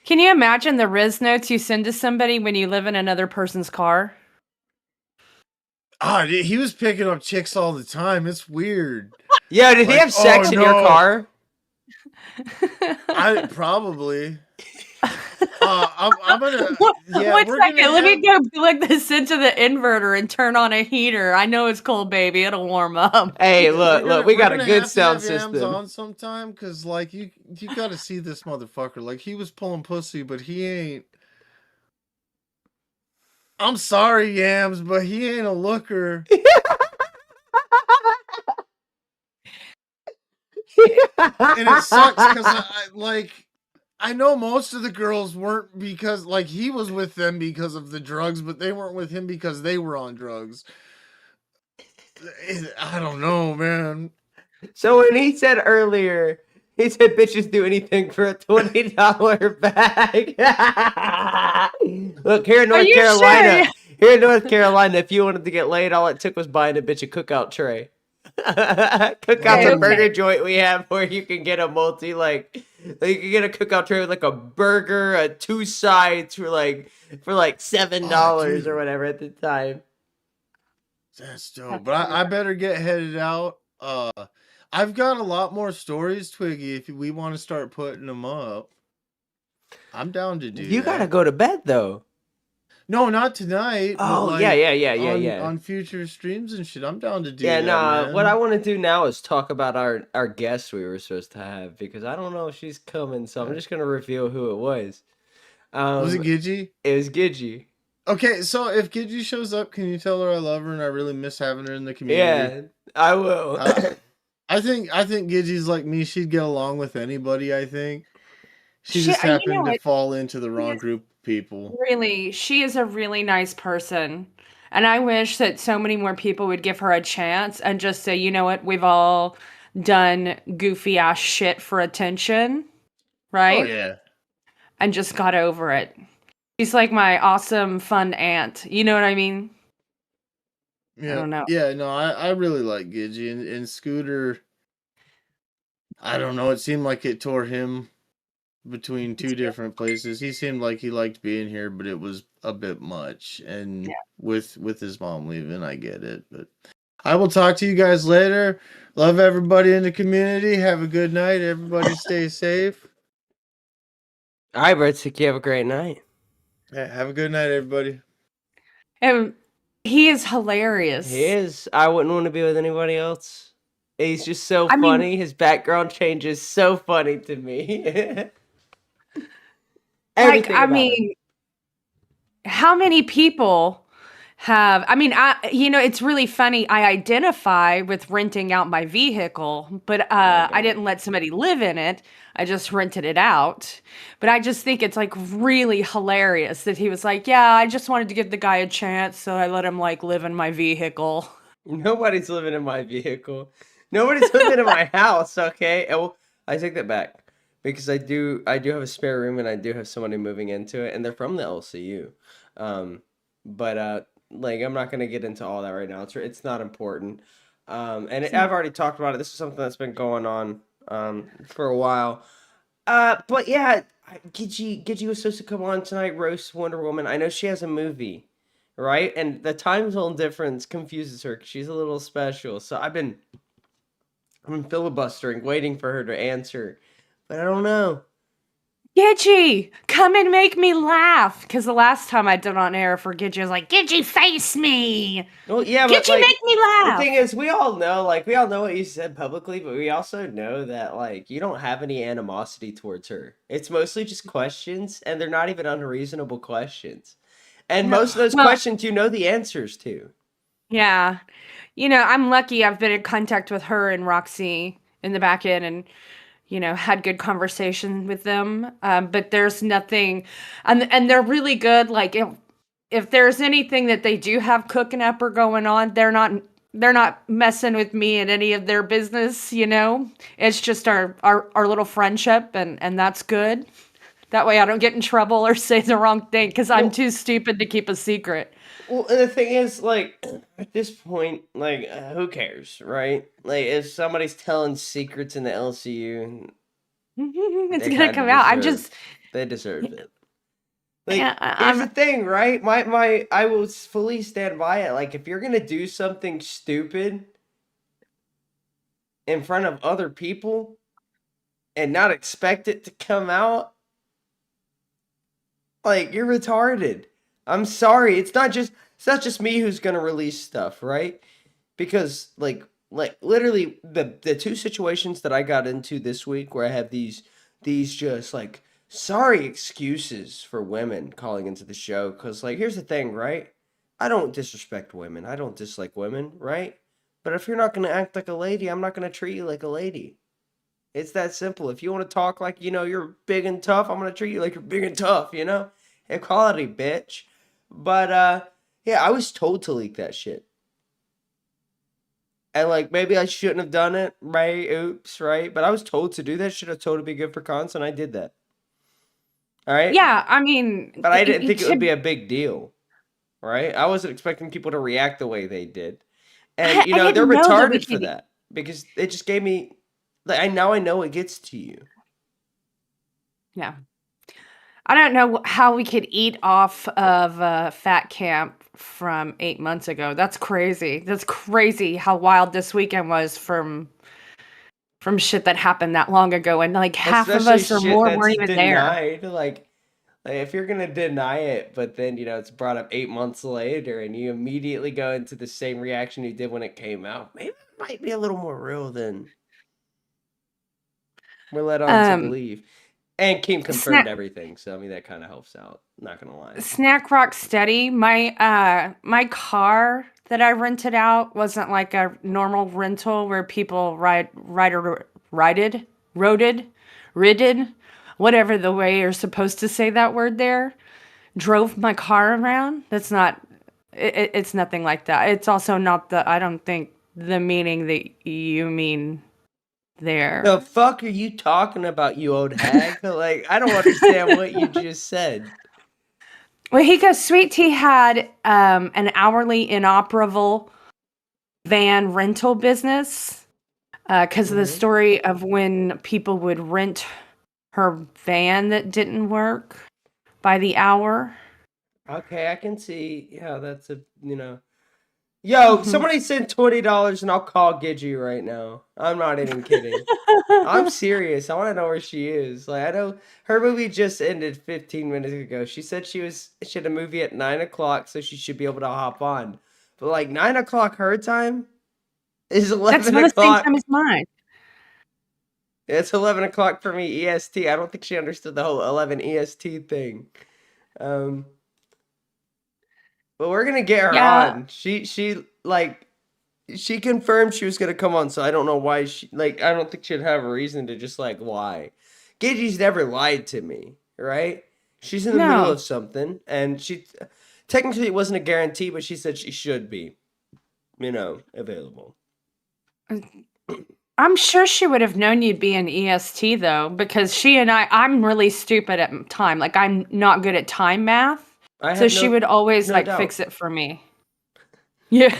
Can you imagine the Riz notes you send to somebody when you live in another person's car? Ah, he was picking up chicks all the time. It's weird. Yeah, did he have sex in your car? I probably. I'm gonna. Yeah, One second, let me go plug this into the inverter and turn on a heater. I know it's cold, baby. It'll warm up. Hey, look, we got a good sound system. On sometime, cause like you got to see this motherfucker. Like he was pulling pussy, but he ain't. I'm sorry, Yams, but he ain't a looker. And it sucks because I know most of the girls weren't because like he was with them because of the drugs, but they weren't with him because they were on drugs. I don't know, man. So when he said earlier, he said bitches do anything for a $20 bag. Look, here in North Carolina, if you wanted to get laid, all it took was buying a bitch a cookout tray. Cookout's a burger joint we have where you can get a multi you can get a cookout tray with like a burger, 2 sides for like $7 or whatever at the time. That's dope. But I better get headed out. I've got a lot more stories, Twiggy. If we want to start putting them up, I'm down to do. You gotta go to bed though. No, not tonight. Oh, but yeah. On future streams and shit, I'm down to do. Yeah, that, man. what I want to do now is talk about our guest we were supposed to have because I don't know if she's coming, so I'm just gonna reveal who it was. Was it Gidgy? It was Gidgy. Okay, so if Gidgy shows up, can you tell her I love her and I really miss having her in the community? Yeah, I will. I think Gidgy's like me. She'd get along with anybody. I think she just happened to fall into the wrong group of people. Really, she is a really nice person. And I wish that so many more people would give her a chance and just say, you know what, we've all done goofy ass shit for attention, right? Oh, yeah. And just got over it. She's like my awesome, fun aunt. You know what I mean? Yeah. I don't know. Yeah, no, I really like Gidgy. And Scooter, I don't know, it seemed like it tore him between two different places. He seemed like he liked being here, but it was a bit much. And with his mom leaving, I get it. But I will talk to you guys later. Love everybody in the community. Have a good night. Everybody stay safe. All right, Breadstick, you have a great night. Yeah, have a good night, everybody. And he is hilarious. He is. I wouldn't want to be with anybody else. He's just so funny. His background change is so funny to me. Like, I mean, how many people have, it's really funny. I identify with renting out my vehicle, but I didn't let somebody live in it. I just rented it out. But I just think it's like really hilarious that he was like, yeah, I just wanted to give the guy a chance, so I let him like live in my vehicle. Nobody's living in my vehicle. Nobody's living in my house, okay? Well, I take that back. Because I do have a spare room and I do have somebody moving into it, and they're from the LCU. But I'm not gonna get into all that right now. It's not important. I've already talked about it. This is something that's been going on for a while. But yeah, Gidgy was supposed to come on tonight, roast Wonder Woman. I know she has a movie, right? And the time zone difference confuses her 'cause she's a little special. So I've been filibustering, waiting for her to answer. But I don't know. Gidgy, come and make me laugh. Because the last time I did on air for Gidgy, I was like, Gidgy, face me. Well, yeah, Gidgy, but make me laugh. The thing is, we all know what you said publicly, but we also know that, you don't have any animosity towards her. It's mostly just questions, and they're not even unreasonable questions. And most of those questions, you know the answers to. Yeah. I'm lucky I've been in contact with her and Roxy in the back end and, had good conversation with them. But there's nothing, and they're really good. Like if there's anything that they do have cooking up or going on, they're not messing with me in any of their business, It's just our little friendship and that's good. That way I don't get in trouble or say the wrong thing because I'm too stupid to keep a secret. Well, and the thing is, at this point, who cares, right? If somebody's telling secrets in the LCU, it's gonna come out. They deserve it. Here's the thing, right? I will fully stand by it. If you're gonna do something stupid in front of other people and not expect it to come out, you're retarded. I'm sorry. It's not just me who's gonna release stuff, right? Because literally the two situations that I got into this week where I have these just sorry excuses for women calling into the show. Cause here's the thing, right? I don't disrespect women. I don't dislike women, right? But if you're not gonna act like a lady, I'm not gonna treat you like a lady. It's that simple. If you want to talk like you're big and tough, I'm gonna treat you like you're big and tough, Equality, bitch. But yeah, I was told to leak that shit. And maybe I shouldn't have done it, right? Oops, right? But I was told to do that shit. I was told to be good for cons, and I did that. All right? Yeah, But I didn't think it would be a big deal, right? I wasn't expecting people to react the way they did. And, they're retarded for that. Because it just gave me... now I know it gets to you. Yeah. I don't know how we could eat off of Fat Camp from 8 months ago. That's crazy. That's crazy how wild this weekend was from shit that happened that long ago. And half of us or more weren't even denied. there. If you're going to deny it, but then, it's brought up 8 months later and you immediately go into the same reaction you did when it came out, maybe it might be a little more real than we're led on to believe. And Kim confirmed everything, so that kind of helps out. Not gonna lie. Snack Rock Steady. My car that I rented out wasn't like a normal rental where people ridden, whatever the way you're supposed to say that word there. Drove my car around. That's not. It's nothing like that. It's also not I don't think the meaning that you mean. There. The fuck are you talking about, you old hag? I don't understand what you just said. Well, he goes, Sweet Tea had an hourly inoperable van rental business because of the story of when people would rent her van that didn't work by the hour. Okay, I can see how that's a, Yo, somebody send $20 and I'll call Gidgy right now. I'm not even kidding. I'm serious. I want to know where she is. Like, I know her movie just ended 15 minutes ago. She said she had a movie at 9 o'clock, so she should be able to hop on. But like 9 o'clock her time is 11 That's not the same o'clock. time as mine. It's 11 o'clock for me EST. I don't think she understood the whole 11 EST thing. But we're gonna get her on. She confirmed she was gonna come on, so I don't know why I don't think she'd have a reason to just lie. Gidgy's never lied to me, right? She's in the middle of something, and technically it wasn't a guarantee, but she said she should be, available. I'm sure she would have known you'd be in EST though, because I'm really stupid at time. Like, I'm not good at time math. So she would always fix it for me. Yeah.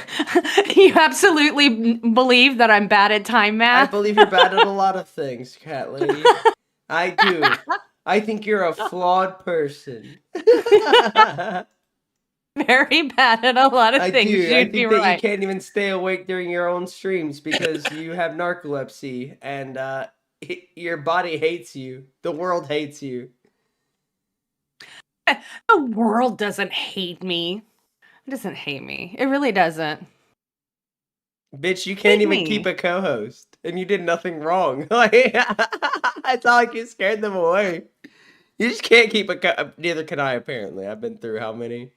You absolutely believe that I'm bad at time math? I believe you're bad at a lot of things, cat lady. I do. I think you're a flawed person. Very bad at a lot of things. I think be that right. you can't even stay awake during your own streams because you have narcolepsy and your body hates you. The world hates you. The world doesn't hate me. It doesn't hate me. It really doesn't. Bitch, you can't even keep a co-host, and you did nothing wrong. It's not like you scared them away. You just can't keep neither can I, apparently. I've been through how many?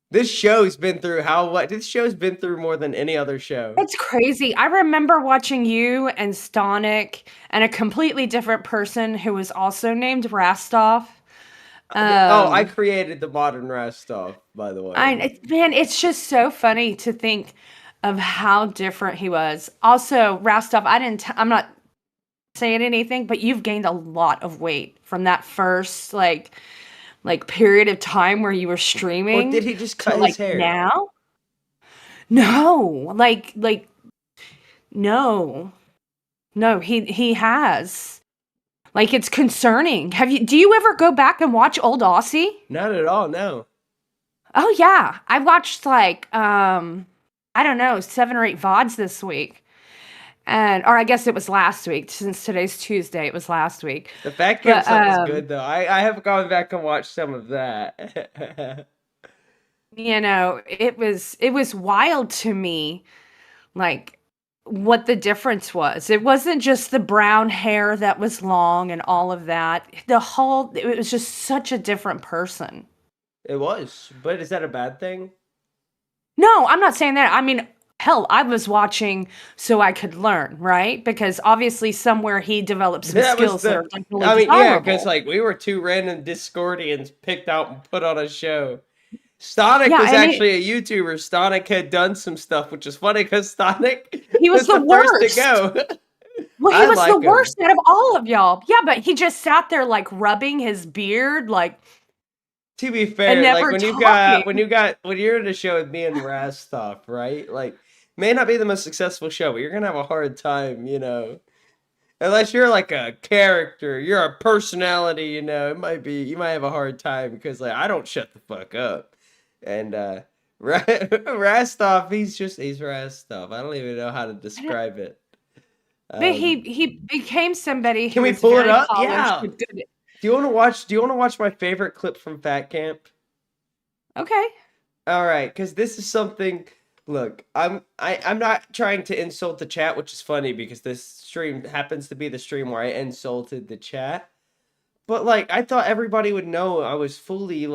This show's been through This show's been through more than any other show. It's crazy. I remember watching you and Stonic and a completely different person who was also named Rastov. I created the modern Rastov, by the way. Man, it's just so funny to think of how different he was. Also, Rastov, I'm not saying anything, but you've gained a lot of weight from that first period of time where you were streaming. Or did he just cut his hair? Now? No, no, he has. It's concerning. Do you ever go back and watch old Aussie? Not at all, no. Oh yeah. I watched I don't know, 7 or 8 VODs this week. Or I guess it was last week. Since today's Tuesday, it was last week. The Fat Camp stuff was good though. I have gone back and watched some of that. It was wild to me, what the difference was. It wasn't just the brown hair that was long and all of that. It was just such a different person. It was, but is that a bad thing? No, I'm not saying that. I mean, hell, I was watching so I could learn, right? Because obviously somewhere he developed some skills that are definitely desirable. Because we were 2 random Discordians picked out and put on a show. Stonic was actually a YouTuber. Stonic had done some stuff, which is funny because Stonic was the worst first to go. Well, he was the worst out of all of y'all. Yeah, but he just sat there rubbing his beard, To be fair, when you're in a show with me and Rastov, right? May not be the most successful show, but you're gonna have a hard time, Unless you're a character, you're a personality, you might have a hard time because I don't shut the fuck up. And Rastov, he's Rastov. I don't even know how to describe it. But he became somebody. Can we pull it up? Yeah. Do you want to watch my favorite clip from Fat Camp? Okay. All right, because this is something. Look, I'm not trying to insult the chat, which is funny because this stream happens to be the stream where I insulted the chat. But I thought everybody would know I was fully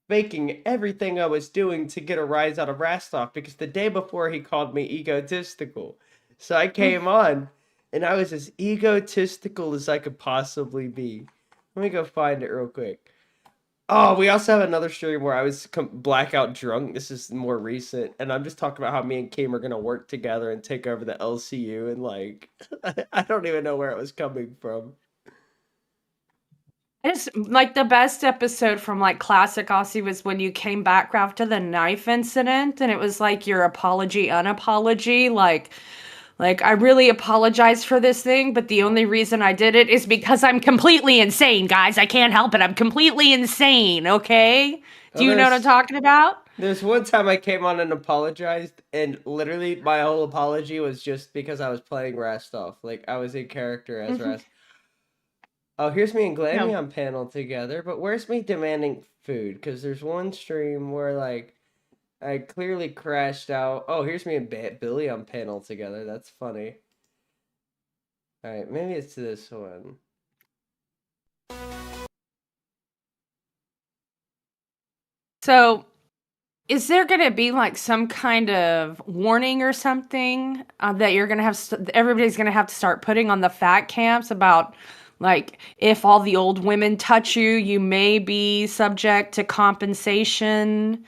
faking everything I was doing to get a rise out of Rastov because the day before he called me egotistical. So I came on and I was as egotistical as I could possibly be. Let me go find it real quick. Oh, we also have another stream where I was blackout drunk. This is more recent. And I'm just talking about how me and Kim are going to work together and take over the LCU. And I don't even know where it was coming from. It's the best episode from classic Aussie was when you came back after the knife incident and it was your apology, unapology, Like, I really apologize for this thing, but the only reason I did it is because I'm completely insane, guys. I can't help it. I'm completely insane, okay? Do you know what I'm talking about? There's one time I came on and apologized, and literally my whole apology was just because I was playing Rastov. Like, I was in character as Rastov. Oh, here's me and Glammy on panel together, but where's me demanding food? Because there's one stream where, like, I clearly crashed out. Oh, here's me and Billy on panel together. That's funny. Alright, maybe it's this one. So, is there going to be like some kind of warning or something that you're going to have, everybody's going to have to start putting on the fat camps about, like, if all the old women touch you, you may be subject to compensation?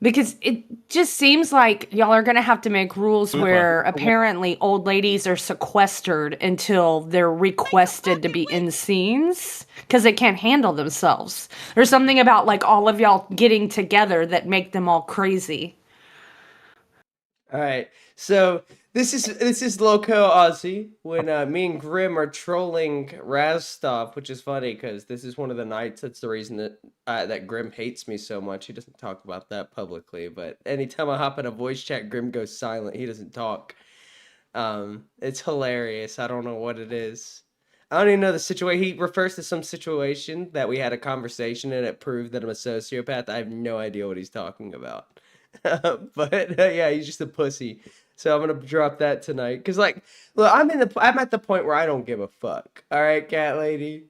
Because it just seems like y'all are going to have to make rules where apparently old ladies are sequestered until they're requested to be in scenes because they can't handle themselves. There's something about like all of y'all getting together that make them all crazy. All right, so this is Lolcow Aussie when me and Grim are trolling Rastov, which is funny because this is one of the nights. That's the reason that that Grim hates me so much. He doesn't talk about that publicly, but anytime I hop in a voice chat, Grim goes silent. He doesn't talk. It's hilarious. I don't know what it is. I don't even know the situation. He refers to some situation that we had a conversation and it proved that I'm a sociopath. I have no idea what he's talking about. But yeah, he's just a pussy. So I'm gonna drop that tonight. Cause like, look, I'm at the point where I don't give a fuck. All right, cat lady.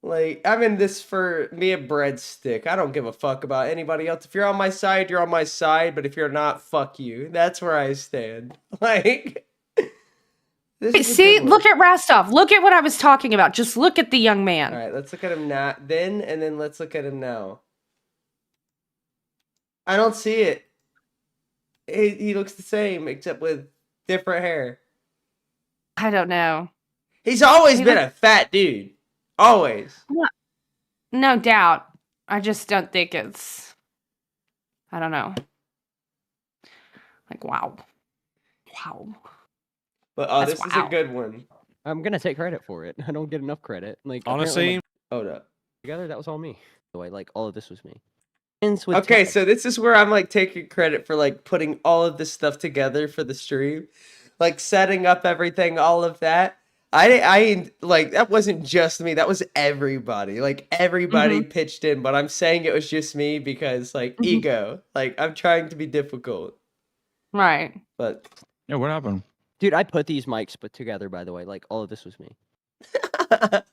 Like, I'm in this for me a breadstick. I don't give a fuck about anybody else. If you're on my side, you're on my side. But if you're not, fuck you. That's where I stand. Like, see, look at Rastov. Look at what I was talking about. Just look at the young man. All right, let's look at him now. And then let's look at him now. I don't see it. He looks the same, except with different hair. I don't know. He's always been a fat dude. Always. No doubt. I just don't think it's... I don't know. Like, wow. Wow. But this is a good one. I'm gonna take credit for it. I don't get enough credit. Like, honestly, hold up. Together, that was all me. The way, like, all of this was me. Okay, so this is where I'm like taking credit for like putting all of this stuff together for the stream, like setting up everything, all of that. I like that wasn't just me. That was everybody. Like everybody pitched in, but I'm saying it was just me because like ego. Like I'm trying to be difficult. Right. But yeah, what happened? Dude, I put these mics together, by the way. Like, all of this was me.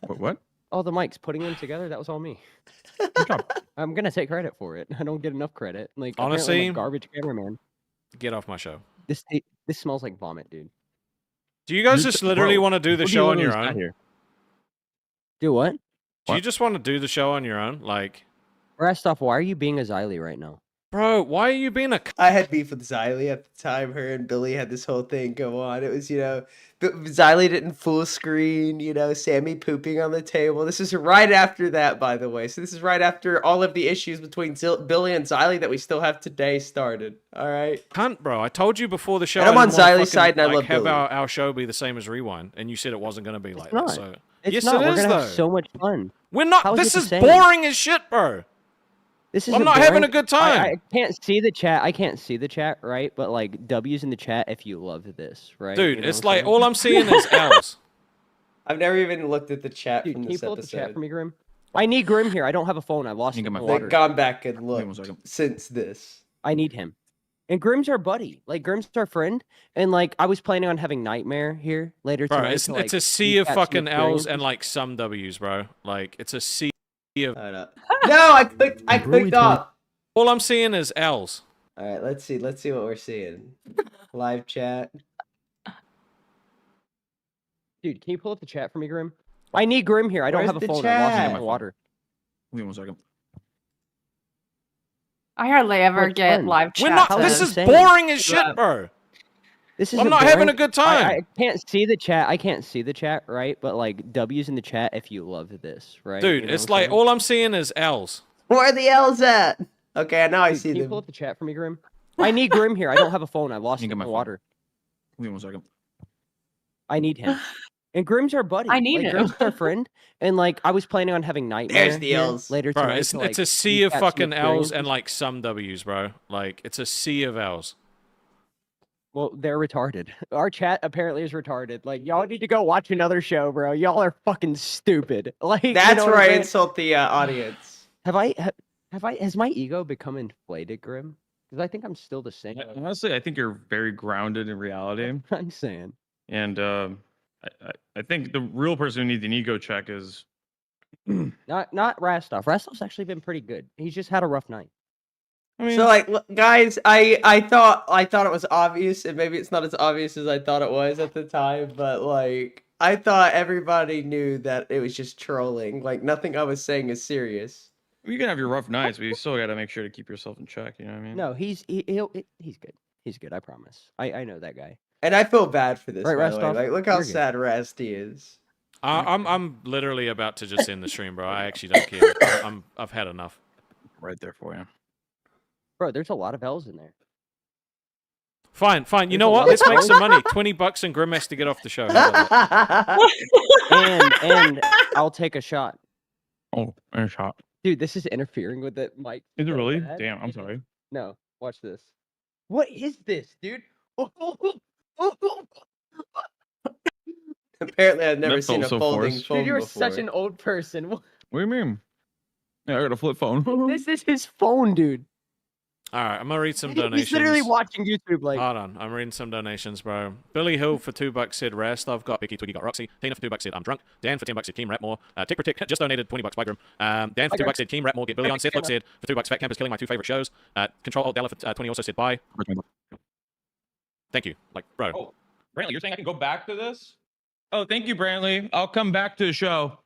What? All the mics, putting them together, that was all me. Good job. I'm gonna take credit for it. I don't get enough credit. Like, honestly, I'm a garbage cameraman. Get off my show. This smells like vomit, dude. Do you guys just literally want to do the show on your own? Here? Do what? Do you just want to do the show on your own? Like, Rastov, why are you being a Xylee right now? Bro, why are you being a... I had beef with Xylee at the time. Her and Billy had this whole thing go on. It was, you know, Xylee didn't full screen, you know, Sammy pooping on the table. This is right after that, by the way. So this is right after all of the issues between Billy and Xylee that we still have today started. All right? Cunt, bro. I told you before the show. And I'm on Xylee's side and I love have Billy. our show be the same as Rewind. And you said it wasn't going to be like that. So. It's yes, not. it We're is, gonna though. have so much fun. We're not. How This it is the same? boring as shit, bro. This is I'm not having a good time. I can't see the chat. I can't see the chat, right? But like W's in the chat if you love this, right? Dude, you know it's like all I'm seeing is L's. I've never even looked at the chat Dude, from can you this pull up the episode. chat for me, Grim? I need Grim here. I don't have a phone. I lost it in the water. They've gone back and looked since this. I need him. And Grim's our buddy. Like, Grim's our friend. And like, I was planning on having Nightmare here later Bro, tonight. it's a sea of fucking L's and like some W's, bro. Like, it's a sea of... No, I clicked off. All I'm seeing is L's. All right, let's see what we're seeing. Live chat. Dude, can you pull up the chat for me, Grim? I need Grim here. I don't Where's have a the phone. I lost it in chat? the water. Give me 1 second. I hardly ever get fun. live chat. We're not. This is boring as shit, bro. This is I'm not having a good time. I can't see the chat. I can't see the chat, right? But like W's in the chat if you love this, right? Dude, You know it's what I'm like saying? all I'm seeing is L's. Where are the L's at? Okay, now I Dude, see can you them. pull up the chat for me, Grim? I need Grim here. I don't have a phone. I lost it in the water. Give me 1 second. I need him. And Grim's our buddy. I need like, him. Grim's our friend. And like I was planning on having Nightmare There's the here L's. later Bro, tonight. it's, to, like, it's a sea of recap some fucking L's and experiences. like some W's, bro. Like it's a sea of L's. Well, they're retarded. Our chat apparently is retarded. Like y'all need to go watch another show, bro. Y'all are fucking stupid. Like That's you know what where I'm I saying? insult the audience. Have I has my ego become inflated, Grim? Because I think I'm still the same. Honestly, I think you're very grounded in reality. I'm saying. And I think the real person who needs an ego check is Not Rastov. Rastov's actually been pretty good. He's just had a rough night. I mean, So like, guys, I thought it was obvious, and maybe it's not as obvious as I thought it was at the time, but like, I thought everybody knew that it was just trolling. Like, nothing I was saying is serious. you can have your rough nights, but you still got to make sure to keep yourself in check. You know what I mean? No, he's good. He's good. I promise. I know that guy. And I feel bad for this. Right, By the way. Rastov? Like, look how You're good. sad Rasty is. I'm literally about to just end the stream, bro. I actually don't care. I've had enough. Right there for you. Bro, there's a lot of L's in there. Fine. You There's know a what? lot Let's of make L's. some money. $20 and Grim has to get off the show. How about that? And I'll take a shot. Oh, and a shot. Dude, this is interfering with the mic. Is it so really? bad. Damn, I'm sorry. No, watch this. What is this, dude? Apparently, I've never That seen a felt so folding forced. phone Dude, you're before. such an old person. What do you mean? Yeah, I got a flip phone. This is his phone, dude. All right, I'm gonna read some donations. He's literally watching YouTube. Like, Hold on, I'm reading some donations, bro. Billy Hill for $2 said Rastov got Vicky, Twiggy got Roxy. Tina for $2 said I'm drunk. Dan for $10 said Keem Ratmore. Tick for Tick just donated $20 by Grim. Dan for $2 said Keem Ratmore get Billy on. Seth Look said for $2 Fat Camp is killing my two favorite shows. Control Alt Della for 20 also said bye. Thank you. Like, bro. Oh, Brantley, you're saying I can go back to this? Oh, thank you, Brantley. I'll come back to the show.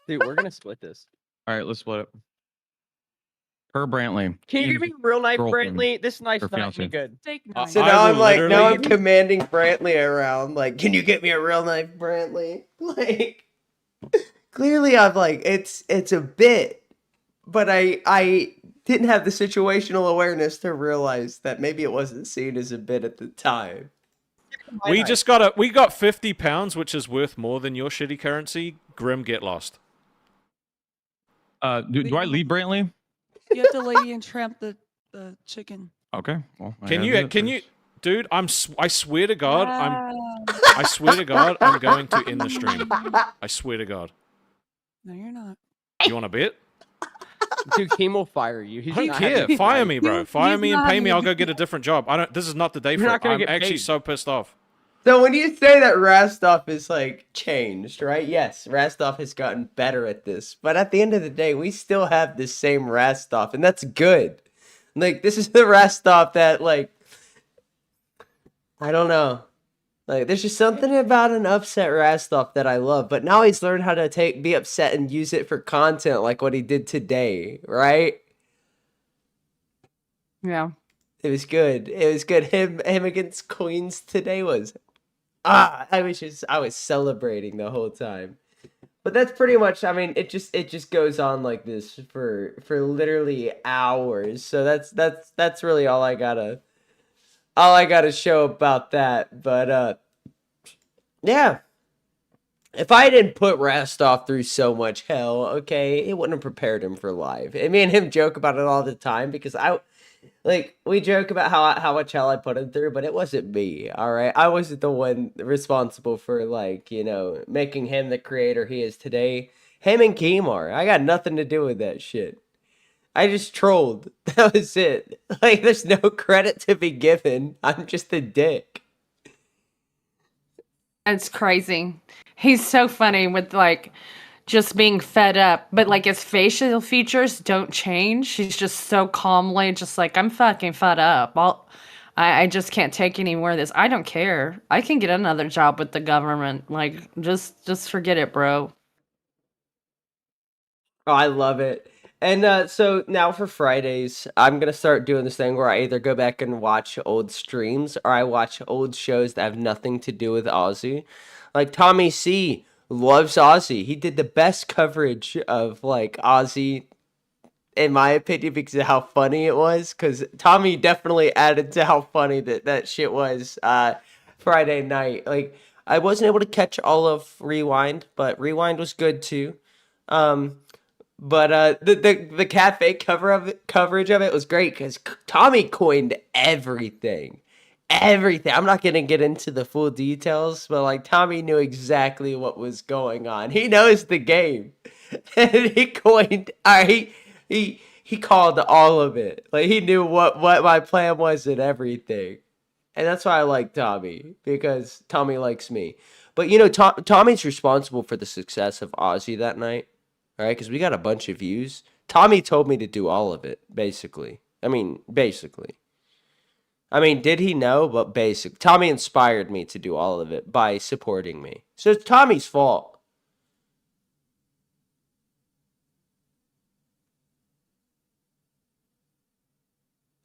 dude, we're gonna split this. All right, let's split it. Per Brantley. Can you give me real knife, girlfriend Brantley? This knife's or not fiance. any good. So I now will I'm like, now I'm literally- commanding Brantley around. Like, can you get me a real knife, Brantley? Like, clearly I'm like, it's a bit, but I didn't have the situational awareness to realize that maybe it wasn't seen as a bit at the time. We got 50 pounds, which is worth more than your shitty currency. Grim, get lost. Do I lead Brantley? You have to lady and tramp the chicken. Okay. Well, I Can gotta do you, it first. dude? I swear to God, I swear to God, I'm going to end the stream. I swear to God. No, you're not. You want to bet? Dude, Keem will fire you. He's I don't not care. having- Fire me, bro. Fire he's me and not pay me. having I'll go get a different job. This is not the day You're for not it. gonna I'm get actually paid. so pissed off. So when you say that Rastov is like changed, right? Yes, Rastov has gotten better at this, but at the end of the day, we still have the same Rastov, and that's good. Like, this is the Rastov that, like, I don't know. Like, there's just something about an upset Rastov that I love, but now he's learned how to be upset and use it for content, like what he did today, right? Yeah. It was good. It was good. Him against Queens today was I was celebrating the whole time. But that's pretty much, I mean, it just goes on like this for literally hours. So that's really all I gotta show about that. But yeah. If I didn't put Rastov through so much hell, okay, it wouldn't have prepared him for live. And me and him joke about it all the time because we joke about how much hell I put him through, but it wasn't me, all right? I wasn't the one responsible for, like, you know, making him the creator he is today. Him and Keem I got nothing to do with that shit. I just trolled. That was it. Like, there's no credit to be given. I'm just a dick. It's crazy. He's so funny with like just being fed up, but like his facial features don't change. He's just so calmly just like, I'm fucking fed up. I just can't take any more of this. I don't care. I can get another job with the government. Like, just forget it, bro. Oh, I love it. And so now for Fridays, I'm going to start doing this thing where I either go back and watch old streams or I watch old shows that have nothing to do with Aussie. Like Tommy C loves Aussie. He did the best coverage of like Aussie in my opinion, because of how funny it was. Because Tommy definitely added to how funny that shit was Friday night. Like, I wasn't able to catch all of Rewind, but Rewind was good too. But the cafe coverage of it was great because Tommy coined everything. Everything. I'm not gonna get into the full details, but like Tommy knew exactly what was going on. He knows the game. And he coined he called all of it. Like he knew what my plan was and everything. And that's why I like Tommy, because Tommy likes me. But you know, Tommy's responsible for the success of Ozzy that night. All right, because we got a bunch of views. Tommy told me to do all of it, basically. Basically. Did he know? But basic. Tommy inspired me to do all of it by supporting me. So it's Tommy's fault.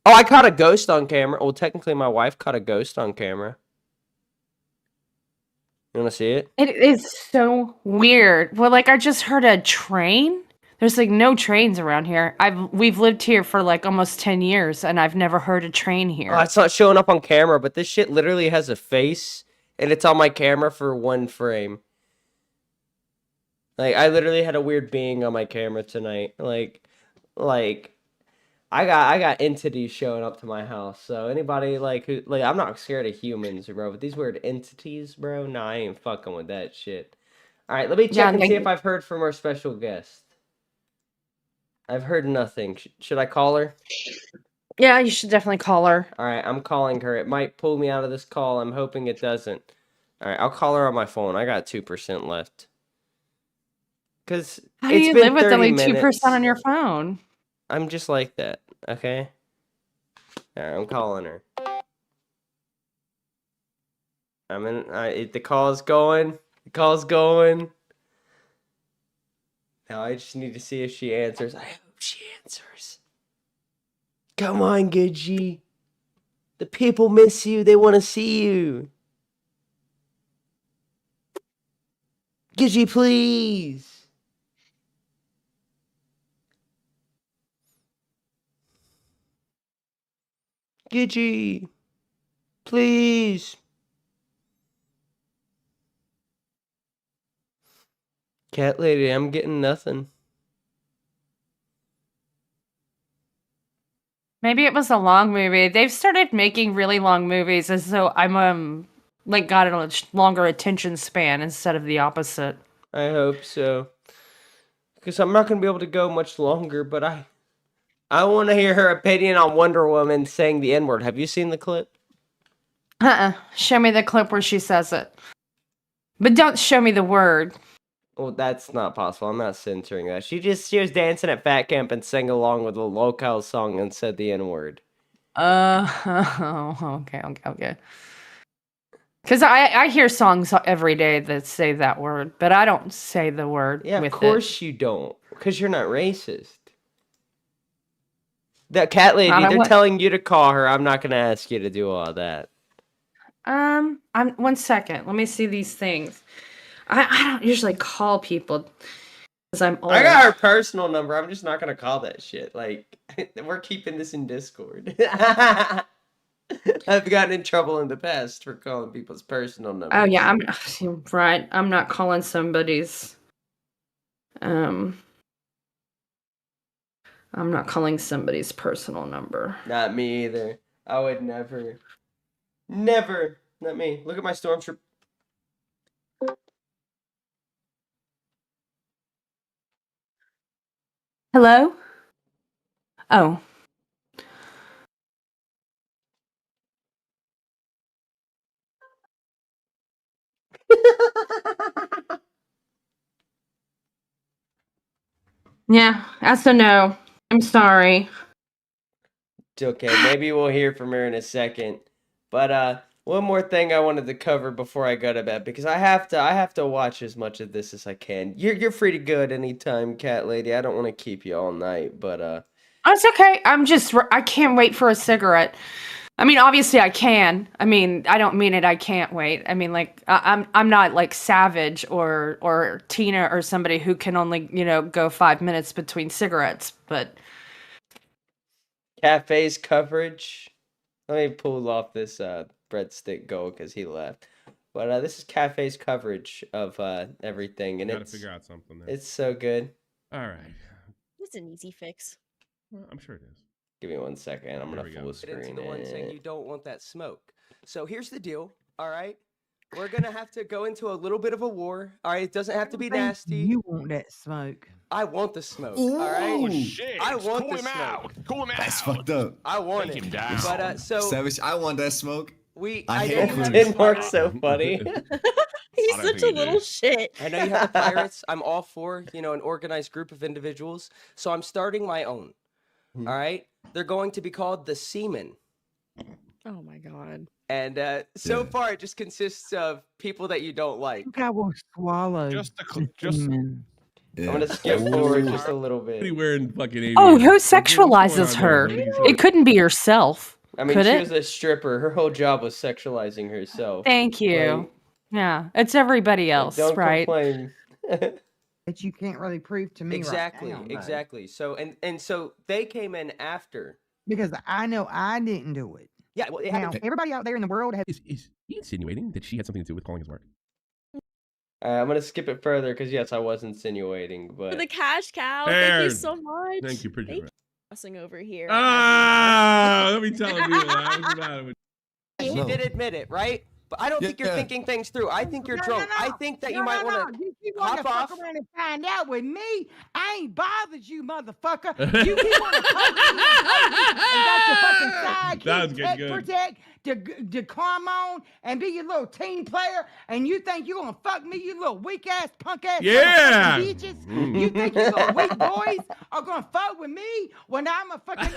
Oh, I caught a ghost on camera. Well, technically, my wife caught a ghost on camera. You want to see it? It is so weird. Well, like I just heard a train. There's like no trains around here. We've lived here for like almost 10 years and I've never heard a train here. Oh, it's not showing up on camera, but this shit literally has a face and it's on my camera for one frame. Like I literally had a weird being on my camera tonight. Like I got entities showing up to my house. So anybody who I'm not scared of humans, bro, but these weird entities, bro, nah, I ain't fucking with that shit. All right, let me check and see if I've heard from our special guest. I've heard nothing. Should I call her? Yeah, you should definitely call her. All right, I'm calling her. It might pull me out of this call. I'm hoping it doesn't. All right, I'll call her on my phone. I got 2% left. Cause how do you live with only 2% on your phone? I'm just like that. Okay. All right, I'm calling her. The call's going. The call's going. Now I just need to see if she answers. I hope she answers. Come on, Gidgy. The people miss you. They want to see you. Gidgy, please. Gidgy. Please. Cat lady, I'm getting nothing. Maybe it was a long movie. They've started making really long movies, and so I'm got a longer attention span instead of the opposite. I hope so. Because I'm not gonna be able to go much longer, but I want to hear her opinion on Wonder Woman saying the N-word. Have you seen the clip? Show me the clip where she says it. But don't show me the word. Well, that's not possible. I'm not censoring that. She was dancing at fat camp and sang along with the Lolcow song and said the N-word. Okay. Because I hear songs every day that say that word, but I don't say the word. Yeah, with of course you don't. Because you're not racist. That cat lady, they're telling you to call her. I'm not going to ask you to do all that. I'm 1 second. Let me see these things. I don't usually call people because I'm old. I got her personal number. I'm just not gonna call that shit. Like, we're keeping this in Discord. I've gotten in trouble in the past for calling people's personal numbers. Oh yeah, I'm right. I'm not calling somebody's. I'm not calling somebody's personal number. Not me either. I would never. Never. Not me. Look at my stormtrooper. Hello? Oh. Yeah, that's a no. I'm sorry. It's okay. Maybe we'll hear from her in a second. But one more thing I wanted to cover before I go to bed, because I have to watch as much of this as I can. You're free to go at any time, cat lady. I don't want to keep you all night, but It's okay. I can't wait for a cigarette. I mean, obviously I can. I mean, I don't mean it. I can't wait. I mean, like I'm not like Savage or Tina or somebody who can only go 5 minutes between cigarettes. But Cafe's coverage. Let me pull off this breadstick goal because he left. But this is Cafe's coverage of everything, and Gotta it's figure out something there. it's so good. All right. It's an easy fix. Well, I'm sure it is. Give me 1 second. I'm There gonna we full go. screen Into the one saying it. you don't want that smoke. So here's the deal, all right? We're gonna have to go into a little bit of a war. All right, it doesn't have to be nasty. You want that smoke? I want the smoke. All right. Ooh. Shit. I want Cool the him smoke. out. Cool him out. That's fucked up. I want Take it. him down. But so Savage, I want that smoke. I hate know you have Queens. Denmark's so funny. He's I don't such think a you little do. shit. I know you have the pirates. I'm all for, an organized group of individuals. So I'm starting my own. All right? They're going to be called the Seamen. Oh my god. And so far it just consists of people that you don't like. I think I will swallow. Semen. I'm gonna skip forward just a little bit. What are you wearing fucking oh, aviators? who What's going sexualizes on her? there, ladies? It couldn't be yourself. I mean, could she it? was a stripper. Her whole job was sexualizing herself. Thank you. Yeah, it's everybody else, Don't right? complain. That you can't really prove to me Exactly, right now, though. exactly. So and so they came in after. Because I know I didn't do it. Yeah, well, it Now, happened. everybody out there in the world has. Is he insinuating that she had something to do with calling his work? I'm gonna skip it further because yes, I was insinuating, For the but cash cow. Thank you Aaron. so much. Thank you, appreciate it. Crossing over here. Ah, let me tell you. What's the matter with She did admit it, right? But I don't think you're Yeah. thinking things through. I think you're drunk. I think that you might want to You keep wanting to hop fuck off. around and find out with me. I ain't bothered you, motherfucker. You keep wanting to poke me and got your fucking sidekick, That was good, Tech good. Protect, to come on and be your little team player, and you think you gonna fuck me, you little weak ass, punk ass Yeah. bitches? You think you little weak boys are gonna fuck with me when I'm a fucking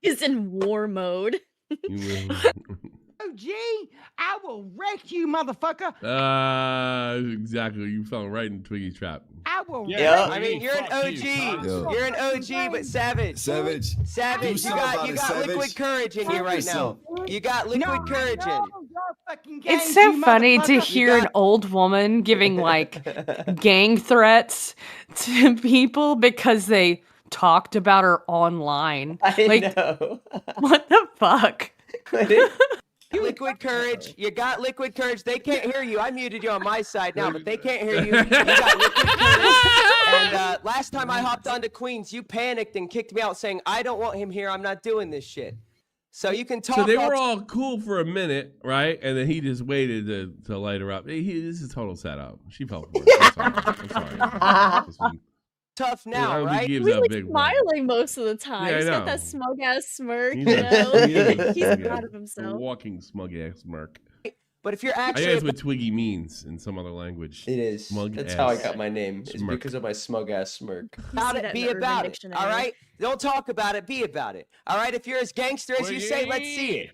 She's in war mode. OG? I will wreck you, motherfucker. Exactly. You fell right in Twiggy's trap. I will Yeah. I mean, you're an OG. You're an OG, but savage. Savage. Do Savage, you something got about you it, got Savage. liquid courage in you Fuck right yourself. now. You got liquid courage in. It's so funny to hear an old woman giving like gang threats to people because they talked about her online. I Like, know. what the fuck? Liquid courage. You got liquid courage. They can't hear you. I muted you on my side now, but they can't hear you. You got liquid courage. And last time I hopped onto Queens, you panicked and kicked me out saying, I don't want him here. I'm not doing this shit. So you can talk. So they were all cool for a minute, right? And then he just waited to light her up. This is a total setup. She fell for it. I'm sorry. This one- tough I now, don't think right? he gives He's that like big smiling most of the time. Yeah, I He's got know. that smug ass smirk, He's you a- know? he is a He's smug proud ass- of himself. A walking smug ass smirk. But if you're I actually think that's what Twiggy means in some other language. It is. Smug That's how I ass got my name. It's smirk. because of my smug ass smirk. about see it, that in be the Urban about it. Dictionary. All right? Don't talk about it, be about it. All right? If you're as gangster as you say, let's see it.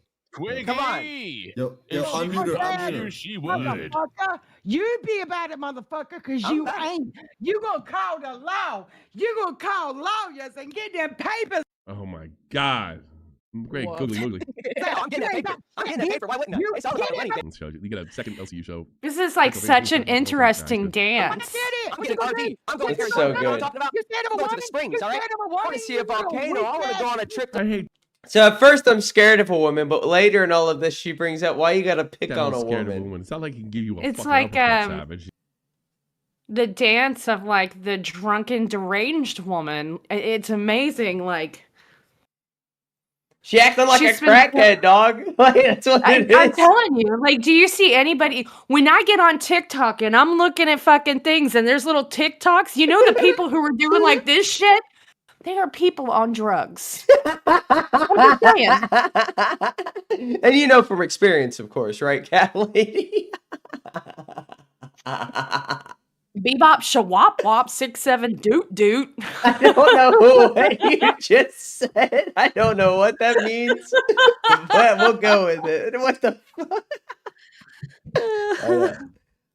Come on. Yo, unmute her, unmute her. She would. Motherfucker, you be about it, motherfucker, because I'm you back. ain't. You gonna call the law. You gonna call lawyers and get them papers. Oh my God. Great Whoa. googly moogly. I'm getting that paper. I'm getting that paper. Why wouldn't I? You It's all about the get money. it. baby. Let's show you. You get a second LCU show. This is like such an interesting dance. I'm getting RV. I'm going It's here. so You know what I'm good. talking about? You scared of I'm a going to woman? the springs, You all right? scared of a I want woman? to see You a little volcano. I want to weak go on a ass trip I to hate So at first I'm scared of a woman, but later in all of this she brings up why you gotta pick that on I'm a scared of a woman. woman. It's not like he can give you a It's fucking like, uppercut, Savage. The dance of like the drunken deranged woman. It's amazing. Like, She acting like She's a been- crackhead, dog. Like that's what it I'm is. telling you, like, do you see anybody when I get on TikTok and I'm looking at fucking things and there's little TikToks, you know, the people who are doing like this shit, they are people on drugs. I'm just saying. And you know from experience, of course, right, cat lady? Bebop shawop wop 67 doot doot. I don't know what you just said. I don't know what that means, but we'll go with it. What the fuck?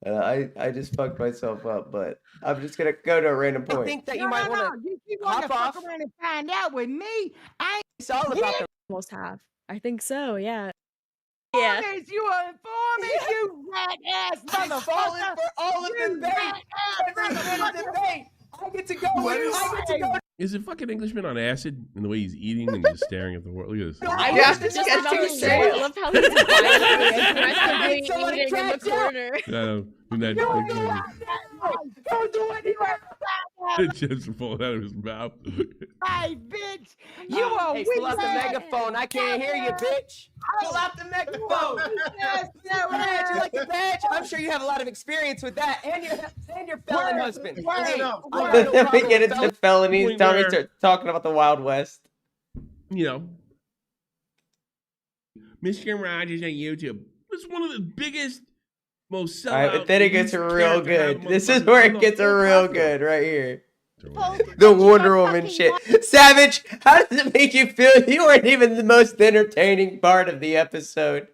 I just fucked myself up, but I'm just gonna go to a random I point. think that No, you might no, no. want You to want to hop fuck off. around and find out with me? I ain't It's all about the Almost have. I think so, yeah. Yeah. informers. You are informers, you rat ass She's falling motherfucker. for all of the You bait. rat ass Every bit of the motherfucker. bait. I get to go. I get to go. Is it fucking Englishman on acid in the way he's eating and just staring at the world? Look at this. I Yeah, was just just get about too to straight. say. I love how he's violently Somebody aggressively eating in the catch up. corner. Don't do anything. Just pulled out of his mouth. Hey, bitch. You are Hey, weak pull out the ass. megaphone. I can't hear you, bitch. Pull out the megaphone. Yes, Badge, you like the badge? I'm sure you have a lot of experience with that, and your felon husband. Hey, I got no Then we problem get with into felon- felonies. Point Tommy where- starts talking about the Wild West. You know, Mr. Rogers on YouTube. It's one of the biggest, most All right, sellout. but then it gets least real character have good. This is motherfuckers where on it the gets whole real platform. good right here. The Wonder Woman shit. Savage, how does it make you feel? You weren't even the most entertaining part of the episode.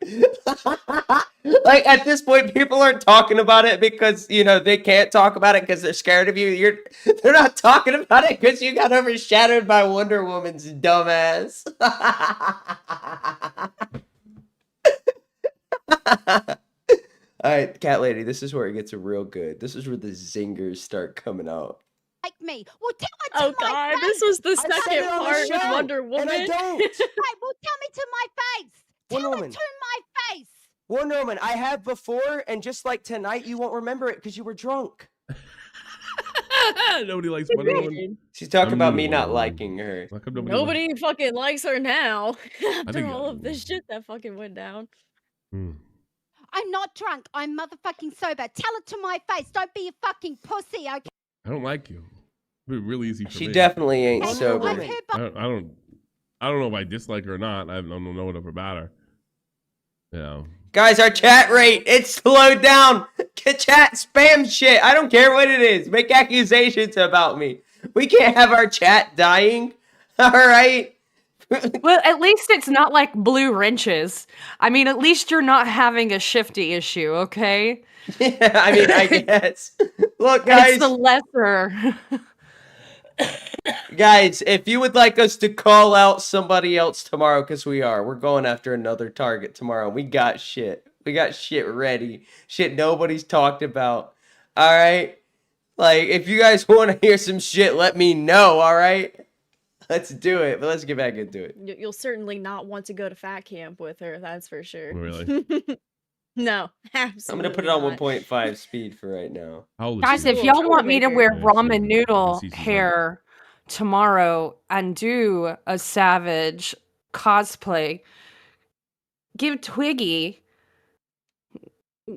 Like at this point, people aren't talking about it because they can't talk about it because they're scared of you. They're not talking about it because you got overshadowed by Wonder Woman's dumbass. All right, cat lady, this is where it gets real good. This is where the zingers start coming out. Like me. Well, tell it to Oh my god, face. this was the I said second it on the part with show, Wonder and Woman. I don't. Right, well, tell me to my face. Wonder Tell Woman. it to my face. Wonder Woman, I have before, and just like tonight, you won't remember it because you were drunk. Nobody likes Wonder Woman. She's talking I'm about new to me Wonder not Woman. liking her. How come nobody Nobody fucking likes her now after think all of this shit that fucking went down. I'm not drunk. I'm motherfucking sober. Tell it to my face. Don't be a fucking pussy, okay? I don't like you. It'd be really easy for She me. definitely ain't Hey, sober. I've heard I don't know if I dislike her or not. I don't know enough about her. You know. Guys, our chat rate, it's slowed down. Chat spam shit. I don't care what it is. Make accusations about me. We can't have our chat dying. All right? Well, at least it's not like blue wrenches. I mean, at least you're not having a shifty issue, okay? Yeah, I mean, I guess. Look, guys. It's the lesser. Guys, if you would like us to call out somebody else tomorrow, because we're going after another target tomorrow. We got shit. We got shit ready. Shit nobody's talked about. All right? Like, if you guys want to hear some shit, let me know, all right? Let's do it, but let's get back into it. You'll certainly not want to go to fat camp with her, that's for sure. Really? No, I'm absolutely going to put it on not. 1.5 speed for right now. Guys, if y'all want me to wear Yeah, ramen see. noodle See some hair tomorrow and do a Savage cosplay, give Twiggy.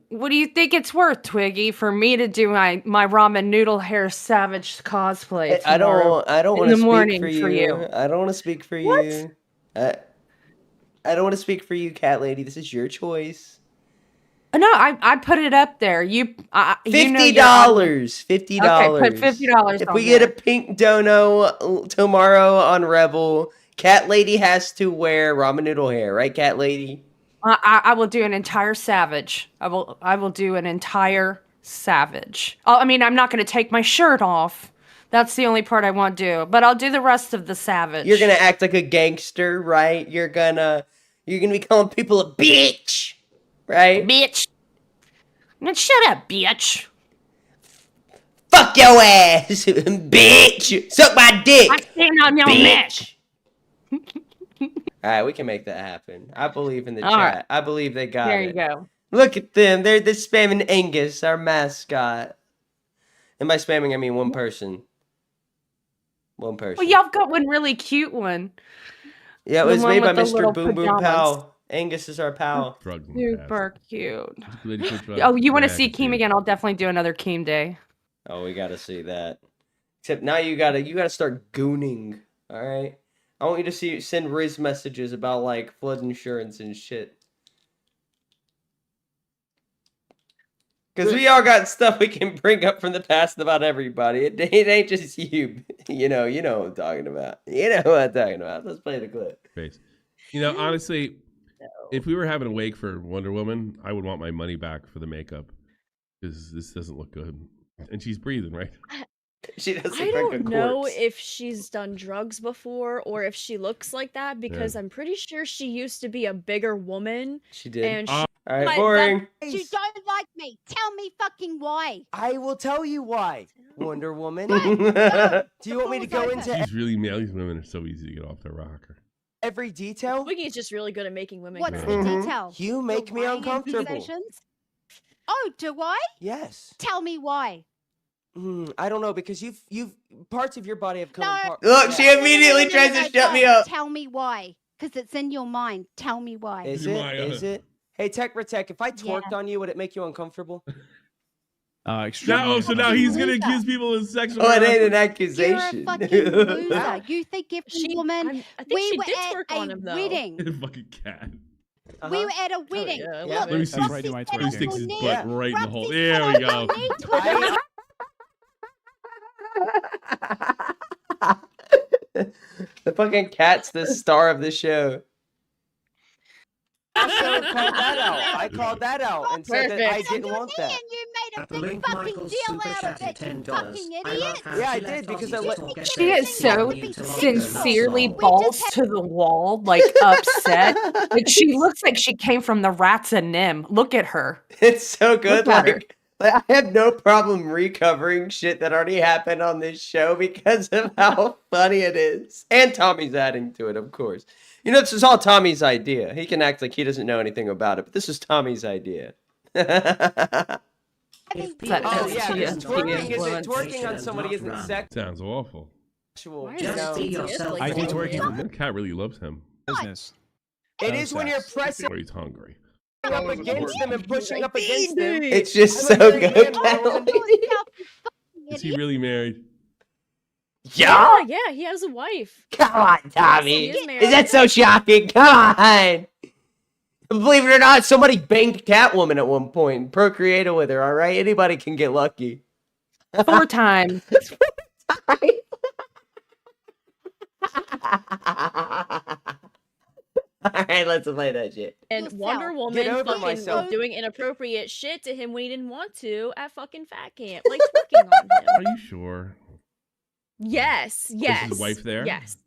What do you think it's worth, Twiggy, for me to do my ramen noodle hair Savage cosplay I tomorrow don't in want the to speak morning for for you. you? I don't want to speak for What? you. I don't want to speak for you, cat lady. This is your choice. No, I put it up there. You know $50. your audience. $50. Okay, put $50 If on we get a there. pink dono tomorrow on Rebel, cat lady has to wear ramen noodle hair, right, cat lady? I will do an entire Savage. I will do an entire Savage. I mean, I'm not going to take my shirt off. That's the only part I won't do. But I'll do the rest of the Savage. You're gonna act like a gangster, right? You're gonna be calling people a bitch, right? Bitch. Now shut up, bitch. Fuck your ass, bitch. Suck my dick. I stand on your bitch. All right, we can make that happen. I believe in the All chat. right. I believe they got There it. you go. Look at them. They're spamming Angus, our mascot. And by spamming, I mean one person. One person. Well, y'all got one really cute one. Yeah, it The was one made by with the Mr. little Boom Boom pajamas. Pal. Angus is our pal. Super cute. Oh, you want to see Keem again? I'll definitely do another Keem day. Oh, we gotta see that. Except now you gotta start gooning. All right. I want you to send Riz messages about like flood insurance and shit. Because we all got stuff we can bring up from the past about everybody. It ain't just you. You know what I'm talking about. You know what I'm talking about. Let's play the clip. Face. You know, honestly, if we were having a wake for Wonder Woman, I would want my money back for the makeup. Because this doesn't look good. And she's breathing, right? She does I look like a don't know corpse. if she's done drugs before or if she looks like that because I'm pretty sure she used to be a bigger woman. She did. And she, All right, but boring. You don't like me. Tell me fucking why. I will tell you why, Wonder Woman. Go. Do you want me to go into She's really male. These women are so easy to get off their rocker. every detail? Twiggy's just really good at making women What's cry. the detail? You make me Lying uncomfortable. accusations? Oh, do I? Yes. Tell me why. I don't know because you've parts of your body have come No. apart. Look, she immediately tries to shut me up. Tell me why. Because it's in your mind. Tell me why. Is it? Is it? Hey, Tech Protect, if I twerked on you, would it make you uncomfortable? So now he's gonna accuse people of sexual. Oh, it ain't an You're a accusation. fucking loser. You think every woman. I think We she were did at twerk on a him, though. wedding. Fucking cat. We were at a wedding. yeah, Look, Let me see. Roxy Let me said on stick your his knee. butt right in the hole. Roxy There said we on go. your knee, Twiggy. The fucking cat's the star of the show. I called that out and said that I Perfect. didn't want that. And you made a big fucking deal out of it, you fucking idiot. Yeah, I did because I let. She is so sincerely balls to the wall, like upset. Like she looks like she came from the rats and Nim. Look at her. It's so good. Look at her. Like, I have no problem recovering shit that already happened on this show because of how funny it is. And Tommy's adding to it, of course. You know, this is all Tommy's idea. He can act like he doesn't know anything about it, but this is Tommy's idea. Oh yeah, twerking on somebody isn't Sounds awful. sexual. Just be yourself. I do twerking. That cat really loves him. Business. It is when you're pressing Or he's hungry. up against them and pushing up against them. It's just I'm a so very good. man, woman. Is he really married? Yeah. Yeah, he has a wife. Come on, Tommy. Yes, he is married. Is that so shocking? Come on. Believe it or not, somebody banged Catwoman at one point. Procreated with her, all right? Anybody can get lucky. 4 times. All right, let's play that shit. And Wonder Get Woman over fucking myself. was doing inappropriate shit to him when he didn't want to at fucking fat camp. Like twerking on him. Are you sure? Yes, yes. his wife there? Yes.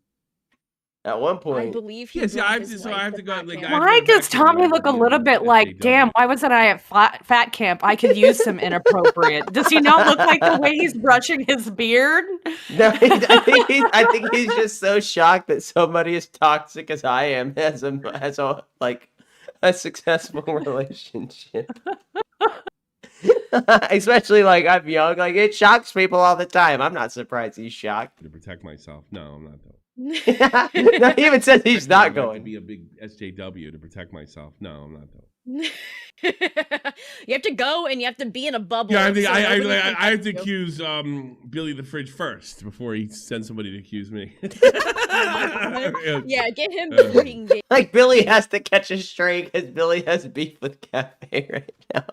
At one I point. believe he Yeah, see, I have his to, so wife I have at to go. fat Like, camp. I have to Why go does back to Tommy the look a little bit SJW. like, damn, why wasn't I at fat camp? I could use some inappropriate. Does he not look like the way he's brushing his beard? No, I think he's just so shocked that somebody as toxic as I am has a successful relationship. Especially like I'm young, like it shocks people all the time. I'm not surprised he's shocked. To protect myself. No, I'm not. No, he even says he's not I have to going. be a big SJW to protect myself. No, I'm not. You have to go and you have to be in a bubble. Yeah, I think so I nobody can have to touch you. accuse Billy the Fridge first before he sends somebody to accuse me. Yeah, get him before he can get. Like Billy has to catch a stray because Billy has beef with Cafe right now.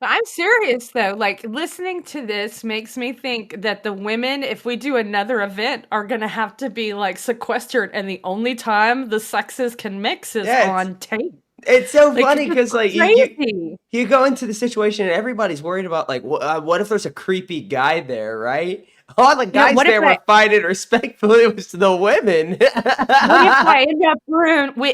But I'm serious though. Like listening to this makes me think that the women, if we do another event, are gonna have to be like sequestered, and the only time the sexes can mix is on tape. It's so Like, funny it's because like crazy. you go into the situation and everybody's worried about like what if there's a creepy guy there, right? All the guys what if there were fighting respectfully. It was the women. What if I end up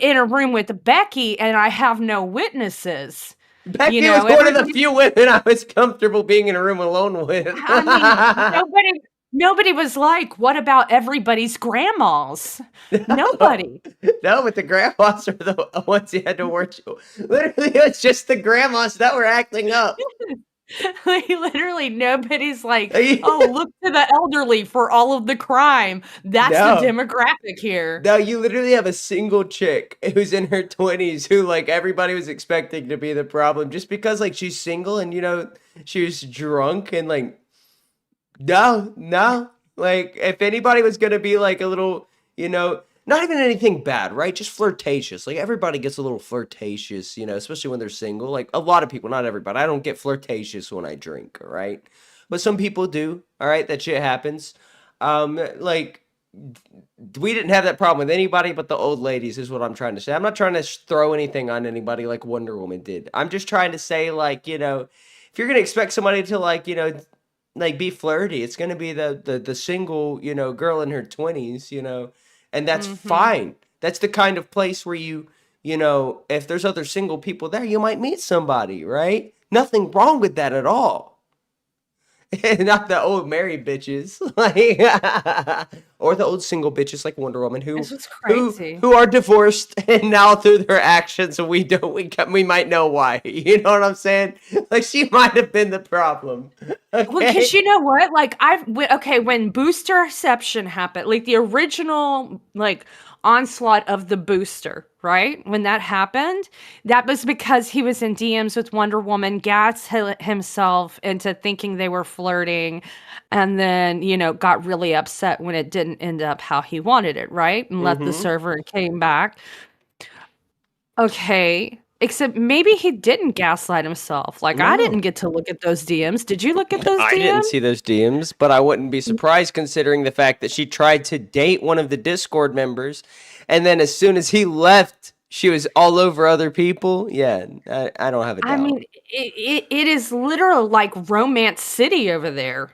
in a room with Becky and I have no witnesses? Becky was one of the few women I was comfortable being in a room alone with. I mean, nobody was like, what about everybody's grandmas? Nobody. No, but the grandmas are the ones you had to work. Literally, it's just the grandmas that were acting up. Like literally nobody's like, oh, look to the elderly for all of the crime. That's No. the demographic here. No, you literally have a single chick who's in her 20s who like everybody was expecting to be the problem just because like she's single and you know she was drunk and like no. Like if anybody was gonna be like a little, you know, not even anything bad, right? Just flirtatious. Like everybody gets a little flirtatious, you know, especially when they're single. Like a lot of people, not everybody. I don't get flirtatious when I drink, all right? But some people do, all right? That shit happens. Like we didn't have that problem with anybody but the old ladies, is what I'm trying to say. I'm not trying to throw anything on anybody like Wonder Woman did. I'm just trying to say, like, you know, if you're gonna expect somebody to, like, you know, like, be flirty, it's gonna be the single, you know, girl in her 20s, you know, and that's fine. That's the kind of place where you know, if there's other single people there, you might meet somebody, right? Nothing wrong with that at all. Not the old married bitches, like, or the old single bitches like Wonder Woman who This is crazy. who are divorced, and now through their actions we might know why. You know what I'm saying? Like, she might have been the problem. Well, because you know what? Like, when Boosterception happened, like the original, like, onslaught of the booster, right? When that happened, that was because he was in DMs with Wonder Woman, gassed himself into thinking they were flirting, and then, you know, got really upset when it didn't end up how he wanted it, right? And left the server and came back. Okay. Except maybe he didn't gaslight himself. Like, I didn't get to look at those DMs. Did you look at those DMs? I didn't see those DMs, but I wouldn't be surprised considering the fact that she tried to date one of the Discord members, and then as soon as he left, she was all over other people. Yeah, I don't have a doubt. I mean, it is literal, like, romance city over there.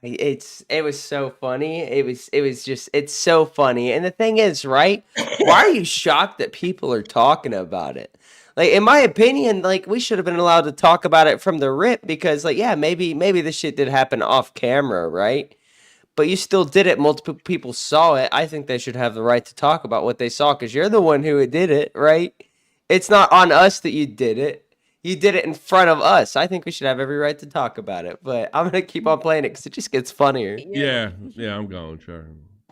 It was so funny. It's so funny. And the thing is, right? Why are you shocked that people are talking about it? Like, in my opinion, like, we should have been allowed to talk about it from the rip, because, like, yeah, maybe this shit did happen off camera, right? But you still did it. Multiple people saw it. I think they should have the right to talk about what they saw, because you're the one who did it, right? It's not on us that you did it. You did it in front of us. I think we should have every right to talk about it. But I'm going to keep on playing it because it just gets funnier. Yeah, I'm going, sure.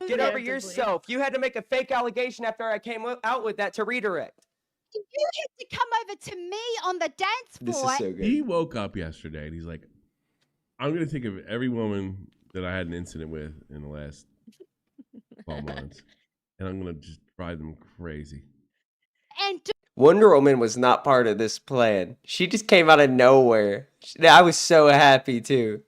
Get over yourself. You had to make a fake allegation after I came out with that to redirect. You had to come over to me on the dance This floor. is so good. He woke up yesterday and he's like, I'm going to think of every woman that I had an incident with in the last 12 months, and I'm going to just drive them crazy. And Wonder Woman was not part of this plan. She just came out of nowhere. I was so happy too.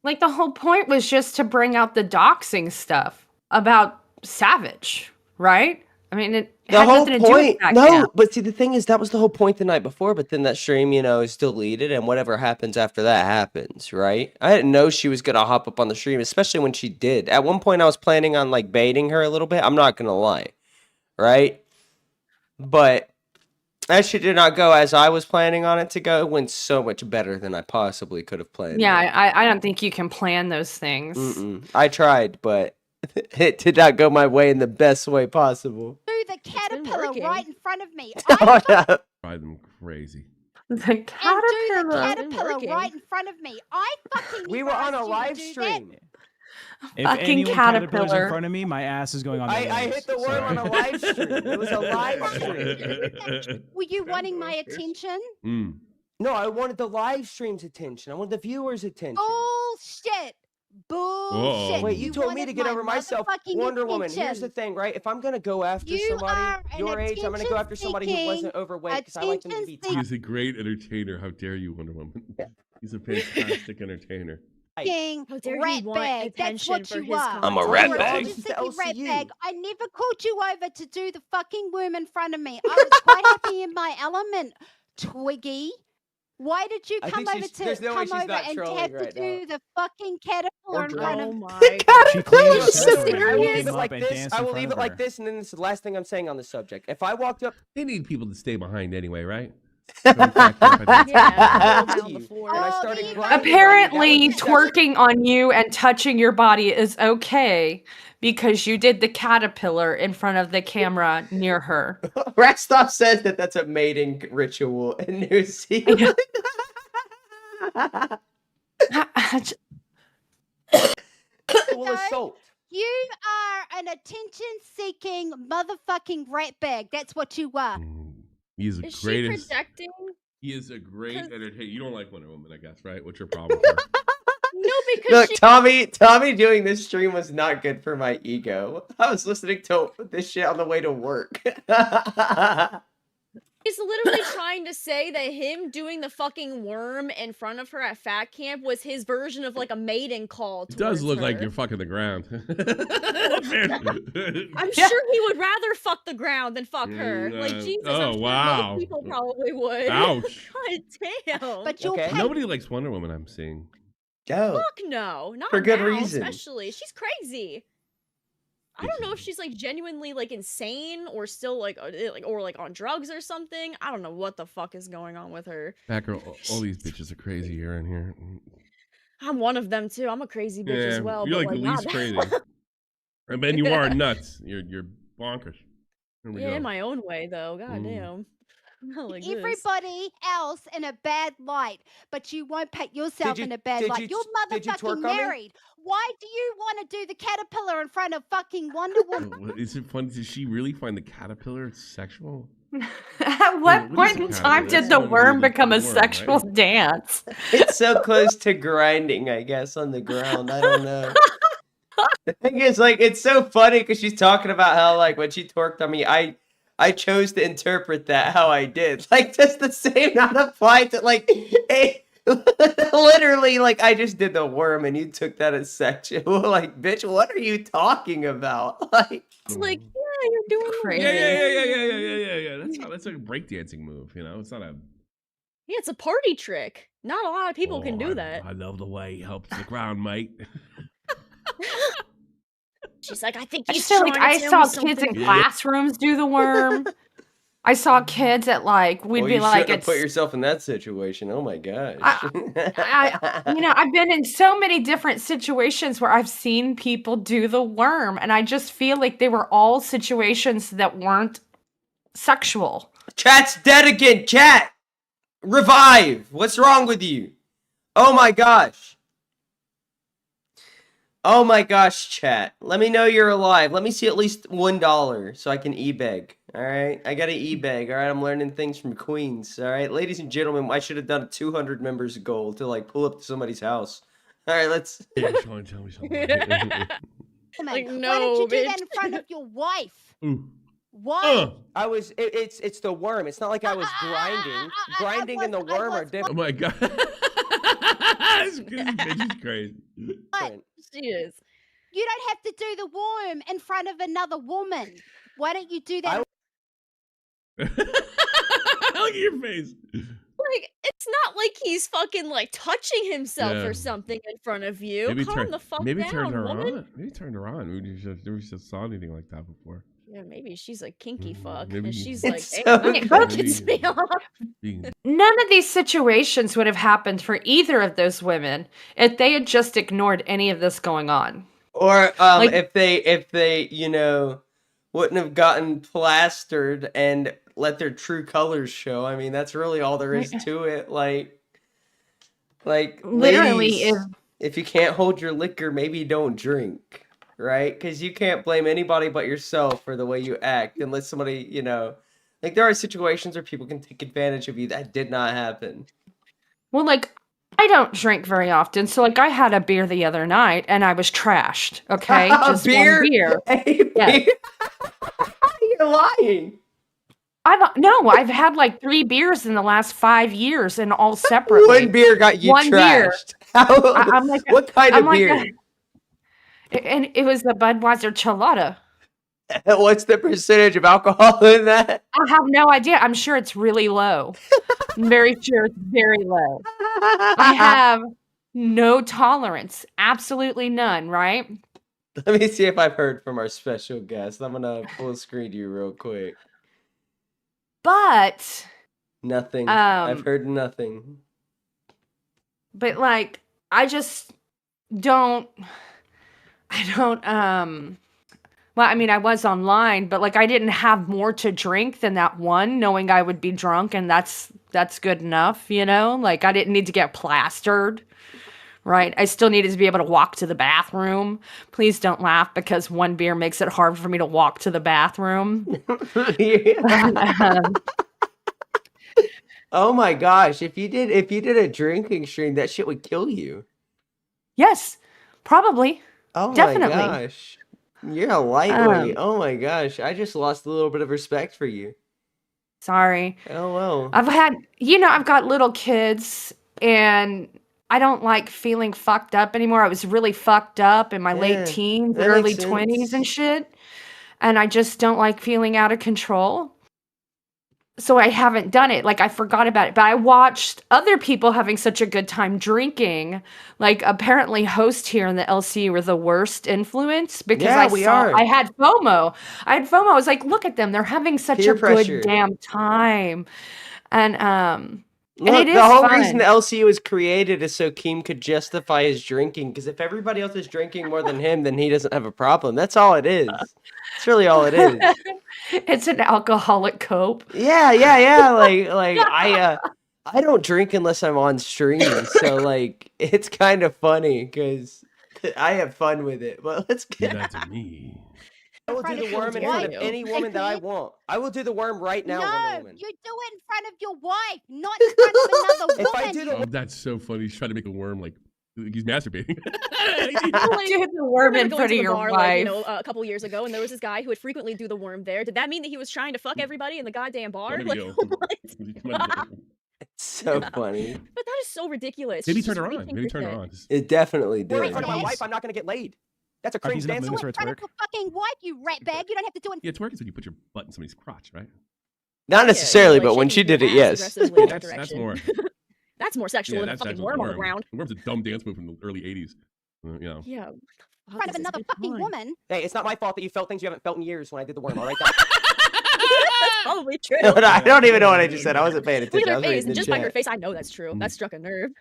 Like, the whole point was just to bring out the doxing stuff about Savage, right? I mean, it The had whole nothing to do with point, that no, camp. but see, the thing is, that was the whole point the night before, but then that stream, you know, is deleted, and whatever happens after that happens, right? I didn't know she was gonna hop up on the stream, especially when she did. At one point, I was planning on, like, baiting her a little bit. I'm not gonna lie, right? But that shit did not go as I was planning on it to go. It went so much better than I possibly could have planned. Yeah, I don't think you can plan those things. I tried, but it did not go my way in the best way possible. threw the caterpillar right in front of me. Oh, no. Drive them crazy. The And do the caterpillar. caterpillar right in front of me. I fucking We were on a live stream. If Fucking anyone caterpillars caterpillar. in front of me, my ass is going on. I hit the worm on a live stream. It was a live stream. Were you wanting my attention? No, I wanted the live stream's attention. I wanted the viewers' attention. Bullshit. Bullshit. Wait, you told me to wanted get my over myself. motherfucking Wonder Woman, here's attention. the thing, right? If I'm going to go after You are somebody an your age, I'm going to go after somebody who wasn't overweight because I like them to be tall. He's a great entertainer. How dare you, Wonder Woman? He's a fantastic entertainer. Fucking How dare rat you want bag. That's attention what for you his are. I'm a rat You're bag. just It's the a rat LCU. bag. I never called you over to do the fucking worm in front of me. I was quite happy in my element, Twiggy. Why did you I come think over she's- there's no way she's over not and trolling have to right do the fucking caterpillar in front of me? She clearly Look, said listen, it. I will Came leave it up like and this. danced I in will front leave of it like her. this, and then this is the last thing I'm saying on the subject. If I walked up, They need people to stay behind anyway, right? and I Oh, started there you grinding go. on you, Apparently, that would be twerking on you and touching your body is okay because you did the caterpillar in front of the camera near her. Rastov says that that's a mating ritual in New Zealand. Sexual No. assault. You are an attention-seeking motherfucking rat bag. That's what you are. He's the Is she greatest. projecting? He is a great 'Cause- entertainer. You don't like Wonder Woman, I guess, right? What's your problem? With her? No, because Look, she Tommy doing this stream was not good for my ego. I was listening to this shit on the way to work. He's literally trying to say that him doing the fucking worm in front of her at fat camp was his version of like a maiden call. It does look like her. you're fucking the ground. I'm sure he would rather fuck the ground than fuck her. Like Jesus, oh, I'm sure wow. most people probably would. Ouch. God damn. But you'll pay. Nobody likes Wonder Woman, I'm seeing. Oh. Fuck no, not For good now, reason. especially. She's crazy. I don't know if she's like genuinely like insane or still like or like on drugs or something. I don't know what the fuck is going on with her. Batgirl, all these bitches are crazy here and here. I'm one of them too. I'm a crazy bitch as well. You're but like the not least that- crazy. I mean, you are nuts. You're bonkers. Here we Yeah, go. in my own way though. God damn. Not like this. Everybody else in a bad light, but you won't paint yourself in a bad did light. you- You're did you twerk motherfucking on me? married. Why do you want to do the caterpillar in front of fucking Wonder Woman? What, is it funny? Did she really find the caterpillar sexual? At what what is point in a time caterpillar? did That's the one worm really become a cool worm, sexual right? dance? It's so close to grinding, I guess, on the ground. I don't know. The thing is, like, it's so funny because she's talking about how, like, when she twerked on me, I chose to interpret that how I did. Like, just the same, not applied to, like, literally, like, I just did the worm and you took that as sexual. Like, bitch, what are you talking about? Like, It's like, yeah, you're doing Crazy. Yeah. That's like a breakdancing move, you know? It's not a... Yeah, it's a party trick. Not a lot of people can do I- that. I love the way he helps the ground, mate. She's like, I think I he's just feel like trying I to tell saw me kids in something. classrooms do the worm. I saw kids at like we'd well, be you like, shouldn't have it's put yourself in that situation. Oh my gosh. I've been in so many different situations where I've seen people do the worm, and I just feel like they were all situations that weren't sexual. Chat's dead again. Chat, revive. What's wrong with you? Oh my gosh. Oh my gosh, chat. Let me know you're alive. Let me see at least $1 so I can e-beg. Alright? I gotta e-beg. Alright, I'm learning things from Queens. Alright, ladies and gentlemen, I should have done a 200 members goal to like pull up to somebody's house. Alright, let's... Yeah, Sean, tell me something. Like, Why no, don't you do bitch. that in front of your wife? Ooh. Why? I was. It's the worm. It's not like I was grinding. Grinding and the worm are Oh different. my god. This bitch is crazy. She is. You don't have to do the worm in front of another woman. Why don't you do that? Look at your face. Like, it's not like he's fucking like touching himself Yeah. or something in front of you. Maybe Calm the fuck maybe down, turned her woman. on. Maybe turned her on. We just saw anything like that before. Yeah, maybe she's like kinky fuck. maybe- And she's It's like, so damn, good. that gets me off. None of these situations would have happened for either of those women if they had just ignored any of this going on. Or Like- if they, you know, wouldn't have gotten plastered and let their true colors show. I mean, that's really all there is to it. Like Literally, ladies, if you can't hold your liquor, maybe don't drink, right? Because you can't blame anybody but yourself for the way you act, unless somebody, you know, like there are situations where people can take advantage of you. That did not happen. Well, like, I don't drink very often, so like I had a beer the other night and I was trashed. Okay, just Beer? one beer. Hey, Yeah. beer? You're lying. I've had like 3 beers in the last 5 years, and all separately. One beer got you One beer. trashed. How, I'm like, what kind I'm of like beer? and it was the Budweiser Chelada. What's the percentage of alcohol in that? I have no idea. I'm sure it's really low. I'm very sure it's very low. I have no tolerance, absolutely none. Right? Let me see if I've heard from our special guest. I'm gonna full screen you real quick. But Nothing. I've Um, heard nothing. but like I just don't well, I mean, I was online, but like I didn't have more to drink than that one, knowing I would be drunk, and that's good enough, you know? Like I didn't need to get plastered. Right? I still needed to be able to walk to the bathroom. Please don't laugh because one beer makes it hard for me to walk to the bathroom. Oh my gosh! If you did a drinking stream, that shit would kill you. Yes, probably. Oh Definitely. my gosh! You're a lightweight. Um, Oh my gosh! I just lost a little bit of respect for you. Sorry. Oh well. I've got little kids, and I don't like feeling fucked up anymore. I was really fucked up in my Yeah, late teens, that early makes 20s and sense. shit. And I just don't like feeling out of control. So I haven't done it. Like, I forgot about it. But I watched other people having such a good time drinking. Like, apparently hosts here in the LC were the worst influence because Yeah, we are. I had FOMO. I was like, look at them. They're having such Peer a pressure. good damn time. And and Look, it the is whole fun. reason the LCU was created is so Keem could justify his drinking. Because if everybody else is drinking more than him, then he doesn't have a problem. That's all it is. That's really all it is. It's an alcoholic cope. Yeah. Like I don't drink unless I'm on stream. So like it's kind of funny because I have fun with it. But let's Do get. that to me. I will do the worm in front of any woman that I want. I will do the worm right now, Wonder No, Woman. you do it in front of your wife, not in front of another If I woman. do the Oh, that's so funny. He's trying to make a worm like he's masturbating. Do the worm in front of your bar, wife. a couple years ago, and there was this guy who would frequently do the worm there. Did that mean that he was trying to fuck everybody in the goddamn bar? Let him Like, go. what? It's so funny. But that is so ridiculous. Maybe She's turn just her on. reaching Maybe for turn her shit. on. It definitely Worm in did. front of my wife, I'm not gonna get laid. That's a Are cringe these enough dance moves move. for In a front twerk? of your fucking wife, you ratbag. You don't have to do it. Yeah, twerk is when you put your butt in somebody's crotch, right? Not necessarily, like but when she shaking did it, your ass yes. aggressively in that That's direction. more. That's more sexual Yeah, than a that's fucking actually worm on the worm. ground. The worm's a dumb dance move from the early '80s. You know. Yeah. In front of another fucking woman. Hey, it's not my fault that you felt things you haven't felt in years when I did the worm, all right? That's probably true. No, I don't even know what I just said. I wasn't paying Look attention. at I her was face, reading and the just by her chat. face, I know that's true. That struck a nerve.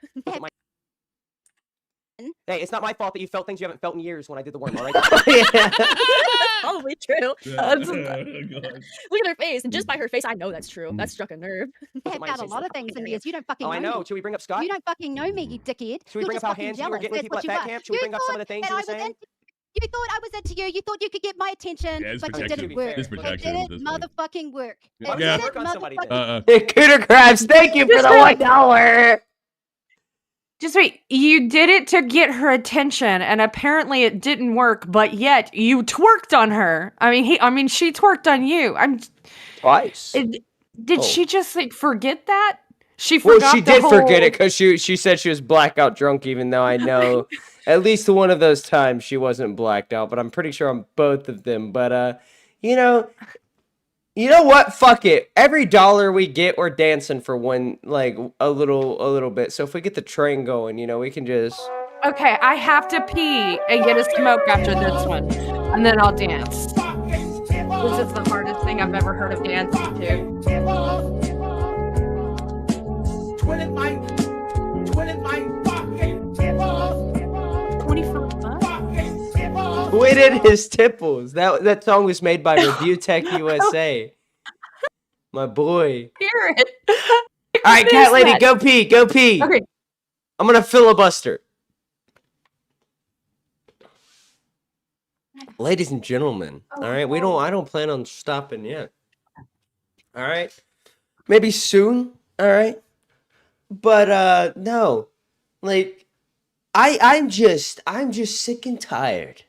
Hey, it's not my fault that you felt things you haven't felt in years when I did the worm, all right? That's probably true. Oh, Look at her face, and just by her face, I know that's true. That struck a nerve. I have felt a lot of things in years. You don't fucking Oh, I know. me. Should we bring up Scott? You don't fucking know me, you dickhead. Should we You're bring just up how fucking hands you were jealous. getting with That's people what at you Fat are. Camp? Should we You bring up some of the thought things that you were I was saying? into- You thought I was into you. You thought you could get my attention, Yeah, it's but it protection. didn't work. It's It protection didn't at this point. motherfucking work. Yeah. It Yeah. didn't Work on somebody, motherfucking Cooter Crabs, thank you for the $1. Just wait, you did it to get her attention, and apparently it didn't work, but yet you twerked on her. I mean, she twerked on you. Twice. Did Oh. she just like forget that? She Well, forgot she the did whole... forget it because she said she was blackout drunk, even though I know at least one of those times she wasn't blacked out, but I'm pretty sure on both of them. But you know what? Fuck it. Every dollar we get, we're dancing for one, like a little bit. So if we get the train going, we can just. Okay, I have to pee and get a smoke after this one, and then I'll dance. This is the hardest thing I've ever heard of dancing to. 25 bucks? Twitted his tipples. That song was made by Review-Tech USA. My boy. Hear it. All right, cat lady, go pee. Go pee. Okay. I'm gonna filibuster. Ladies and gentlemen, all right, I don't plan on stopping yet. All right, maybe soon. All right, but no, like I'm just sick and tired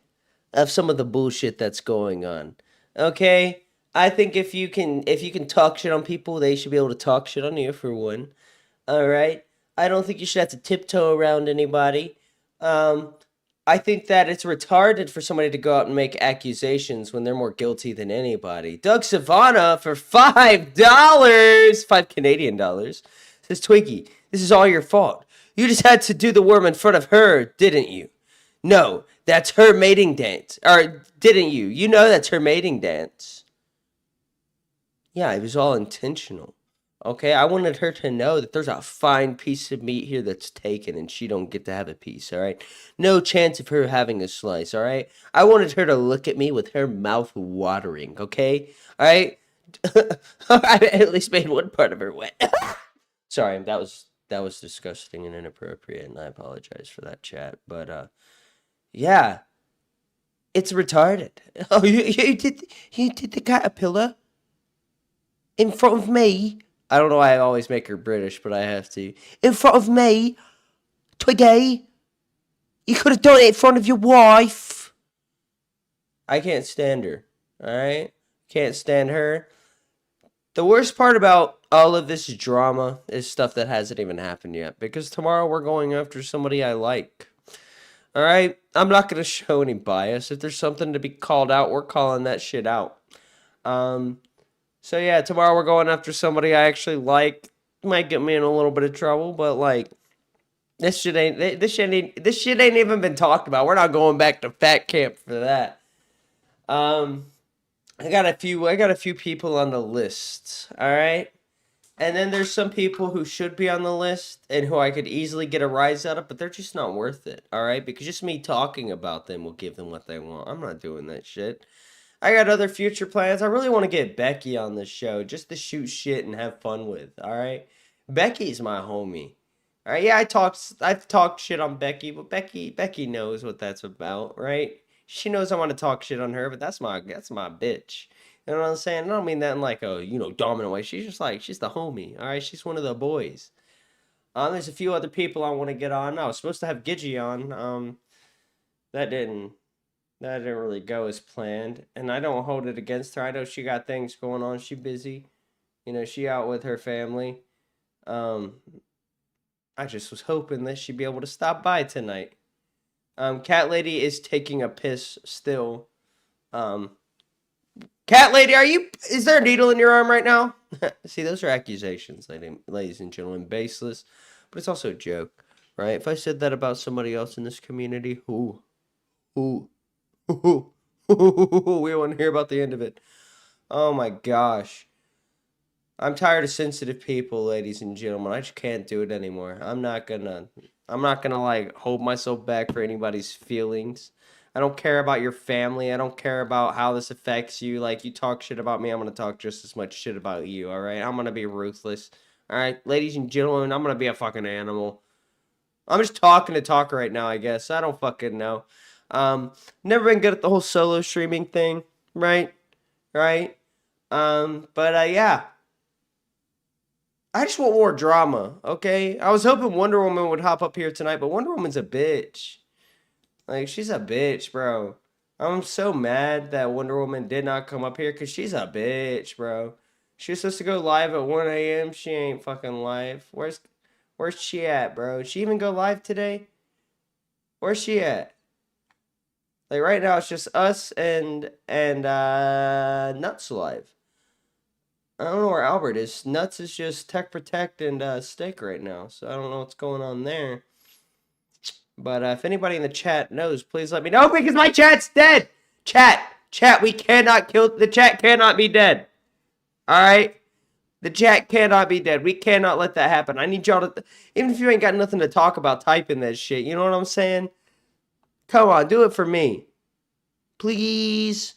of some of the bullshit that's going on. Okay, I think if you can talk shit on people, they should be able to talk shit on you for one. All right, I don't think you should have to tiptoe around anybody. I think that it's retarded for somebody to go out and make accusations when they're more guilty than anybody. Doug Savannah for $5, 5 Canadian dollars, says, Twiggy, this is all your fault. You just had to do the worm in front of her, didn't you? No, that's her mating dance. Or didn't you? You know that's her mating dance. Yeah, it was all intentional. Okay, I wanted her to know that there's a fine piece of meat here that's taken and she don't get to have a piece, all right? No chance of her having a slice, all right? I wanted her to look at me with her mouth watering, okay? All right? I at least made one part of her wet. Sorry, that was disgusting and inappropriate, and I apologize for that, chat. But yeah, it's retarded. Oh, you did the caterpillar in front of me? I don't know why I always make her British, but I have to. In front of me? Twiggy? You could have done it in front of your wife. I can't stand her. Alright? Can't stand her. The worst part about all of this drama is stuff that hasn't even happened yet. Because tomorrow we're going after somebody I like. All right? I'm not going to show any bias. If there's something to be called out, we're calling that shit out. So yeah, tomorrow we're going after somebody I actually like. Might get me in a little bit of trouble, but like this shit ain't even been talked about. We're not going back to fat camp for that. I got a few people on the list, all right? And then there's some people who should be on the list and who I could easily get a rise out of, but they're just not worth it, all right? Because just me talking about them will give them what they want. I'm not doing that shit. I got other future plans. I really want to get Becky on the show just to shoot shit and have fun with, all right? Becky's my homie. All right, yeah, I've talked shit on Becky, but Becky knows what that's about, right? She knows I want to talk shit on her, but that's my bitch. You know what I'm saying? I don't mean that in like a, dominant way. She's just like, she's the homie, all right? She's one of the boys. There's a few other people I want to get on. I was supposed to have Gidgy on. That didn't really go as planned, and I don't hold it against her. I know she got things going on. She busy. She out with her family. I just was hoping that she'd be able to stop by tonight. Cat Lady is taking a piss still. Cat Lady, is there a needle in your arm right now? See, those are accusations, ladies and gentlemen, baseless, but it's also a joke, right? If I said that about somebody else in this community, we won't hear about the end of it. Oh my gosh. I'm tired of sensitive people, ladies and gentlemen. I just can't do it anymore. I'm not gonna like hold myself back for anybody's feelings. I don't care about your family. I don't care about how this affects you. Like, you talk shit about me, I'm gonna talk just as much shit about you, alright? I'm gonna be ruthless. Alright, ladies and gentlemen, I'm gonna be a fucking animal. I'm just talking to talk right now, I guess. I don't fucking know. Never been good at the whole solo streaming thing, right? Right? Yeah. I just want more drama, okay? I was hoping Wonder Woman would hop up here tonight, but Wonder Woman's a bitch. Like, she's a bitch, bro. I'm so mad that Wonder Woman did not come up here because she's a bitch, bro. She was supposed to go live at 1 a.m. She ain't fucking live. Where's she at, bro? Did she even go live today? Where's she at? Like, right now, it's just us and Nuts live. I don't know where Albert is. Nuts is just Tech Protect and Steak right now, so I don't know what's going on there. But if anybody in the chat knows, please let me know, because my chat's dead! Chat, we cannot kill... The chat cannot be dead. Alright? The chat cannot be dead. We cannot let that happen. I need y'all to... Even if you ain't got nothing to talk about, type in that shit. You know what I'm saying? Come on, do it for me. Please.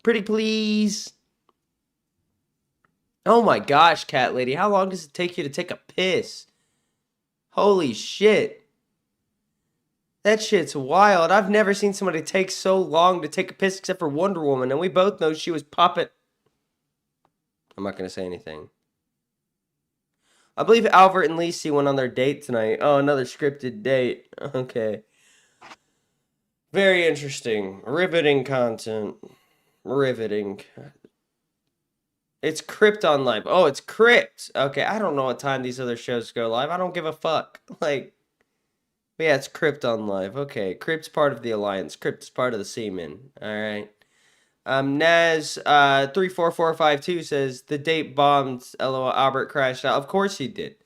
Pretty please. Oh my gosh, Cat Lady. How long does it take you to take a piss? Holy shit. That shit's wild. I've never seen somebody take so long to take a piss except for Wonder Woman, and we both know she was popping. I'm not going to say anything. I believe Albert and Lacey went on their date tonight. Oh, another scripted date. Okay. Very interesting. Riveting content. Riveting. It's Crypt on live. Oh, it's Crypt. Okay, I don't know what time these other shows go live. I don't give a fuck. Like, but yeah, it's Crypt on live. Okay, Crypt's part of the Alliance. Crypt's part of the Seamen. All right. Naz 34452 says the date bombed. LOL. Albert crashed out. Of course he did.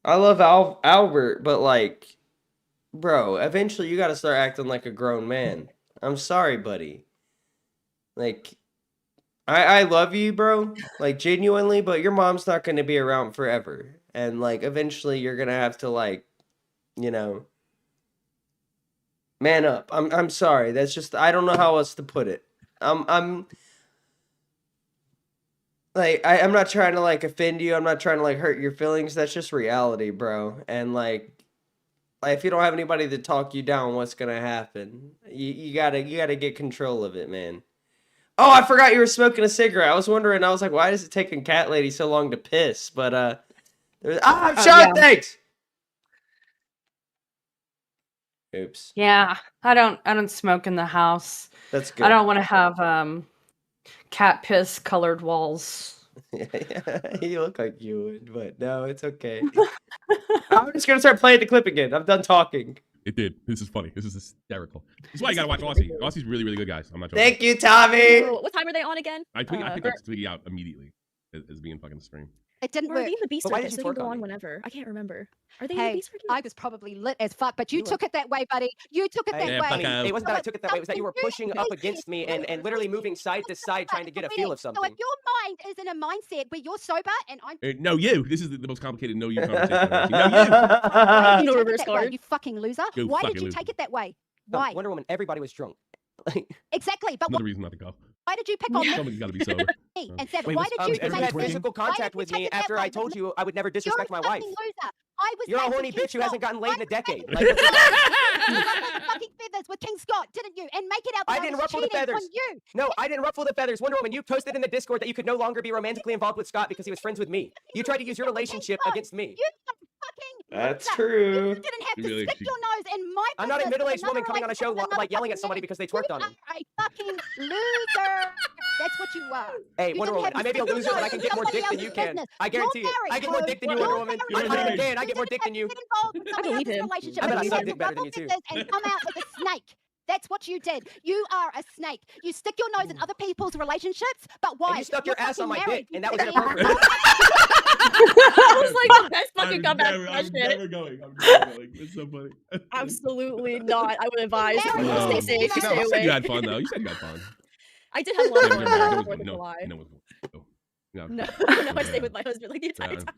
I love Albert, but like, bro, eventually you got to start acting like a grown man. I'm sorry, buddy. Like, I love you, bro, like, genuinely, but your mom's not going to be around forever. And, like, eventually you're going to have to, like, man up. I'm sorry. That's just, I don't know how else to put it. I'm not trying to, like, offend you. I'm not trying to, like, hurt your feelings. That's just reality, bro. And, like, if you don't have anybody to talk you down, what's going to happen? You gotta get control of it, man. Oh, I forgot you were smoking a cigarette. I was wondering. I was like, why is it taking Cat Lady so long to piss? But I'm shot. Yeah. Thanks. Oops. Yeah, I don't smoke in the house. That's good. I don't want to have cat piss colored walls. You look like you would, but no, it's okay. I'm just gonna start playing the clip again. I'm done talking. It did. This is funny. This is hysterical. This is why you gotta watch Aussie. Aussie's really, really good, guys. I'm not joking. Thank you, Tommy. What time are they on again? I picked Twiggy out immediately as being fucking stream. It didn't Or work. are they in the Beast But why Circus? did you They can twerk go on on me? whenever. I can't remember. Are they in the Hey, Beast Circus? I was probably lit as fuck, but you took it that way, buddy. You took it that Hey, way. buddy, it wasn't that I took it that way. It was that you were pushing up against me and literally moving side to side trying to get a feel of So if something. your mind is in a mindset where you're sober and I'm No, you. This is the most complicated no you conversation. I've ever seen. No, why did No you take reverse it that way, card. you fucking loser? You Why did fucking you loser. take it that way? No, Why? Wonder Woman, everybody was drunk. Exactly, but Another reason not to go. why did you pick on Somebody's got to be sober. me and said, Wait, why did you because you make had me- physical why did contact you with take me it that after way? I told you I would never disrespect my You're a wife. fucking loser. I was You're a dating horny King bitch who hasn't Scott. gotten laid in a decade. You Like, ruffled fucking feathers with King Scott, didn't you? And make it out that I didn't was ruffle the cheating feathers. on you. No, I didn't ruffle the feathers. Wonder Woman, you posted in the Discord that you could no longer be romantically involved with Scott because he was friends with me. You tried to use your relationship against me. You fucking That's loser. true. You didn't have to Really, stick she- your nose in my I'm not a business middle-aged with woman another coming on a show relationship with like yelling another at somebody fucking because they man. twerked on me. You are a fucking loser. That's what you are. Hey, You Wonder didn't Woman, have I to may be a stick your loser, but I nose can in get more somebody dick than you else's can. business. I guarantee You're it. I married, get more bro. dick than you, You're Wonder Woman. married, I bro. can. I You get more didn't dick have than to you. get involved with I somebody believe else's him. relationship. I bet I You suck had dick to better than ruffle you, too. feathers and come out as a snake. That's what you did. You are a snake. You stick your nose in other people's relationships, but why? And you stuck your You're ass on my fucking dick, married. and that was You inappropriate. That was like the best fucking I'm comeback never, Flash I'm did. never going. I'm never going. It's so funny. Absolutely not. I would advise. Married. No, Stay safe. No, Stay you said away. you had fun though. You said you had fun. I did have a lot of fun. Never mind. on 4th of No, July. no, no. No, no, I stayed with my husband like the entire Yeah. time.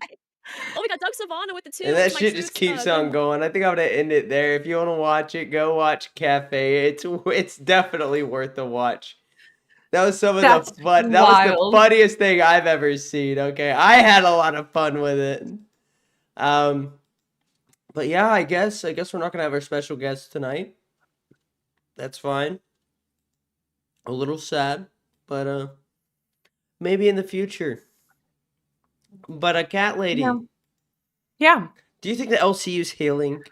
Oh, we got Doug Savannah with the two. And that Mike shit just Stoops, keeps good on going. I think I'm gonna end it there. If you want to watch it, go watch Cafe. It's definitely worth a watch. That was some of That's the fun. That was the wild. funniest thing I've ever seen. Okay, I had a lot of fun with it. But yeah, I guess we're not gonna have our special guest tonight. That's fine. A little sad, but maybe in the future. But a cat lady. Yeah. Yeah. Do you think the LCU's healing?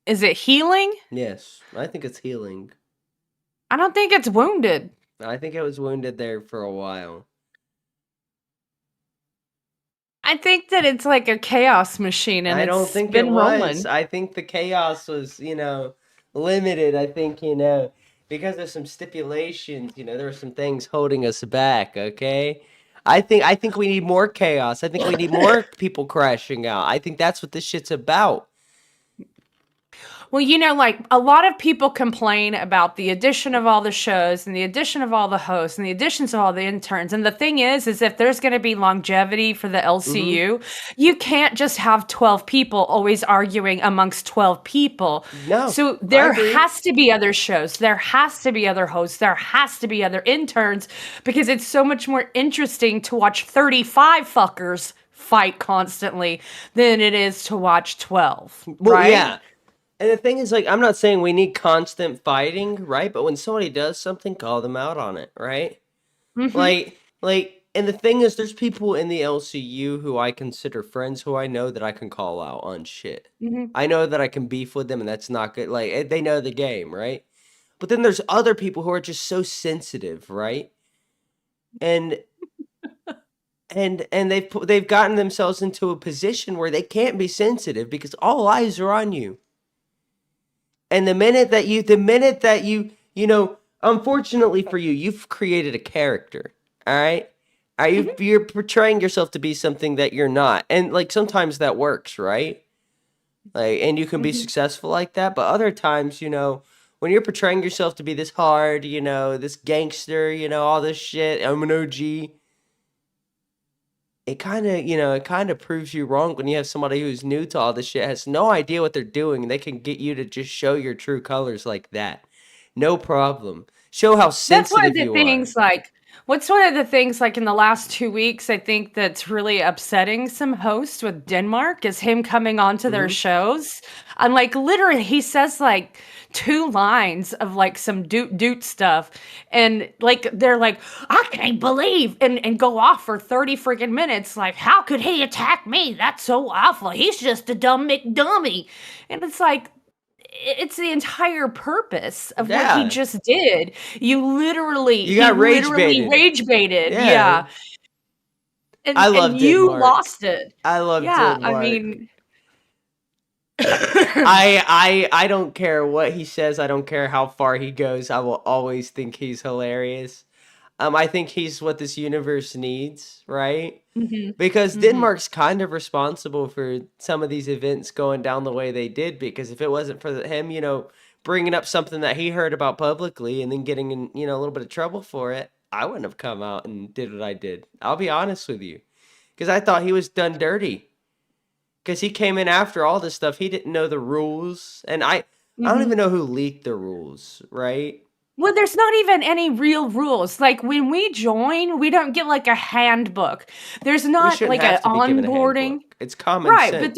Is it healing? Yes, I think it's healing. I don't think it's wounded. I think it was wounded there for a while. I think that it's like a chaos machine and I don't it's think been it was. rolling. I think the chaos was, limited. I think, because of some stipulations, there were some things holding us back, okay? I think we need more chaos. I think we need more people crashing out. I think that's what this shit's about. Well, like a lot of people complain about the addition of all the shows and the addition of all the hosts and the additions of all the interns. And the thing is if there's going to be longevity for the LCU, you can't just have 12 people always arguing amongst 12 people. No. So there agree. has to be other shows. There has to be other hosts. There has to be other interns because it's so much more interesting to watch 35 fuckers fight constantly than it is to watch 12. Well, right? yeah. And the thing is, I'm not saying we need constant fighting, right? But when somebody does something, call them out on it, right? Mhm. And the thing is, there's people in the LCU who I consider friends who I know that I can call out on shit. Mhm. I know that I can beef with them, and that's not good. They know the game, right? But then there's other people who are just so sensitive, right? And they've gotten themselves into a position where they can't be sensitive because all eyes are on you. And the minute that you, unfortunately for you, you've created a character, all right? You're portraying yourself to be something that you're not. And, sometimes that works, right? And you can be successful like that. But other times, when you're portraying yourself to be this hard, this gangster, all this shit, I'm an OG. It kind of proves you wrong when you have somebody who's new to all this shit, has no idea what they're doing, and they can get you to just show your true colors like that. No problem. Show how That's one of sensitive the you things, what's one of the things, in the last 2 weeks, I think that's really upsetting some hosts with Denmark is him coming onto their shows. And, literally, he says, 2 lines of, some doot stuff. And, they're like, I can't believe, and go off for 30 freaking minutes. How could he attack me? That's so awful. He's just a dumb McDummy. And it's it's the entire purpose of what Yeah. he just did. You got rage literally baited. rage baited. Yeah. Yeah. I And love you Denmark. lost it. I love Yeah, I Denmark. mean I don't care what he says. I don't care how far he goes. I will always think he's hilarious. I think he's what this universe needs, right? Mhm. Because Mhm. Denmark's kind of responsible for some of these events going down the way they did. Because if it wasn't for him, bringing up something that he heard about publicly and then getting in, a little bit of trouble for it, I wouldn't have come out and did what I did. I'll be honest with you, because I thought he was done dirty. Because he came in after all this stuff, he didn't know the rules, and I don't Mhm. even know who leaked the rules, right? Well, there's not even any real rules. Like when we join, we don't get like a handbook. There's We not shouldn't like have an to be given a onboarding. handbook. It's common Right, sense. but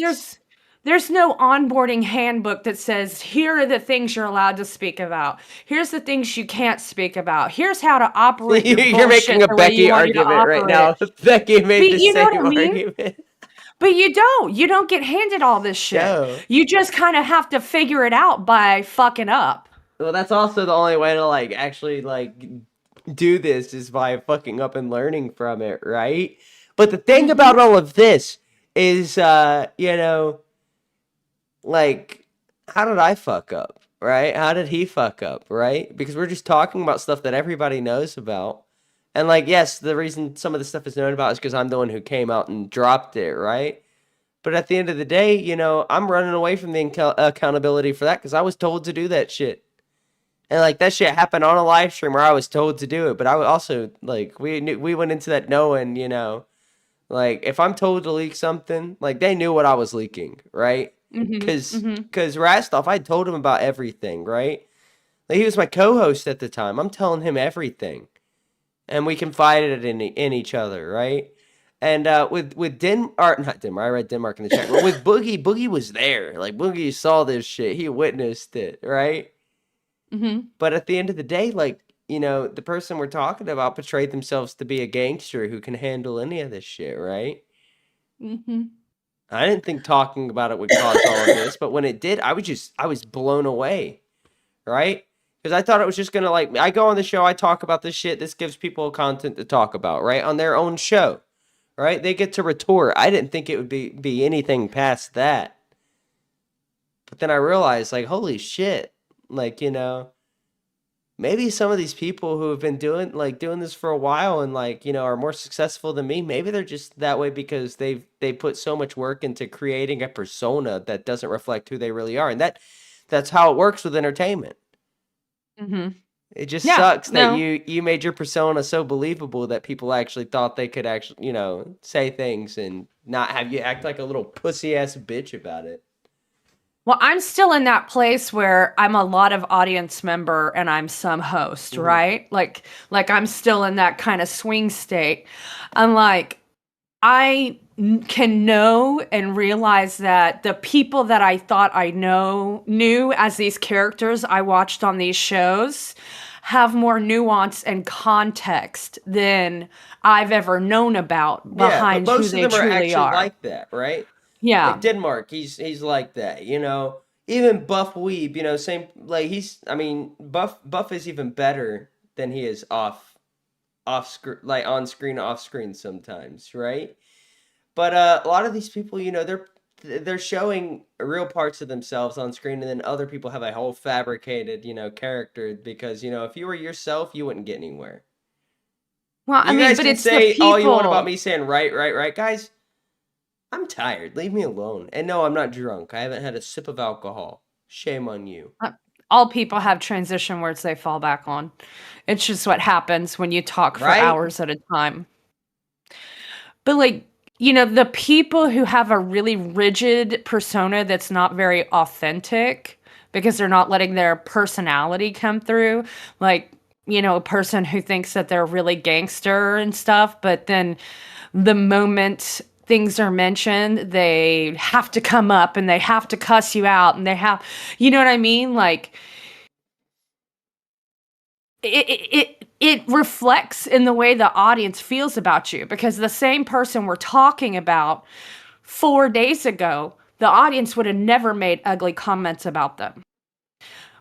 there's no onboarding handbook that says here are the things you're allowed to speak about. Here's the things you can't speak about. Here's how to operate your You're making bullshit a the way you Becky want you to argument right now. operate. Becky made But the you know same what I mean? argument. But you don't. You don't get handed all this shit. No. You just kind of have to figure it out by fucking up. Well, that's also the only way to actually do this is by fucking up and learning from it, right? But the thing about all of this is, how did I fuck up, right? How did he fuck up, right? Because we're just talking about stuff that everybody knows about. And yes, the reason some of the stuff is known about is because I'm the one who came out and dropped it, right? But at the end of the day, I'm running away from the accountability for that because I was told to do that shit. And that shit happened on a live stream where I was told to do it. But I was also we went into that knowing, if I'm told to leak something, they knew what I was leaking, right? Because Rastov, I told him about everything, right? He was my co-host at the time. I'm telling him everything. And we confided in each other, right? And with not Denmark, I read Denmark in the chat. But with Boogie was there. Boogie saw this shit. He witnessed it, right? But at the end of the day, the person we're talking about portrayed themselves to be a gangster who can handle any of this shit, right? I didn't think talking about it would cause all of this, but when it did, I was blown away, right? Because I thought it was just gonna I go on the show, I talk about this shit. This gives people content to talk about, right? On their own show, right? They get to retort. I didn't think it would be anything past that. But then I realized, holy shit, maybe some of these people who have been doing this for a while and are more successful than me, maybe they're just that way because they put so much work into creating a persona that doesn't reflect who they really are, and that's how it works with entertainment. It just sucks that you made your persona so believable that people actually thought they could actually say things and not have you act like a little pussy ass bitch about it. Well, I'm still in that place where I'm a lot of audience member and I'm some host, right? Like I'm still in that kind of swing state. I'm I can know and realize that the people that I thought I knew as these characters I watched on these shows have more nuance and context than I've ever known about behind but who most they of them are truly actually are. like that, right? Yeah. Denmark, he's like that, Even Buff Weeb, same Buff is even better than he is off screen, on screen, off screen sometimes, right? But a lot of these people, they're showing real parts of themselves on screen, and then other people have a whole fabricated, character because if you were yourself, you wouldn't get anywhere. Well, You guys but can it's the say all you want people. about me saying right, guys. I'm tired. Leave me alone. And no, I'm not drunk. I haven't had a sip of alcohol. Shame on you. All people have transition words they fall back on. It's just what happens when you talk for Right? hours at a time. But the people who have a really rigid persona that's not very authentic because they're not letting their personality come through, a person who thinks that they're really gangster and stuff, but then the moment things are mentioned, they have to come up and they have to cuss you out and they have, you know what I mean? It reflects in the way the audience feels about you because the same person we're talking about 4 days ago, the audience would have never made ugly comments about them.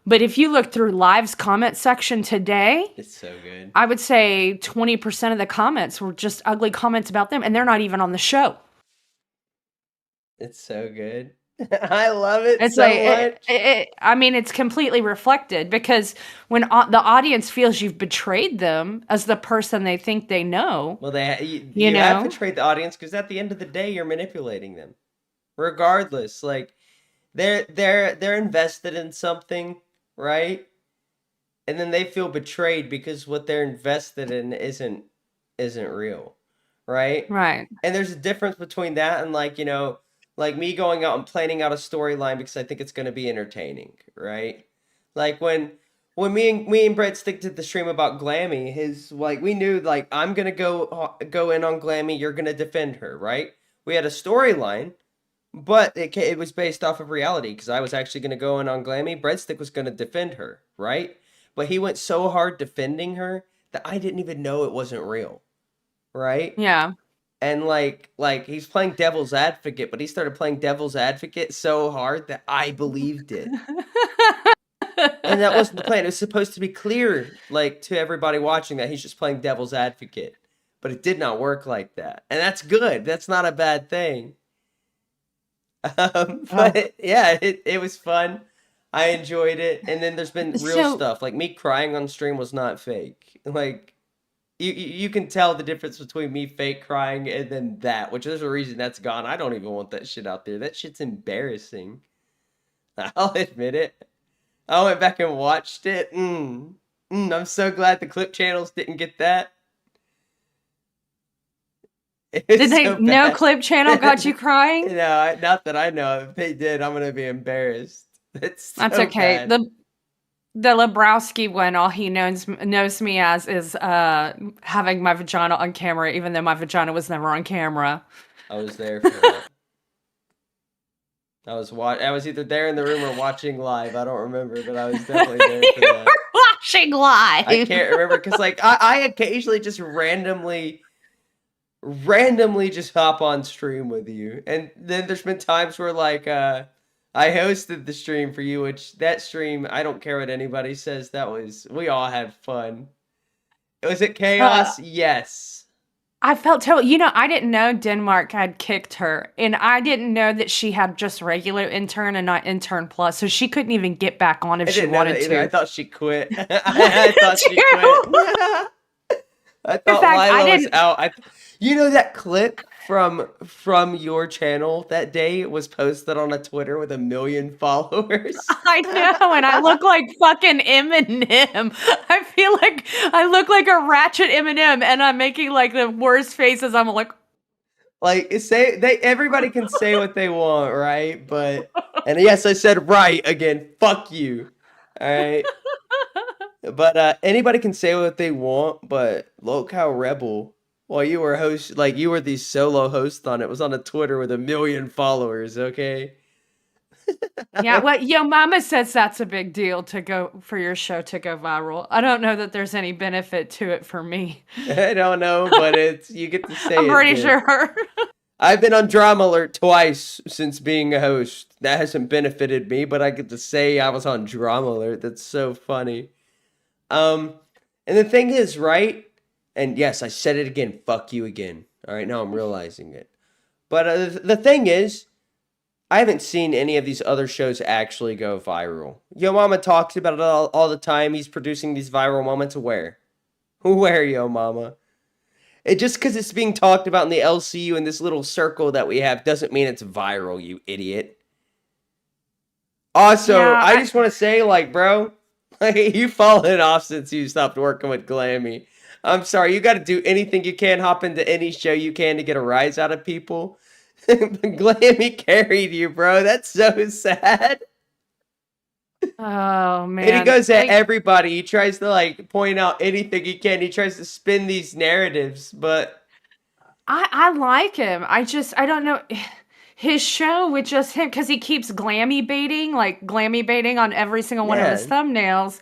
But if you look through Live's comment section today, It's so good. I would say 20% of the comments were just ugly comments about them, and they're not even on the show. It's so good. I love it It's so like much. I mean, it's completely reflected because when the audience feels you've betrayed them as the person they think they know, Well, you you have know, betrayed the audience because at the end of the day, you're manipulating them. Regardless, like they're invested in something, right? And then they feel betrayed because what they're invested in isn't real, right? right? And there's a difference between that and like, like me going out and planning out a storyline because I think it's going to be entertaining, right? Like when me and Brett Stick did the stream about Glammy, his like we knew like I'm going to go in on Glammy, you're going to defend her, right? We had a storyline, but it was based off of reality because I was actually going to go in on Glammy. Breadstick was going to defend her, right? But he went so hard defending her that I didn't even know it wasn't real, right? Yeah. And like he's playing devil's advocate, but he started playing devil's advocate so hard that I believed it. And that wasn't the plan. It was supposed to be clear, like to everybody watching, that he's just playing devil's advocate. But it did not work like that, and that's good. That's not a bad thing. But yeah, it was fun. I enjoyed it, and then there's been real So- stuff like me crying on stream was not fake. Like you can tell the difference between me fake crying and then that, which there's a reason that's gone. I don't even want that shit out there. That shit's embarrassing. I'll admit it. I went back and watched it. I'm so glad the clip channels didn't get that. Did they? No clip channel got you crying? No, not that I know. If they did, I'm gonna be embarrassed. That's okay. bad. The Lebrowski one, all he knows me as is having my vagina on camera, even though my vagina was never on camera. I was there for that. I was either there in the room or watching live. I don't remember, but I was definitely there for that. Watching live. I can't remember because like I occasionally just randomly just hop on stream with you, and then there's been times where like I hosted the stream for you, which that stream I don't care what anybody says, we all had fun. Was it chaos? Yes. I felt terrible. I didn't know Denmark had kicked her, and I didn't know that she had just regular intern and not intern plus, so she couldn't even get back on if I she didn't know wanted that to. either. I thought she quit. I thought she quit. I thought Lila was out. You know that clip from your channel that day was posted on a Twitter with 1 million followers? I know, and I look like fucking Eminem. I feel like I look like a ratchet Eminem, and I'm making like the worst faces. I'm like Everybody can say what they want, right? And yes, I said right again. Fuck you. All right. But anybody can say what they want, but Lolcow Rebel, while you were you were the solo host on it, was on a Twitter with 1 million followers, okay? Yeah, well, Yo Mama says that's a big deal for your show to go viral. I don't know that there's any benefit to it for me. I don't know, but you get to say it. I'm pretty sure. I've been on Drama Alert twice since being a host. That hasn't benefited me, but I get to say I was on Drama Alert. That's so funny. And the thing is, right? And yes, I said it again. Fuck you again. All right, now I'm realizing it. But the thing is, I haven't seen any of these other shows actually go viral. Yo Mama talks about it all the time. He's producing these viral moments. Where? Where, Yo Mama? Just because it's being talked about in the LCU in this little circle that we have doesn't mean it's viral, you idiot. Also, Yeah, I just want to say, like, bro, you've fallen off since you stopped working with Glammy. I'm sorry, you got to do anything you can, hop into any show you can to get a rise out of people. Glammy carried you, bro. That's so sad. Oh man. And he goes at everybody. He tries to like point out anything he can. He tries to spin these narratives, but I like him. I don't know. His show with just him, because he keeps glammy baiting on every single one of his thumbnails.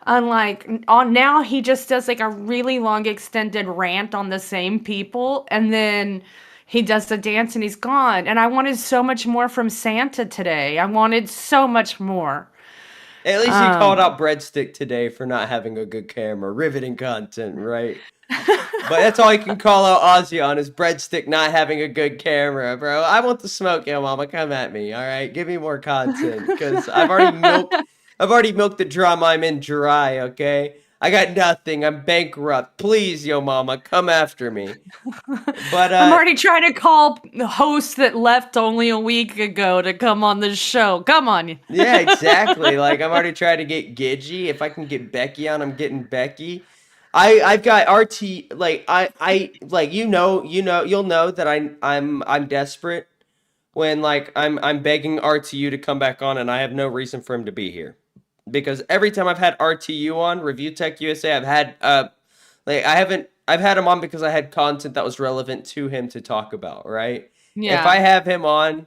Now he just does like a really long extended rant on the same people, and then he does the dance and he's gone. And I wanted so much more from Santa today. I wanted so much more. At least you called out Breadstick today for not having a good camera. Riveting content, right? But that's all you can call out Ozzy on is Breadstick not having a good camera, bro. I want the smoke, yo, mama. Come at me, all right? Give me more content, because I've already milked the drum I'm in dry, okay? I got nothing. I'm bankrupt. Please, yo, mama, come after me. But I'm already trying to call the host that left only a week ago to come on the show. Come on. yeah, exactly. Like I'm already trying to get Gidgy. If I can get Becky on, I'm getting Becky. I've got RT like I like you'll know that I'm desperate when like I'm begging RTU to come back on and I have no reason for him to be here. Because every time I've had RTU on, Review Tech USA, I've had I've had him on because I had content that was relevant to him to talk about, right? Yeah. If I have him on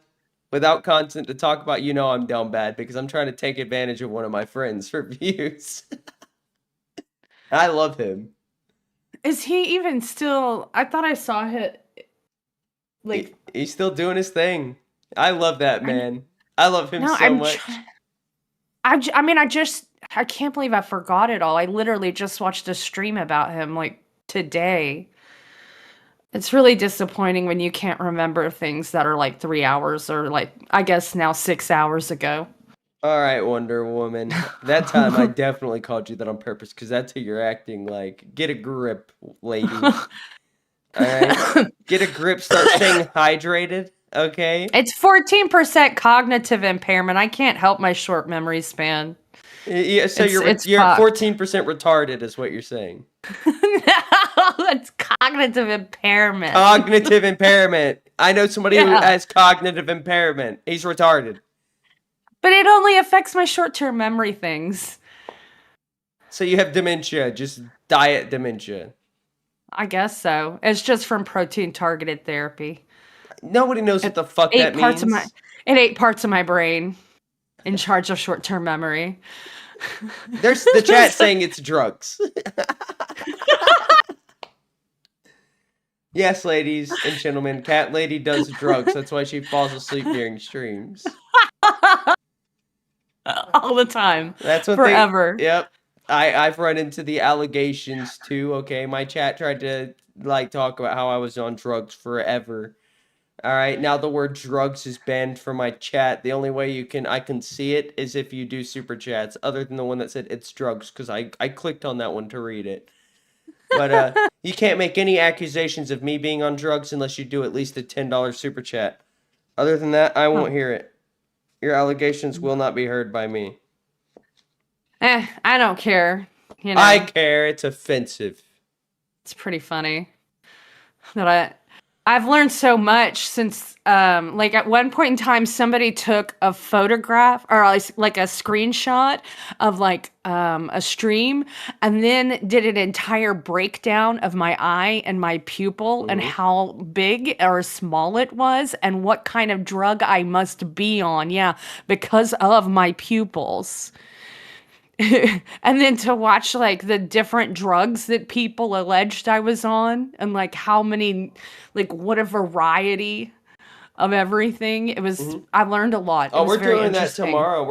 without content to talk about, I'm down bad because I'm trying to take advantage of one of my friends' reviews. I love him. Is he even still? I thought I saw him. Like he's still doing his thing. I love that man. I love him so much. I mean, I can't believe I forgot it all. I literally just watched a stream about him like today. It's really disappointing when you can't remember things that are like 3 hours or like, I guess now 6 hours ago. All right, Wonder Woman. That time I definitely called you that on purpose because that's who you're acting like. Get a grip, lady. All right? Get a grip. Start staying hydrated, okay? It's 14% cognitive impairment. I can't help my short memory span. Yeah, so you're 14% retarded is what you're saying. No, that's cognitive impairment. Cognitive impairment. I know somebody who has cognitive impairment. He's retarded. But it only affects my short-term memory things. So you have dementia, just diet dementia. I guess so. It's just from protein-targeted therapy. Nobody knows what the fuck that means. It ate parts of my brain in charge of short-term memory. There's the chat saying it's drugs. Yes, ladies and gentlemen, Cat Lady does drugs. That's why she falls asleep during streams. All the time. That's what forever. Yep. I've run into the allegations too, okay? My chat tried to talk about how I was on drugs forever. All right, now the word drugs is banned from my chat. The only way I can see it is if you do super chats, other than the one that said it's drugs, because I clicked on that one to read it. But you can't make any accusations of me being on drugs unless you do at least a $10 super chat. Other than that, I won't hear it. Your allegations will not be heard by me. I don't care. I care. It's offensive. It's pretty funny that I've learned so much since at one point in time somebody took a photograph or like a screenshot of a stream and then did an entire breakdown of my eye and my pupil and how big or small it was and what kind of drug I must be on because of my pupils. And then to watch the different drugs that people alleged I was on and how many what a variety of everything. It was I learned a lot. Oh, we're doing that tomorrow.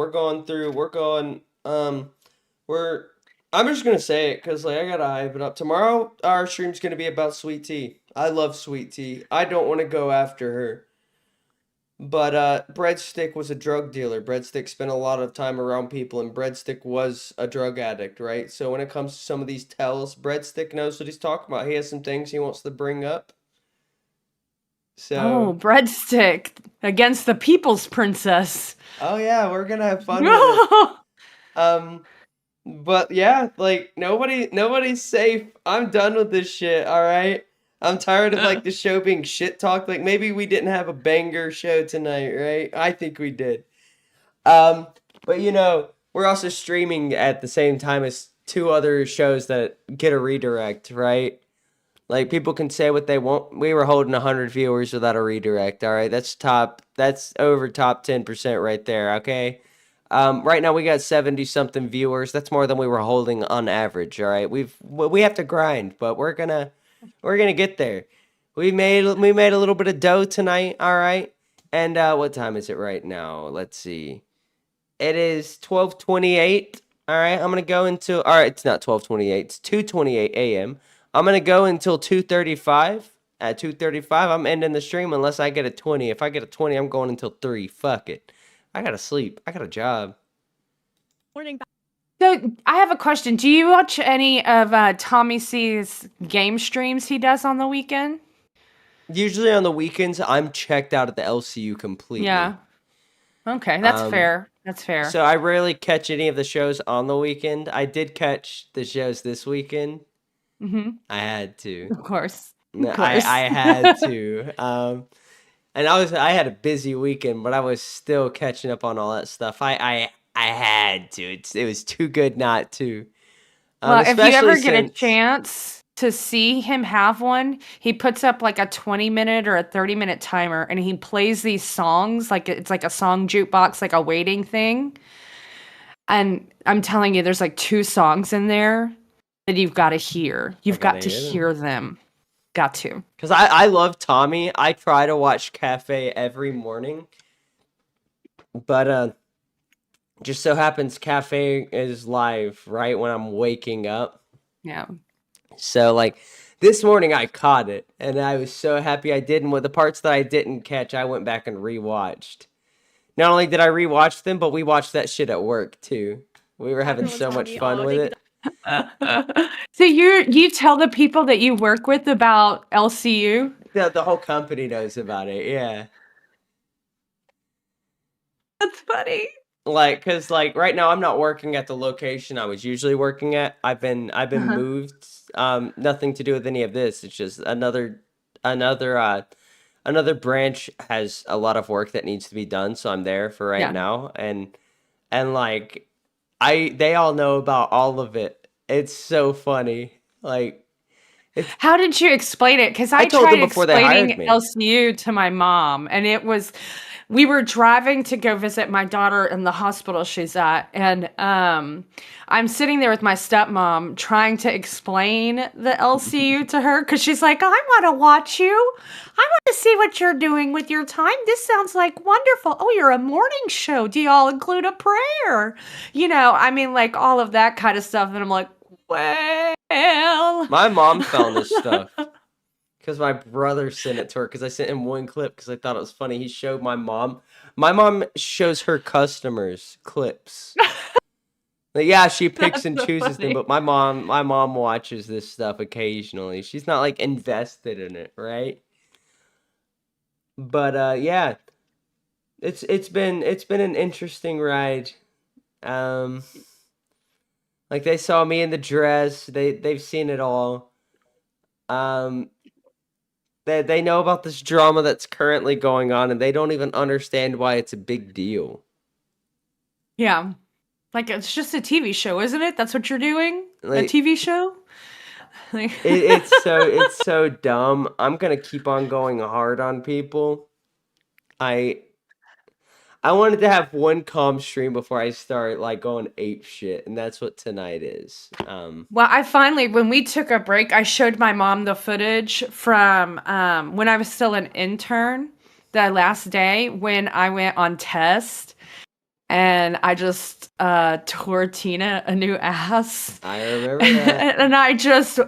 I'm just gonna say it because I gotta hype it up. Tomorrow our stream's gonna be about Sweet Tea. I love Sweet Tea. I don't want to go after her. But Breadstick was a drug dealer. Breadstick spent a lot of time around people, and Breadstick was a drug addict, right? So when it comes to some of these tells, Breadstick knows what he's talking about. He has some things he wants to bring up. So Breadstick against the People's Princess. Oh yeah, we're gonna have fun with it. But yeah, nobody's safe. I'm done with this shit. All right. I'm tired of the show being shit talked. Maybe we didn't have a banger show tonight, right? I think we did. But we're also streaming at the same time as 2 other shows that get a redirect, right? People can say what they want. We were holding 100 viewers without a redirect, all right? That's over top 10% right there, okay? Right now we got 70 something viewers. That's more than we were holding on average, all right? We have to grind, but we're gonna get there. We made a little bit of dough tonight, all right? And what time is it right now? Let's see. It is 12:28. All right, I'm gonna go until. All right, it's not 12:28. It's 2:28 a.m. I'm gonna go until 2:35. At 2:35, I'm ending the stream unless I get a 20. If I get a 20, I'm going until 3. Fuck it. I gotta sleep. I got a job. Morning. So I have a question. Do you watch any of Tommy C's game streams he does on the weekend? Usually on the weekends, I'm checked out at the LCU completely. Yeah. Okay, that's fair. That's fair. So I rarely catch any of the shows on the weekend. I did catch the shows this weekend. Mm-hmm. I had to. Of course. No, Of course. I had to. And I had a busy weekend, but I was still catching up on all that stuff. I had to. It was too good not to. Well, if you Especially ever get a since- chance to see him have one, he puts up like a 20-minute or a 30-minute timer and he plays these songs like it's like a song jukebox, like a waiting thing. And I'm telling you, there's like 2 songs in there that you've got to hear. You've got to hear them. Got to. Because I love Tommy. I try to watch Cafe every morning. But just so happens Cafe is live right when I'm waking up. Yeah. So like this morning I caught it and I was so happy I did. And with the parts that I didn't catch, I went back and rewatched. Not only did I rewatch them, but we watched that shit at work too. We were having so much fun with it. So you tell the people that you work with about LCU? The whole company knows about it, yeah. That's funny. Like, cause like right now I'm not working at the location I was usually working at. I've been moved. Nothing to do with any of this. It's just another branch has a lot of work that needs to be done, so I'm there for right now. And like they all know about all of it. It's so funny. Like, how did you explain it? Because I told tried them before they hired explaining me. LCU to my mom, and we were driving to go visit my daughter in the hospital she's at, and I'm sitting there with my stepmom trying to explain the LCU to her because she's like, I want to watch you. I want to see what you're doing with your time. This sounds like wonderful. Oh, you're a morning show. Do y'all include a prayer? You know, I mean, like all of that kind of stuff. And I'm like, well, my mom found this stuff because my brother sent it to her because I sent him one clip because I thought it was funny. He showed my mom. My mom shows her customers clips. Like, yeah, she picks and chooses them, but my mom watches this stuff occasionally. She's not like invested in it, right? But yeah, it's been an interesting ride. Like they saw me in the dress. They've seen it all. They know about this drama that's currently going on, and they don't even understand why it's a big deal. yeah. Like, it's just a TV show, isn't it? That's what you're doing? A Like- TV show? Like, It's so dumb. I'm gonna keep on going hard on people. I wanted to have one calm stream before I start like going ape shit, and that's what tonight is. well, when we took a break, I showed my mom the footage from when I was still an intern, the last day when I went on test, and I just tore Tina a new ass. I remember that. And I just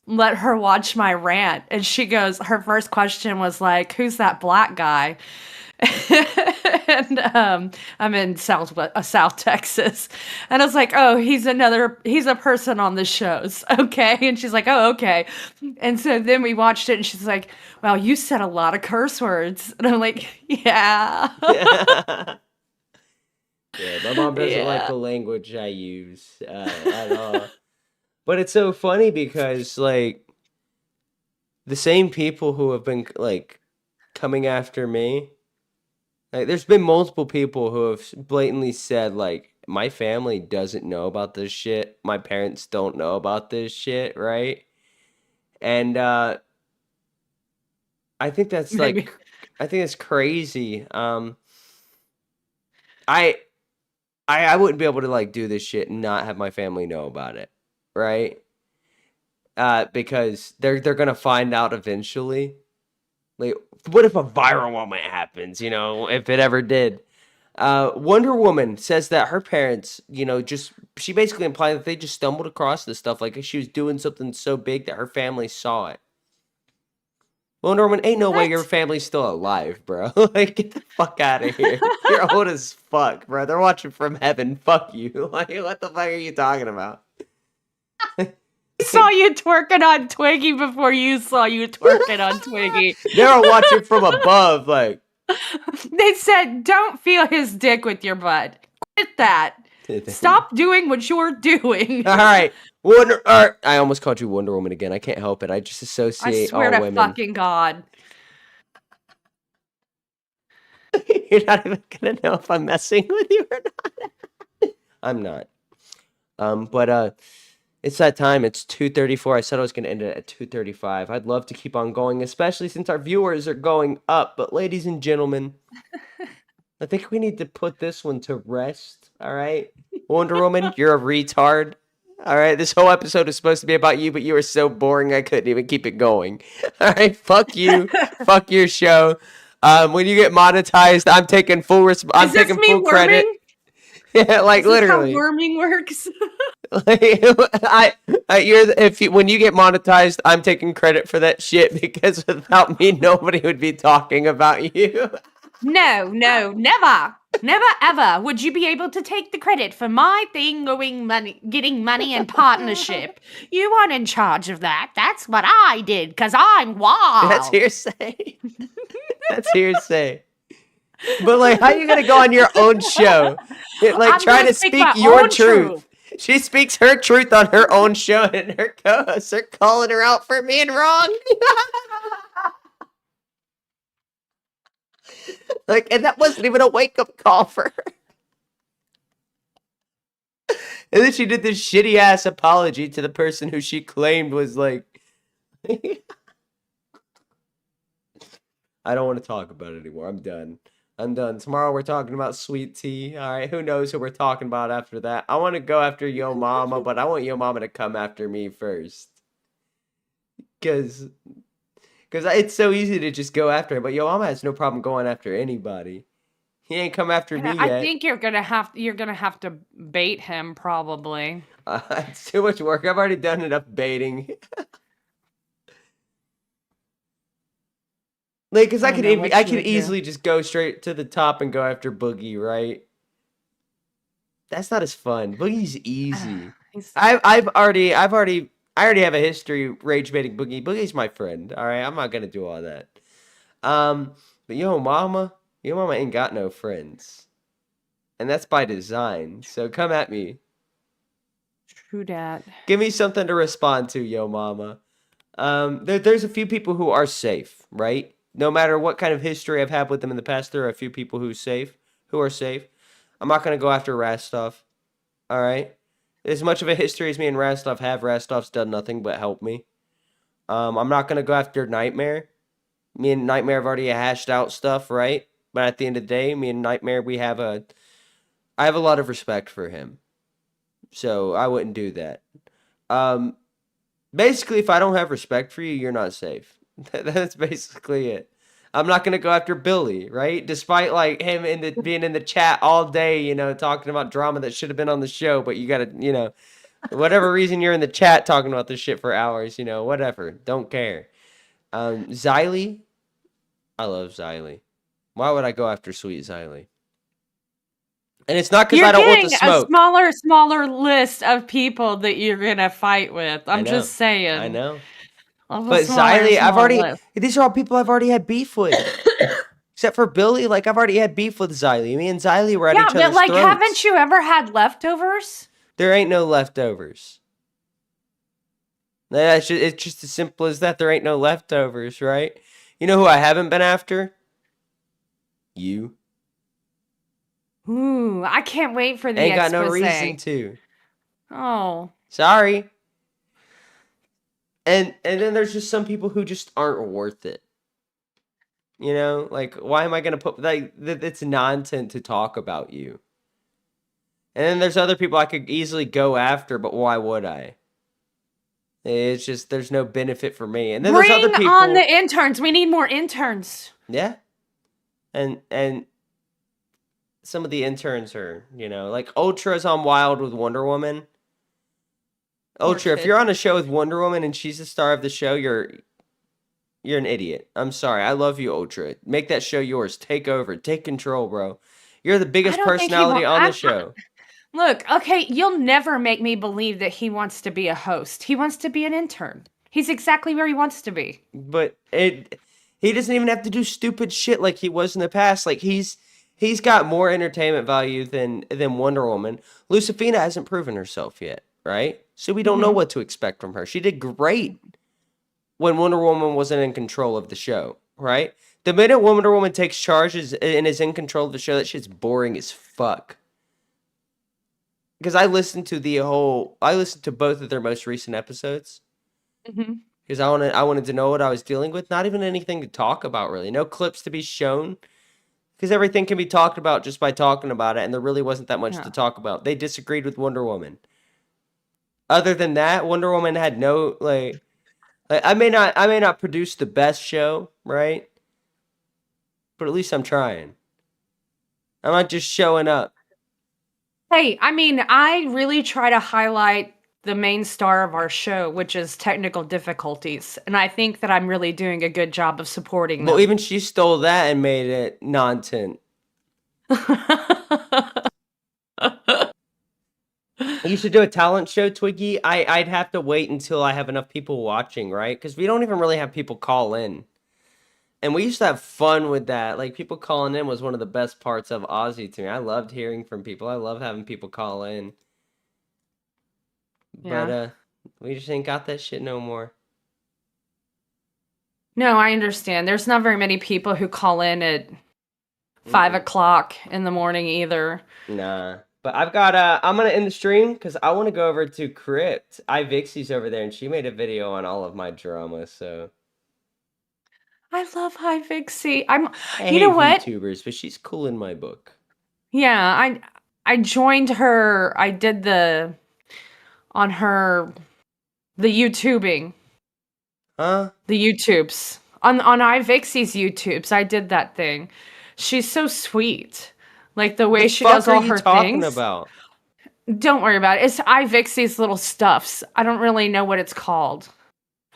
let her watch my rant, and she goes, her first question was like, "Who's that black guy?" And I'm in South Texas, and I was like, "Oh, he's a person on the shows, okay?" And she's like, "Oh, okay." And so then we watched it, and she's like, "Wow, you said a lot of curse words," and I'm like, "Yeah." Yeah, my mom doesn't like the language I use at all. But it's so funny because like the same people who have been like coming after me. Like, there's been multiple people who have blatantly said, like, my family doesn't know about this shit. My parents don't know about this shit, right? And I think that's Maybe. like, I think it's crazy. I wouldn't be able to like do this shit and not have my family know about it, right? Because they're gonna find out eventually. Like, what if a viral moment happens? You know, if it ever did. Wonder Woman says that her parents, she basically implied that they just stumbled across this stuff. Like she was doing something so big that her family saw it. Wonder Woman, ain't no way your family's still alive, bro. Like, get the fuck out of here. You're old as fuck, bro. They're watching from heaven. Fuck you. Like, what the fuck are you talking about? Saw you twerking on Twiggy before you saw you twerking on Twiggy. They're all watching from above, like. They said, don't feel his dick with your butt. Quit that. Stop doing what you're doing. All right. I almost called you Wonder Woman again. I can't help it. I just associate I swear all to women. fucking God. You're not even gonna know if I'm messing with you or not. I'm not. But it's that time. It's 2:34. I said I was gonna end it at 2:35. I'd love to keep on going, especially since our viewers are going up. But ladies and gentlemen, I think we need to put this one to rest. All right, Wonder Woman, you're a retard. All right, this whole episode is supposed to be about you, but you were so boring I couldn't even keep it going. All right, fuck you, fuck your show. When you get monetized, I'm taking full I'm taking full credit. Yeah, like Is this literally. how worming works? When you get monetized, I'm taking credit for that shit because without me, nobody would be talking about you. No, never. Never ever would you be able to take the credit for my thing getting money and partnership. You weren't in charge of that. That's what I did, because I'm wild. That's hearsay. That's hearsay. But like, how are you gonna go on your own show? Like, trying to speak your truth. She speaks her truth on her own show, and her co-hosts are calling her out for being wrong. Like, and that wasn't even a wake-up call for her. And then she did this shitty ass apology to the person who she claimed was like. I don't want to talk about it anymore. I'm done. Tomorrow we're talking about sweet tea. All right, who knows who we're talking about after that? I want to go after Yo Mama, but I want Yo Mama to come after me first. Because it's so easy to just go after him, but Yo Mama has no problem going after anybody. He ain't come after me yet. I think you're gonna have to bait him probably. It's too much work. I've already done enough baiting. Like, cause I could easily just go straight to the top and go after Boogie, right? That's not as fun. Boogie's easy. I already have a history rage baiting Boogie. Boogie's my friend. All right, I'm not gonna do all that. But Yo Mama ain't got no friends, and that's by design. So come at me. True dat. Give me something to respond to, Yo Mama. There's a few people who are safe, right? No matter what kind of history I've had with them in the past, there are a few people who are safe. I'm not going to go after Rastov. All right? As much of a history as me and Rastov have, Rastov's done nothing but help me. I'm not going to go after Nightmare. Me and Nightmare have already hashed out stuff, right? But at the end of the day, me and Nightmare, I have a lot of respect for him. So I wouldn't do that. Basically, if I don't have respect for you, you're not safe. That's basically it. I'm not gonna go after Billy, right? Despite like him being in the chat all day, talking about drama that should have been on the show, but you gotta, whatever reason you're in the chat talking about this shit for hours, whatever. Don't care. Xylee, I love Xylee. Why would I go after sweet Xylee? And it's not because I don't want the smoke. A smaller list of people that you're gonna fight with. I'm just saying. I know. But Xylee, these are all people I've already had beef with. Except for Billy, like I've already had beef with Xylee. Me and Xylee were at each other's throats. Yeah, but like, haven't you ever had leftovers? There ain't no leftovers. It's just as simple as that. There ain't no leftovers, right? You know who I haven't been after? You. Ooh, I can't wait for the Ain't got expose. no reason to. Oh. Sorry. And then there's just some people who just aren't worth it. Like, why am I going to put, like, it's nonsense to talk about you. And then there's other people I could easily go after, but why would I? It's just, there's no benefit for me. And then there's other people. On the interns. We need more interns. Yeah. And some of the interns are, like Ultra's on Wild with Wonder Woman. Ultra, if you're on a show with Wonder Woman and she's the star of the show, you're an idiot. I'm sorry. I love you, Ultra. Make that show yours. Take over. Take control, bro. You're the biggest don't think he personality on the I'm show. Look, okay, you'll never make me believe that he wants to be a host. He wants to be an intern. He's exactly where he wants to be. But he doesn't even have to do stupid shit like he was in the past. Like he's got more entertainment value than Wonder Woman. Lucifina hasn't proven herself yet, right? So we don't know what to expect from her. She did great when Wonder Woman wasn't in control of the show, right? The minute Wonder Woman takes charge and is in control of the show, that shit's boring as fuck. Because I listened to both of their most recent episodes. Because I wanted to know what I was dealing with. Not even anything to talk about, really. No clips to be shown. Because everything can be talked about just by talking about it, and there really wasn't that much to talk about. They disagreed with Wonder Woman. Other than that, Wonder Woman had no like I may not produce the best show, right? But at least I'm trying. I'm not just showing up. Hey, I mean, I really try to highlight the main star of our show, which is technical difficulties. And I think that I'm really doing a good job of supporting them. Well, even she stole that and made it nonsense. You should do a talent show, Twiggy. I'd have to wait until I have enough people watching, right? Because we don't even really have people call in. And we used to have fun with that. Like, people calling in was one of the best parts of Aussie to me. I loved hearing from people. I love having people call in. Yeah. But we just ain't got that shit no more. No, I understand. There's not very many people who call in at 5 o'clock in the morning either. Nah. But I've got, I'm going to end the stream because I want to go over to Crypt. Vixie's over there, and she made a video on all of my drama, so. I love Hi Vixie. I you know hate what? VTubers, but she's cool in my book. Yeah, I joined her. I did the YouTubing. Huh? The YouTubes. On iVixie's YouTubes, I did that thing. She's so sweet. Like the way she does all her things. About? Don't worry about it. It's iVixie's little stuffs. I don't really know what it's called.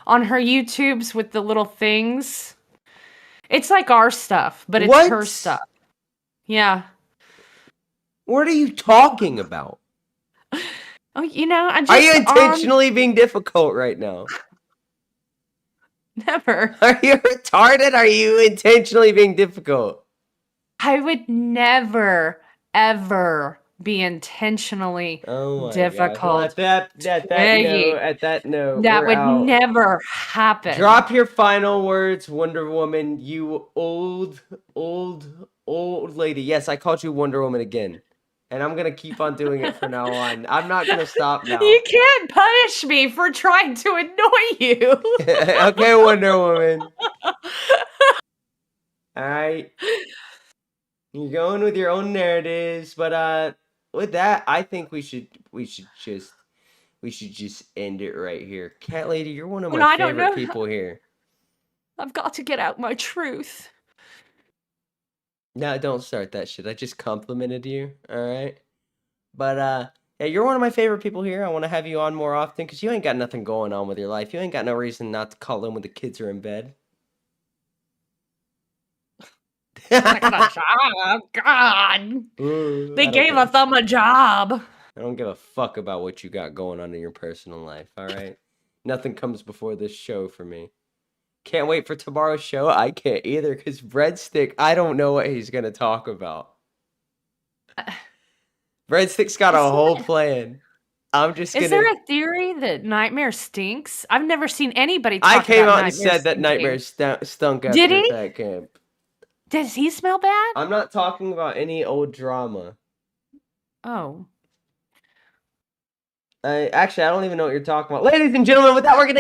On her YouTubes with the little things. It's like our stuff, but it's her stuff. Yeah. What are you talking about? Oh, you know, Are you intentionally being difficult right now? Never. Are you retarded? Are you intentionally being difficult? I would never, ever be intentionally difficult. Well, at that note, that we're would out. never happen. Drop your final words, Wonder Woman. You old lady. Yes, I called you Wonder Woman again. And I'm going to keep on doing it from now on. I'm not going to stop now. You can't punish me for trying to annoy you. Okay, Wonder Woman. All right. You're going with your own narratives, but with that, I think we should just end it right here. Cat Lady, you're one of my favorite people here. I've got to get out my truth. No, don't start that shit. I just complimented you, all right? But yeah, you're one of my favorite people here. I want to have you on more often because you ain't got nothing going on with your life. You ain't got no reason not to call in when the kids are in bed. I got a job. God. They gave a thumb a job. I don't give a fuck about what you got going on in your personal life, all right? Nothing comes before this show for me. Can't wait for tomorrow's show. I can't either because Breadstick, I don't know what he's going to talk about. Breadstick's got a whole plan. I'm just Is there a theory that Nightmare stinks? I've never seen anybody talk about I came out and Nightmare said that stinking. Nightmare stunk after Did he? Fat Camp. Does he smell bad? I'm not talking about any old drama. Oh. Actually, I don't even know what you're talking about. Ladies and gentlemen, with that, we're going to